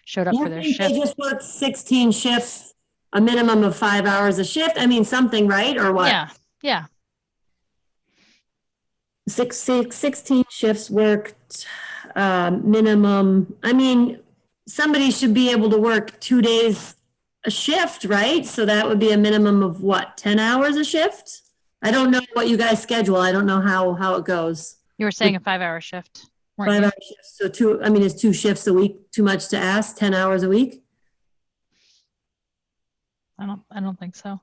showed up for their shift. They just worked 16 shifts, a minimum of 5 hours a shift. I mean, something, right? Or what? Yeah. 16 shifts worked, minimum. I mean, somebody should be able to work 2 days a shift, right? So that would be a minimum of 10 hours a shift? I don't know what you guys schedule. I don't know how it goes. You were saying a 5-hour shift. 5-hour shifts. So is 2 shifts a week too much to ask? 10 hours a week? I don't think so.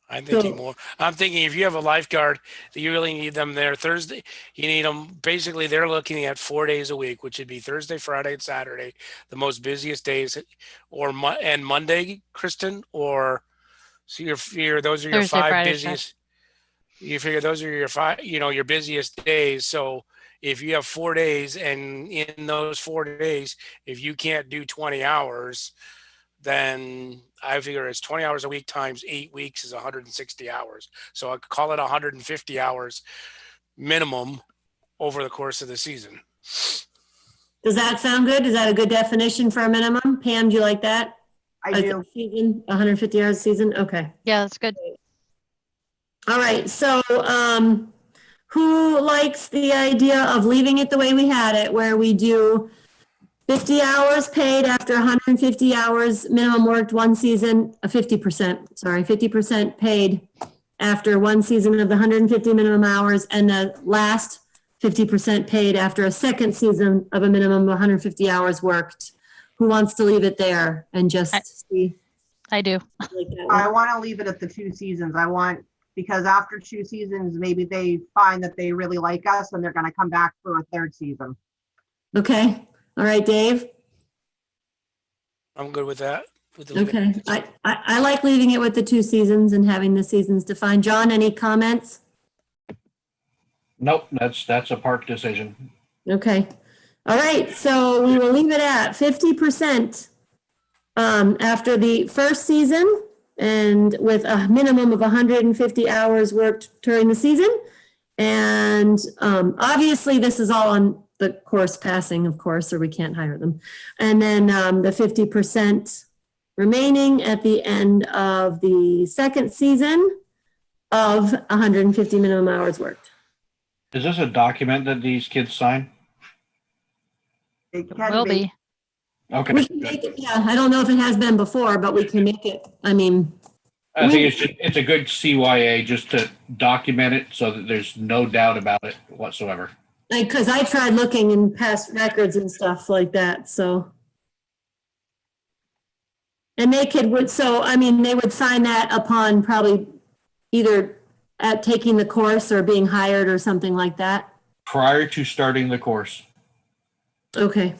I'm thinking more. I'm thinking if you have a lifeguard, that you really need them there Thursday. You need them. Basically, they're looking at 4 days a week, which would be Thursday, Friday, and Saturday, the most busiest days, and Monday, Kristen. Or so those are your Thursday, 5 Friday busiest. shift. You figure those are your your busiest days. So if you have 4 days and in those 4 days, if you can't do 20 hours, then I figure it's 20 hours a week times 8 weeks is 160 hours. So I could call it 150 hours minimum over the course of the season. Does that sound good? Is that a good definition for a minimum? Pam, do you like that? I do. Season, 150 hours a season? Okay. Yeah, that's good. All right, so who likes the idea of leaving it the way we had it, where we do 50 hours paid after 150 hours minimum worked one season, 50% paid after one season of the 150 minimum hours, and the last 50% paid after a second season of a minimum of 150 hours worked. Who wants to leave it there and just see? I do. Like that I one? want to leave it at the 2 seasons. Because after 2 seasons, maybe they find that they really like us and they're going to come back for a 3rd season. Okay, all right, Dave? I'm good with that. Okay, I like leaving it with the 2 seasons and having the seasons defined. John, any comments? Nope, that's a park decision. Okay, all right, so we will leave it at 50% after the first season and with a minimum of 150 hours worked during the season. And obviously this is all on the course passing, of course, or we can't hire them. And then the 50% remaining at the end of the second season of 150 minimum hours worked. Is this a document that these kids sign? It can Will be. be. Okay. We can make it, yeah, I don't know if it has been before, but we can make it, I mean. I think it's a good CYA just to document it so that there's no doubt about it whatsoever. Because I tried looking in past records and stuff like that, so. And they would sign that upon probably either at taking the course or being hired or something like that. Prior to starting the course. Okay,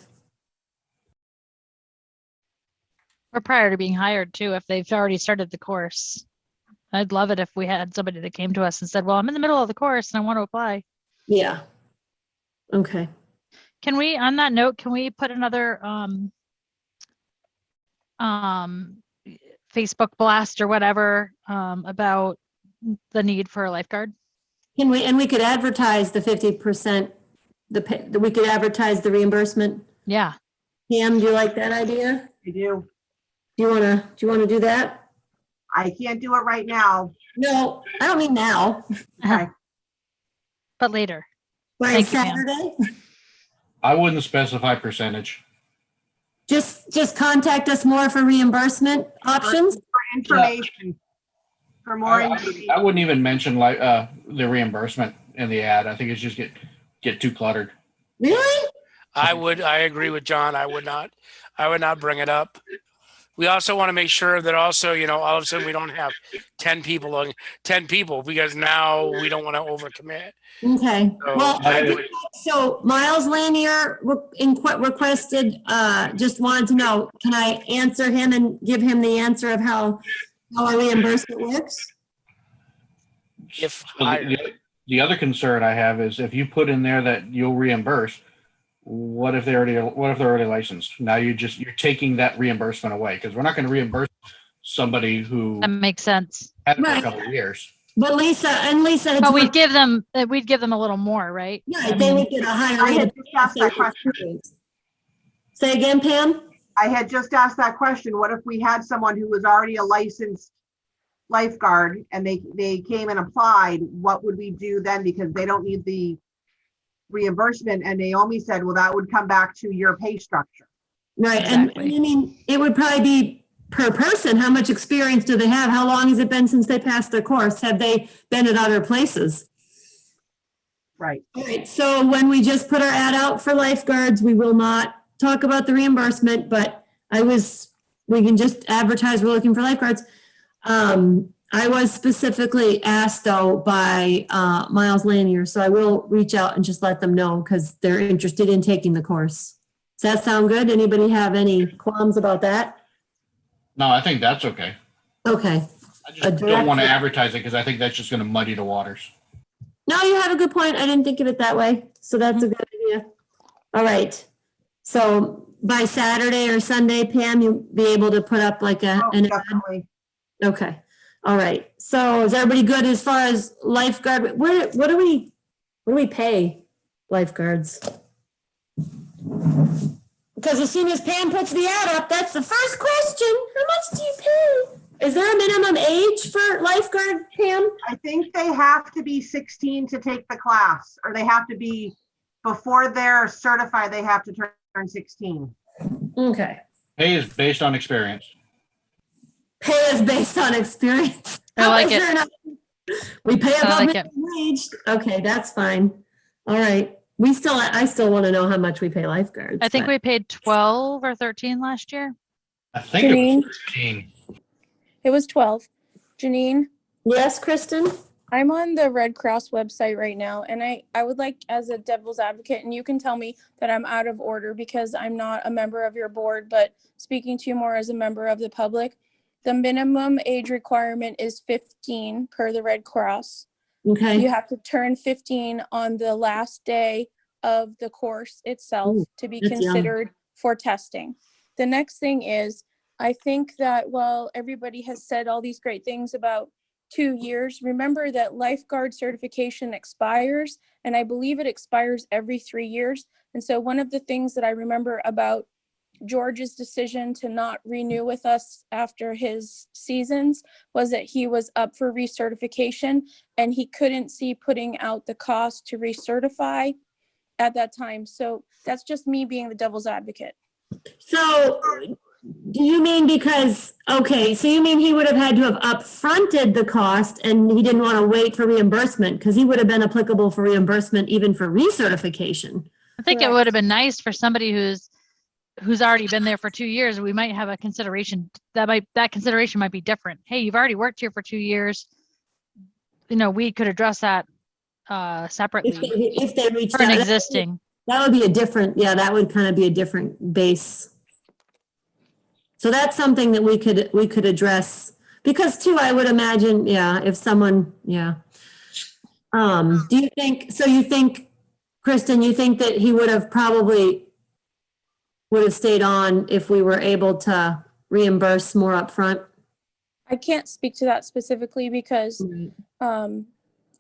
Or prior to being hired too, if they've already started the course. I'd love it if we had somebody that came to us and said, well, I'm in the middle of the course and I want to apply. yeah. Okay, Can we, on that note, can we put another Facebook blast or whatever about the need for a lifeguard? we could advertise the 50%, we could advertise the reimbursement. Yeah. Pam, do you like that idea? I do. Do you wanna do that? I can't do it right now. No, I don't mean now. Okay. But later. By Thank you, Pam. Saturday? I wouldn't specify percentage. Just contact us more for reimbursement options. For information. For more information. I wouldn't even mention like the reimbursement in the ad. I think it's just get too cluttered. Really? I agree with John. I would not bring it up. We also want to make sure that also, all of a sudden we don't have 10 people because now we don't want to overcommit. Okay, So well, I would- so Miles Lanier requested, just wanted to know, can I answer him and give him the answer of how our reimbursement works? If So the other concern I have is if you put in there that you'll reimburse, what if they're already licensed? Now you're taking that reimbursement away because we're not going to reimburse somebody who That makes sense. had it for a couple of years. But Lisa. But we'd give them a little more, right? Yeah, they would get a higher I rate. had just asked that question. Say again, Pam? I had just asked that question. What if we had someone who was already a licensed lifeguard and they came and applied? What would we do then? Because they don't need the reimbursement. And Naomi said, well, that would come back to your pay structure. Right, Exactly. and I mean, it would probably be per person. How much experience do they have? How long has it been since they passed their course? Have they been at other places? Right. All right, so when we just put our ad out for lifeguards, we will not talk about the reimbursement, but we can just advertise we're looking for lifeguards. I was specifically asked though by Miles Lanier, so I will reach out and just let them know because they're interested in taking the course. Does that sound good? Anybody have any qualms about that? No, I think that's okay. Okay, I just don't want to advertise it because I think that's just going to muddy the waters. No, you have a good point. I didn't think of it that way. So that's a good idea. All right. So by Saturday or Sunday, Pam, you'll be able to put up like Oh, an ad? definitely. Okay. All right. So is everybody good as far as lifeguard? What do we pay lifeguards? Because as soon as Pam puts the ad up, that's the first question. How much do you pay? Is there a minimum age for lifeguard, Pam? I think they have to be 16 to take the class, or they have to be, before they're certified, they have to turn 16. Okay. Pay is based on experience. Pay is based on experience. I like Is it. there enough- We pay I above like it. minimum wage. Okay, that's fine. All right. I still want to know how much we pay lifeguards. I think but- we paid 12 or 13 last year. I think it Janine? was 15. It was 12. Janine, Yes, Kristen? I'm on the Red Cross website right now, and I would like, as a devil's advocate, and you can tell me that I'm out of order because I'm not a member of your board, but speaking to you more as a member of the public, the minimum age requirement is 15 per the Red Cross. Okay. You have to turn 15 on the last day of the course itself Ooh, to be that's young. considered for testing. The next thing is, I think that while everybody has said all these great things about 2 years, remember that lifeguard certification expires, and I believe it expires every 3 years. And so one of the things that I remember about George's decision to not renew with us after his seasons was that he was up for recertification and he couldn't see putting out the cost to recertify at that time. So that's just me being the devil's advocate. So do you mean so you mean he would have had to have upfronted the cost and he didn't want to wait for reimbursement because he would have been applicable for reimbursement even for recertification? I think it would have been nice for somebody who's already been there for 2 years. We might have a consideration that consideration might be different. Hey, you've already worked here for 2 years. We could address that separately If they reached for an out. existing. That would be that would kind of be a different base. So that's something that we could address because too, I would imagine, if someone, do you think, Kristen, you think that he would have stayed on if we were able to reimburse more upfront? I can't speak to that specifically because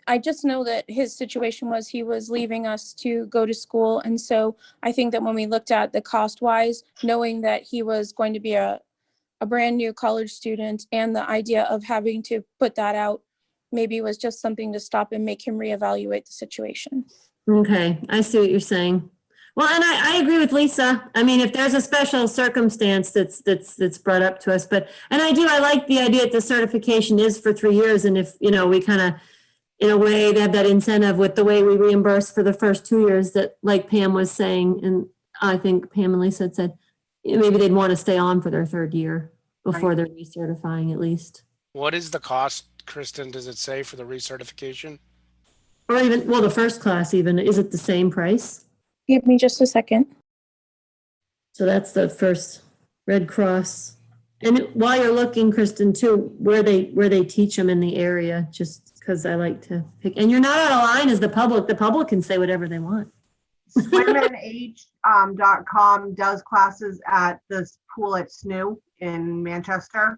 I just know that his situation was he was leaving us to go to school. And so I think that when we looked at the cost wise, knowing that he was going to be a brand new college student and the idea of having to put that out maybe was just something to stop and make him reevaluate the situation. Okay, I see what you're saying. Well, and I agree with Lisa. I mean, if there's a special circumstance that's brought up to us, I like the idea that the certification is for 3 years. And if, we kind of, in a way, they have that incentive with the way we reimburse for the first 2 years that, like Pam was saying, and I think Pam and Lisa had said, maybe they'd want to stay on for their third year before they're recertifying at least. What is the cost, Kristen, does it say for the recertification? Or even, the first class even, is it the same price? Give me just a second. So that's the first Red Cross. And while you're looking, Kristen, too, where they teach them in the area, just because I like to pick. And you're not out of line as the public. The public can say whatever they want. SwimandAge.com does classes at this pool at SNU in Manchester.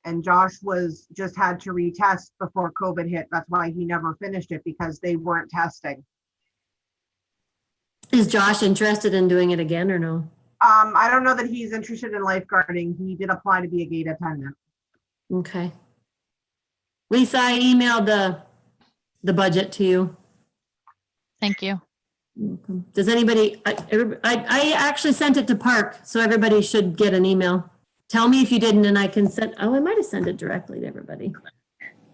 And Josh just had to retest before COVID hit. That's why he never finished it, because they weren't testing. Is Josh interested in doing it again or no? I don't know that he's interested in lifeguarding. He did apply to be a gate attendant. Okay. Lisa, I emailed the budget to you. Thank you. Does anybody, I actually sent it to PARC, so everybody should get an email. Tell me if you didn't and I can send, I might have sent it directly to everybody.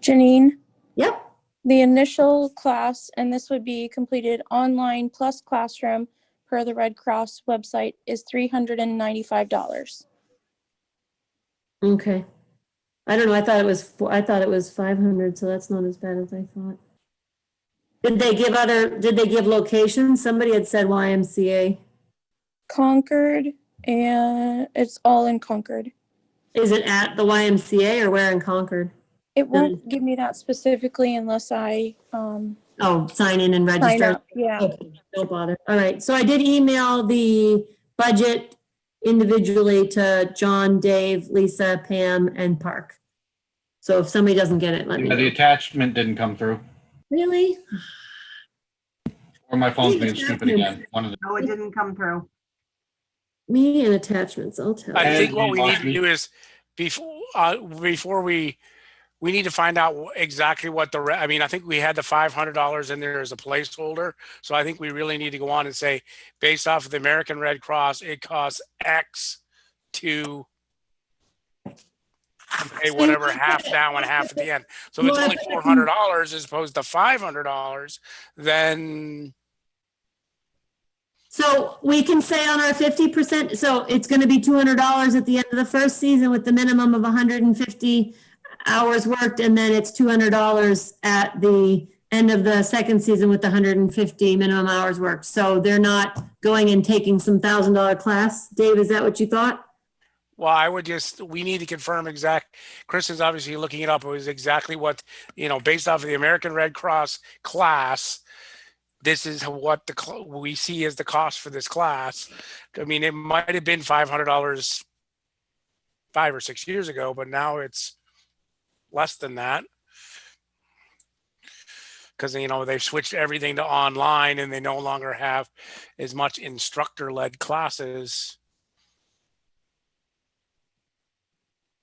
Janine? Yep. The initial class, and this would be completed online plus classroom per the Red Cross website, is $395. Okay. I don't know. I thought it was 500, so that's not as bad as I thought. Did they give locations? Somebody had said YMCA. Concord, and it's all in Concord. Is it at the YMCA or where in Concord? It won't give me that specifically unless I Oh, sign in and sign register. up. Yeah. Okay, don't bother. All right, so I did email the budget individually to John, Dave, Lisa, Pam, and Park. So if somebody doesn't get it, let me The know. attachment didn't come through, Really? or my phone's being stupid again. One of the. No, it didn't come through. Me and attachments, I'll tell I you. think what we need to do is before we need to find out exactly what I mean, I think we had the $500 in there as a placeholder. So I think we really need to go on and say, based off of the American Red Cross, it costs X to pay whatever half now and half at the end. So if it's only $400 as opposed to $500, then. So we can say on our 50%, so it's going to be $200 at the end of the first season with the minimum of 150 hours worked, and then it's $200 at the end of the second season with the 150 minimum hours worked. So they're not going and taking some $1,000 class. Dave, is that what you thought? Well, we need to confirm Kristen's obviously looking it up. It was exactly what, based off of the American Red Cross class, this is what we see as the cost for this class. I mean, it might have been $500 5 or 6 years ago, but now it's less than that. Because, they've switched everything to online and they no longer have as much instructor-led classes.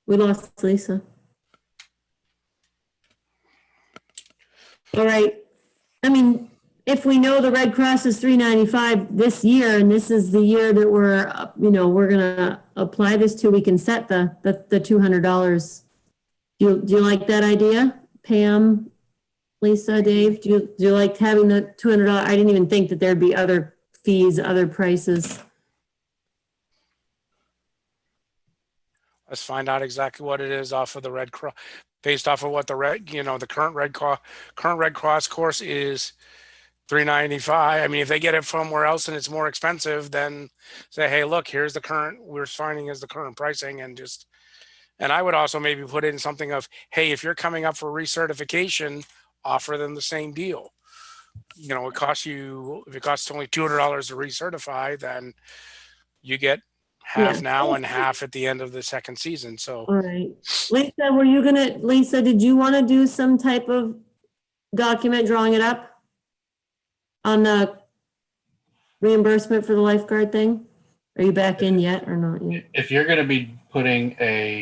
We lost Lisa. All right. I mean, if we know the Red Cross is $395 this year, and this is the year that we're gonna apply this to, we can set the $200. Do you like that idea, Pam, Lisa, Dave? Do you like having the $200? I didn't even think that there'd be other fees, other prices. Let's find out exactly what it is off of the Red Cross, based off of what the current Red Cross course is $395. I mean, if they get it from somewhere else and it's more expensive, then say, hey, look, here's we're finding as the current pricing, and I would also maybe put in something of, hey, if you're coming up for recertification, offer them the same deal. If it costs only $200 to recertify, then you get half now and half at the end of the second season. So, all right, Lisa, did you want to do some type of document drawing it up on the reimbursement for the lifeguard thing? Are you back in yet or not yet? If you're going to be putting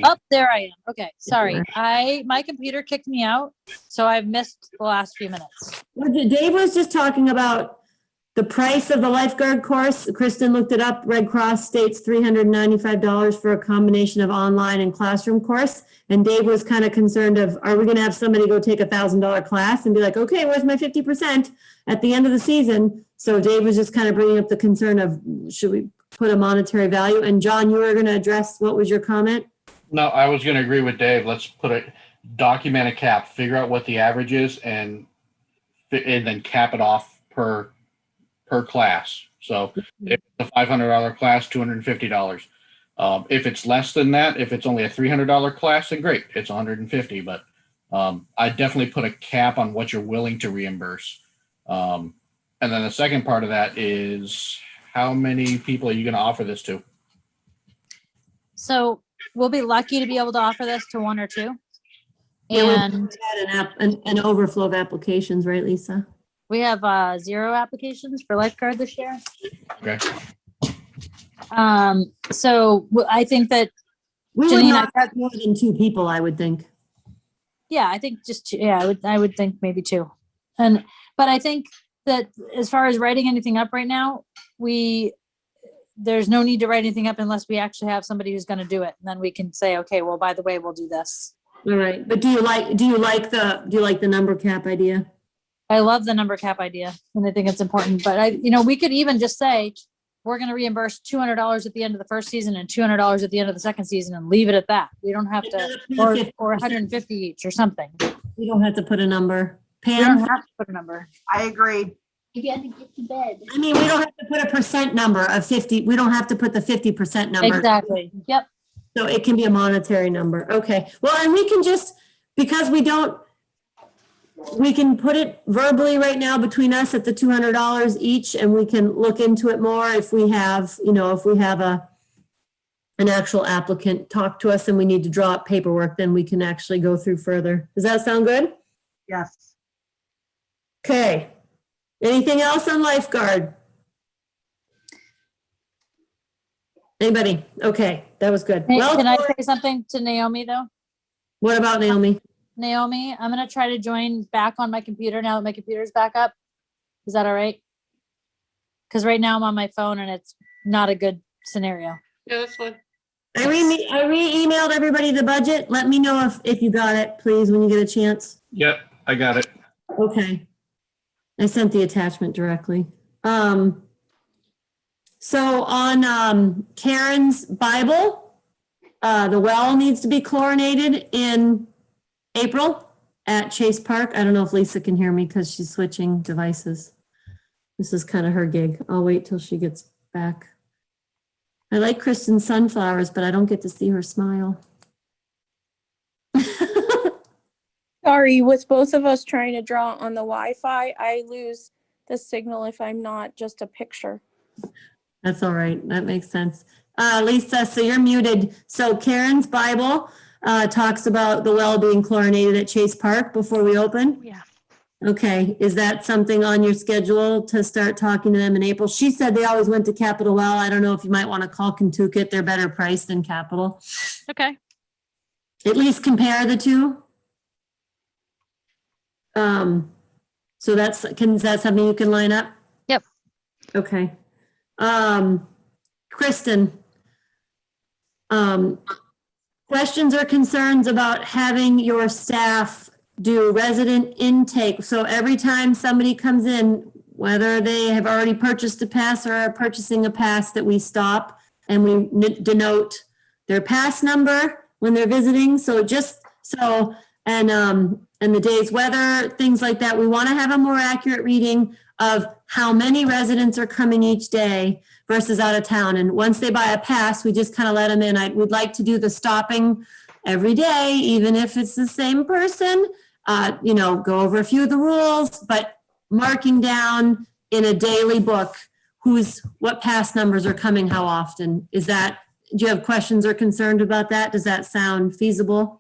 Oh, there I am. Okay, sorry. My computer kicked me out, so I've missed the last few minutes. Dave was just talking about the price of the lifeguard course. Kristen looked it up. Red Cross states $395 for a combination of online and classroom course. And Dave was kind of concerned of, are we going to have somebody go take $1,000 class and be like, okay, where's my 50% at the end of the season? So Dave was just kind of bringing up the concern of, should we put a monetary value? And John, you were going to address, what was your comment? No, I was going to agree with Dave. Let's document a cap, figure out what the average is, and then cap it off per class. So if it's a $500 class, $250. If it's less than that, if it's only a $300 class, then great, it's $150. But I definitely put a cap on what you're willing to reimburse. And then the second part of that is, how many people are you going to offer this to? So we'll be lucky to be able to offer this to 1 or 2. Yeah, And an overflow of applications, right, Lisa? we have 0 applications for lifeguard this year. Okay. So I think that we Janine, would not have more than 2 people, I would think. Yeah, I think just 2. Yeah, I would think maybe 2. But I think that as far as writing anything up right now, there's no need to write anything up unless we actually have somebody who's going to do it. And then we can say, okay, well, by the way, we'll do this. All right. But do you like the number cap idea? I love the number cap idea, and I think it's important. But we could even just say we're going to reimburse $200 at the end of the first season and $200 at the end of the second season, and leave it at that. We don't have to, or 150 each or something. You don't have to put a number. Pam, you don't have to put a number. I agree. You got to get to bed. I mean, we don't have to put a percent number of 50. We don't have to put the 50% number. Exactly. Yep. So it can be a monetary number. Okay. Well, and we can just, because we can put it verbally right now between us at the $200 each, and we can look into it more if we have, if we have an actual applicant talk to us and we need to draw up paperwork, then we can actually go through further. Does that sound good? Yes. Okay. Anything else on lifeguard? Anybody? Okay, that was good. Hey, Well, can I say something to Naomi though? what about Naomi? Naomi, I'm gonna try to join back on my computer now that my computer's back up. Is that all right? Because right now I'm on my phone and it's not a good scenario. Yeah, that's fine. I re-emailed everybody the budget. Let me know if you got it, please, when you get a chance. Yep, I got it. Okay. I sent the attachment directly. So on Karen's Bible, the well needs to be chlorinated in April at Chase Park. I don't know if Lisa can hear me because she's switching devices. This is kind of her gig. I'll wait till she gets back. I like Kristen's sunflowers, but I don't get to see her smile. Sorry, with both of us trying to draw on the Wi-Fi, I lose the signal if I'm not just a picture. That's all right. That makes sense. Lisa, so you're muted. So Karen's Bible talks about the well being chlorinated at Chase Park before we open. Yeah. Okay. Is that something on your schedule to start talking to them in April? She said they always went to Capital Well. I don't know if you might want to call Kentucket. They're better priced than Capital. Okay. At least compare the two. So is that something you can line up? Yep. Okay. Kristen, questions or concerns about having your staff do resident intake? So every time somebody comes in, whether they have already purchased a pass or are purchasing a pass, that we stop and we denote their pass number when they're visiting. So and the day's weather, things like that. We want to have a more accurate reading of how many residents are coming each day versus out of town. And once they buy a pass, we just kind of let them in. We'd like to do the stopping every day, even if it's the same person, go over a few of the rules, but marking down in a daily book what pass numbers are coming, how often. Do you have questions or concerns about that? Does that sound feasible?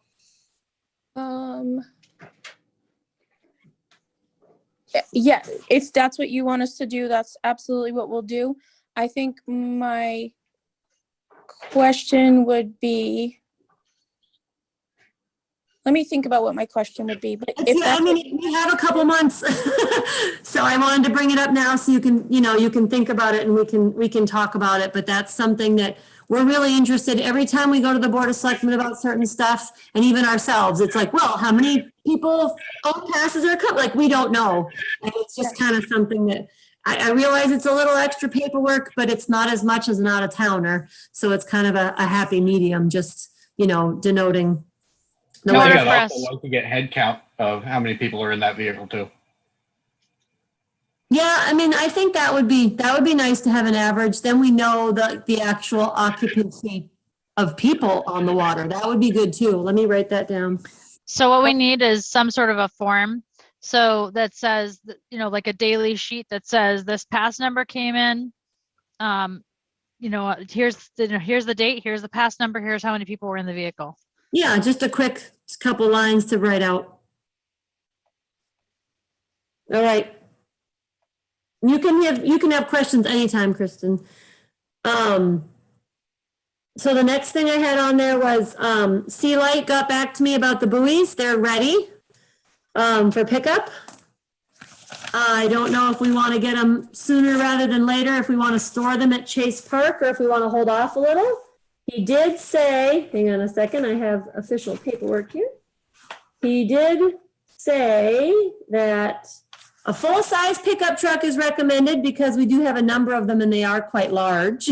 Yeah, if that's what you want us to do, that's absolutely what we'll do. I think my question would be, let me think about what my question would be. But if that's we have a couple months, so I wanted to bring it up now so you can think about it and we can talk about it. But that's something that we're really interested. Every time we go to the Board of Selectmen about certain stuff, and even ourselves, it's like, well, how many people own passes are coming? Like, we don't know. And it's just kind of something that I realize it's a little extra paperwork, but it's not as much as an out-of-towner. So it's kind of a happy medium, just, denoting. I think I'd also like to get head count of how many people are in that vehicle too. Yeah, I think that would be nice to have an average. Then we know the actual occupancy of people on the water. That would be good too. Let me write that down. So what we need is some sort of a form. So that says, like a daily sheet that says this pass number came in. Here's the date, here's the pass number, here's how many people were in the vehicle. Yeah, just a quick couple lines to write out. All right. You can have questions anytime, Kristen. So the next thing I had on there was Sea Light got back to me about the buoys. They're ready for pickup. I don't know if we want to get them sooner rather than later, if we want to store them at Chase Park or if we want to hold off a little. He did say, hang on a second, I have official paperwork here. He did say that a full-size pickup truck is recommended because we do have a number of them and they are quite large.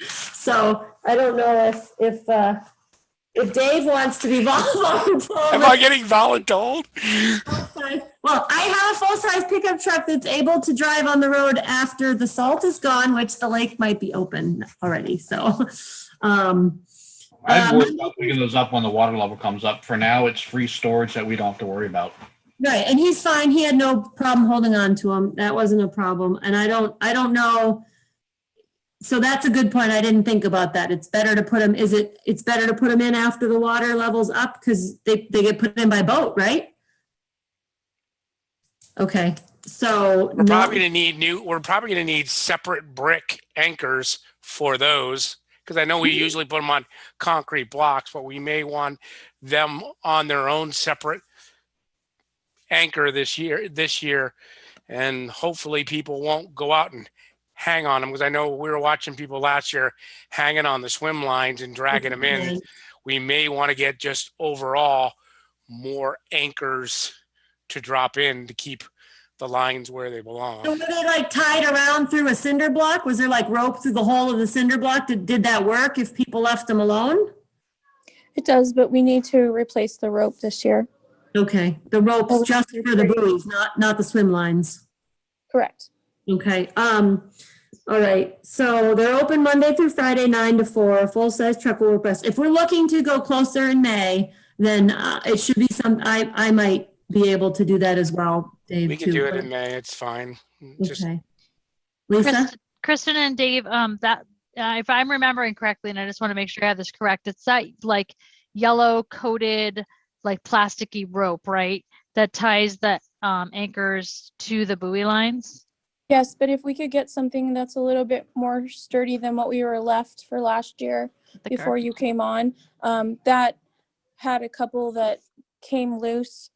So I don't know if Dave wants to be voluntold. Am I getting voluntold? Well, I have a full-size pickup truck that's able to drive on the road after the salt is gone, which the lake might be open already. So I'm worried about picking those up when the water level comes up. For now, it's free storage that we don't have to worry about. Right, and he's fine. He had no problem holding on to them. That wasn't a problem. And I don't know. So that's a good point. I didn't think about that. It's better to put them, it's better to put them in after the water level's up because they get put in by boat, right? Okay, so. We're probably gonna need separate brick anchors for those, because I know we usually put them on concrete blocks, but we may want them on their own separate anchor this year, and hopefully people won't go out and hang on them, because I know we were watching people last year hanging on the swim lines and dragging them in. We may want to get just overall more anchors to drop in to keep the lines where they belong. So were they like tied around through a cinder block? Was there like rope through the hole of the cinder block? Did that work if people left them alone? It does, but we need to replace the rope this year. Okay, the ropes just for the buoys, not the swim lines. Correct. Okay, all right, so they're open Monday through Friday, 9 to 4, full-size truck will request. If we're looking to go closer in May, then it should be I might be able to do that as well, Dave. We can do it in May, it's fine. Just Okay. Lisa? Kristen and Dave, that if I'm remembering correctly, and I just want to make sure I have this correct, it's that like yellow coated, like plasticky rope, right? That ties the anchors to the buoy lines. Yes, but if we could get something that's a little bit more sturdy than what we were left for last year before you came on, that had a couple that came loose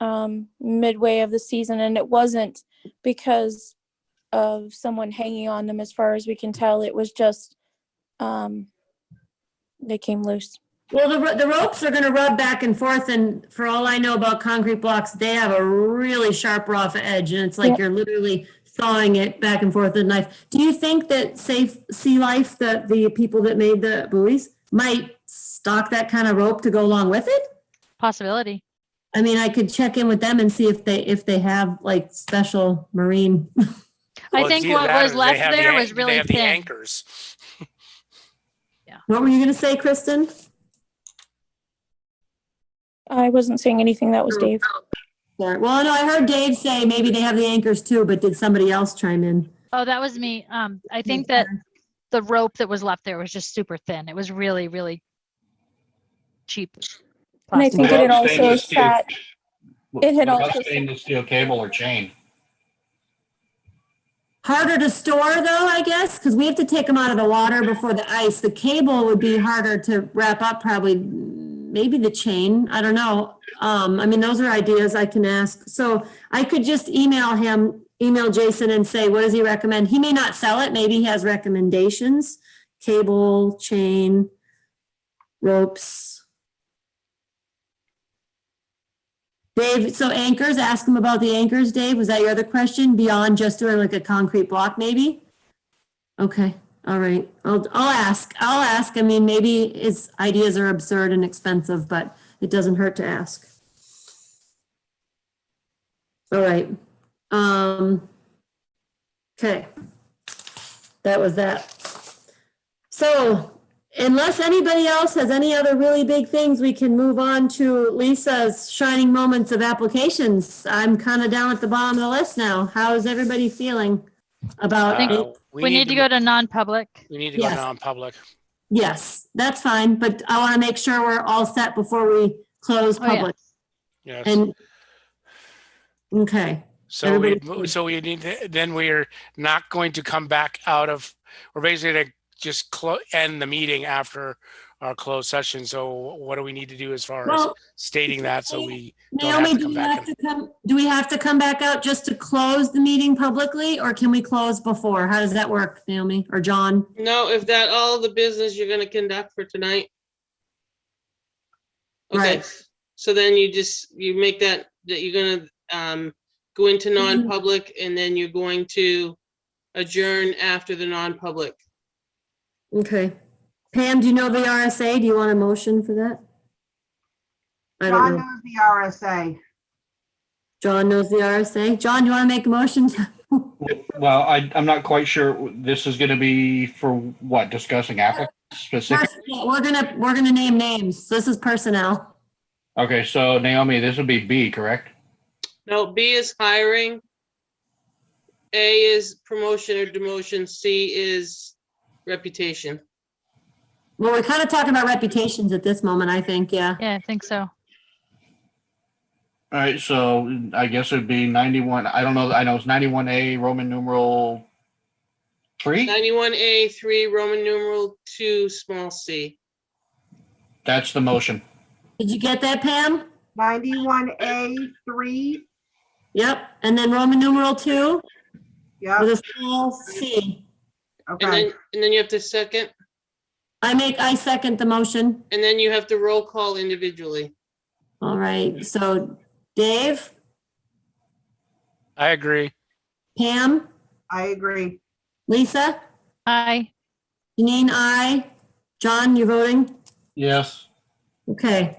midway of the season, and it wasn't because of someone hanging on them. As far as we can tell, it was just they came loose. Well, the ropes are going to rub back and forth, and for all I know about concrete blocks, they have a really sharp, rough edge, and it's like you're literally sawing it back and forth with a knife. Do you think that Safe Sea Life, the people that made the buoys, might stock that kind of rope to go along with it? Possibility. I mean, I could check in with them and see if they have like special marine. I think what was left there was really thin. The anchors. What were you going to say, Kristen? I wasn't saying anything. That was Dave. Sorry. Well, no, I heard Dave say maybe they have the anchors too, but did somebody else chime in? Oh, that was me. I think that the rope that was left there was just super thin. It was really, really cheap. And I think it had also sat. It had What about also stainless steel cable or chain? Harder to store though, I guess, because we have to take them out of the water before the ice. The cable would be harder to wrap up probably, maybe the chain, I don't know. I mean, those are ideas I can ask. So I could just email Jason and say, what does he recommend? He may not sell it. Maybe he has recommendations. Cable, chain, ropes. Dave, so anchors, ask him about the anchors, Dave. Was that your other question? Beyond just doing like a concrete block, maybe? Okay, all right. I'll ask. I mean, maybe his ideas are absurd and expensive, but it doesn't hurt to ask. All right. Okay. That was that. So unless anybody else has any other really big things, we can move on to Lisa's shining moments of applications. I'm kind of down at the bottom of the list now. How is everybody feeling about it? We need to go to non-public. We need to go to non-public. Yes, that's fine, but I want to make sure we're all set before we close public. Yes. And okay. So we need to, then we're not going to come back out of, we're basically going to just end the meeting after our closed session. So what do we need to do as far as stating that so we don't have to come back? Do we have to come back out just to close the meeting publicly, or can we close before? How does that work, Naomi or John? No, if that all the business you're going to conduct for tonight. Okay. Right. So then you make that you're going to go into non-public, and then you're going to adjourn after the non-public. Okay. Pam, do you know the RSA? Do you want a motion for that? I don't John know. knows the RSA. John knows the RSA. John, do you want to make a motion? Well, I'm not quite sure. This is going to be for what, discussing specific? We're gonna name names. This is personnel. Okay, so Naomi, this would be B, correct? No, B is hiring. A is promotion or demotion. C is reputation. Well, we're kind of talking about reputations at this moment, I think, yeah. Yeah, I think so. All right, so I guess it'd be 91. I don't know. I know it's 91A, Roman numeral 3. 91A, 3, Roman numeral 2, small c. That's the motion. Did you get that, Pam? 91A3. Yep, and then Roman numeral 2 with Yep. a small c. Okay. And then you have to second, I second the motion. and then you have to roll call individually. All right, so Dave, I agree. Pam, I agree. Lisa, Aye. Janine, I. John, you voting? Yes. Okay.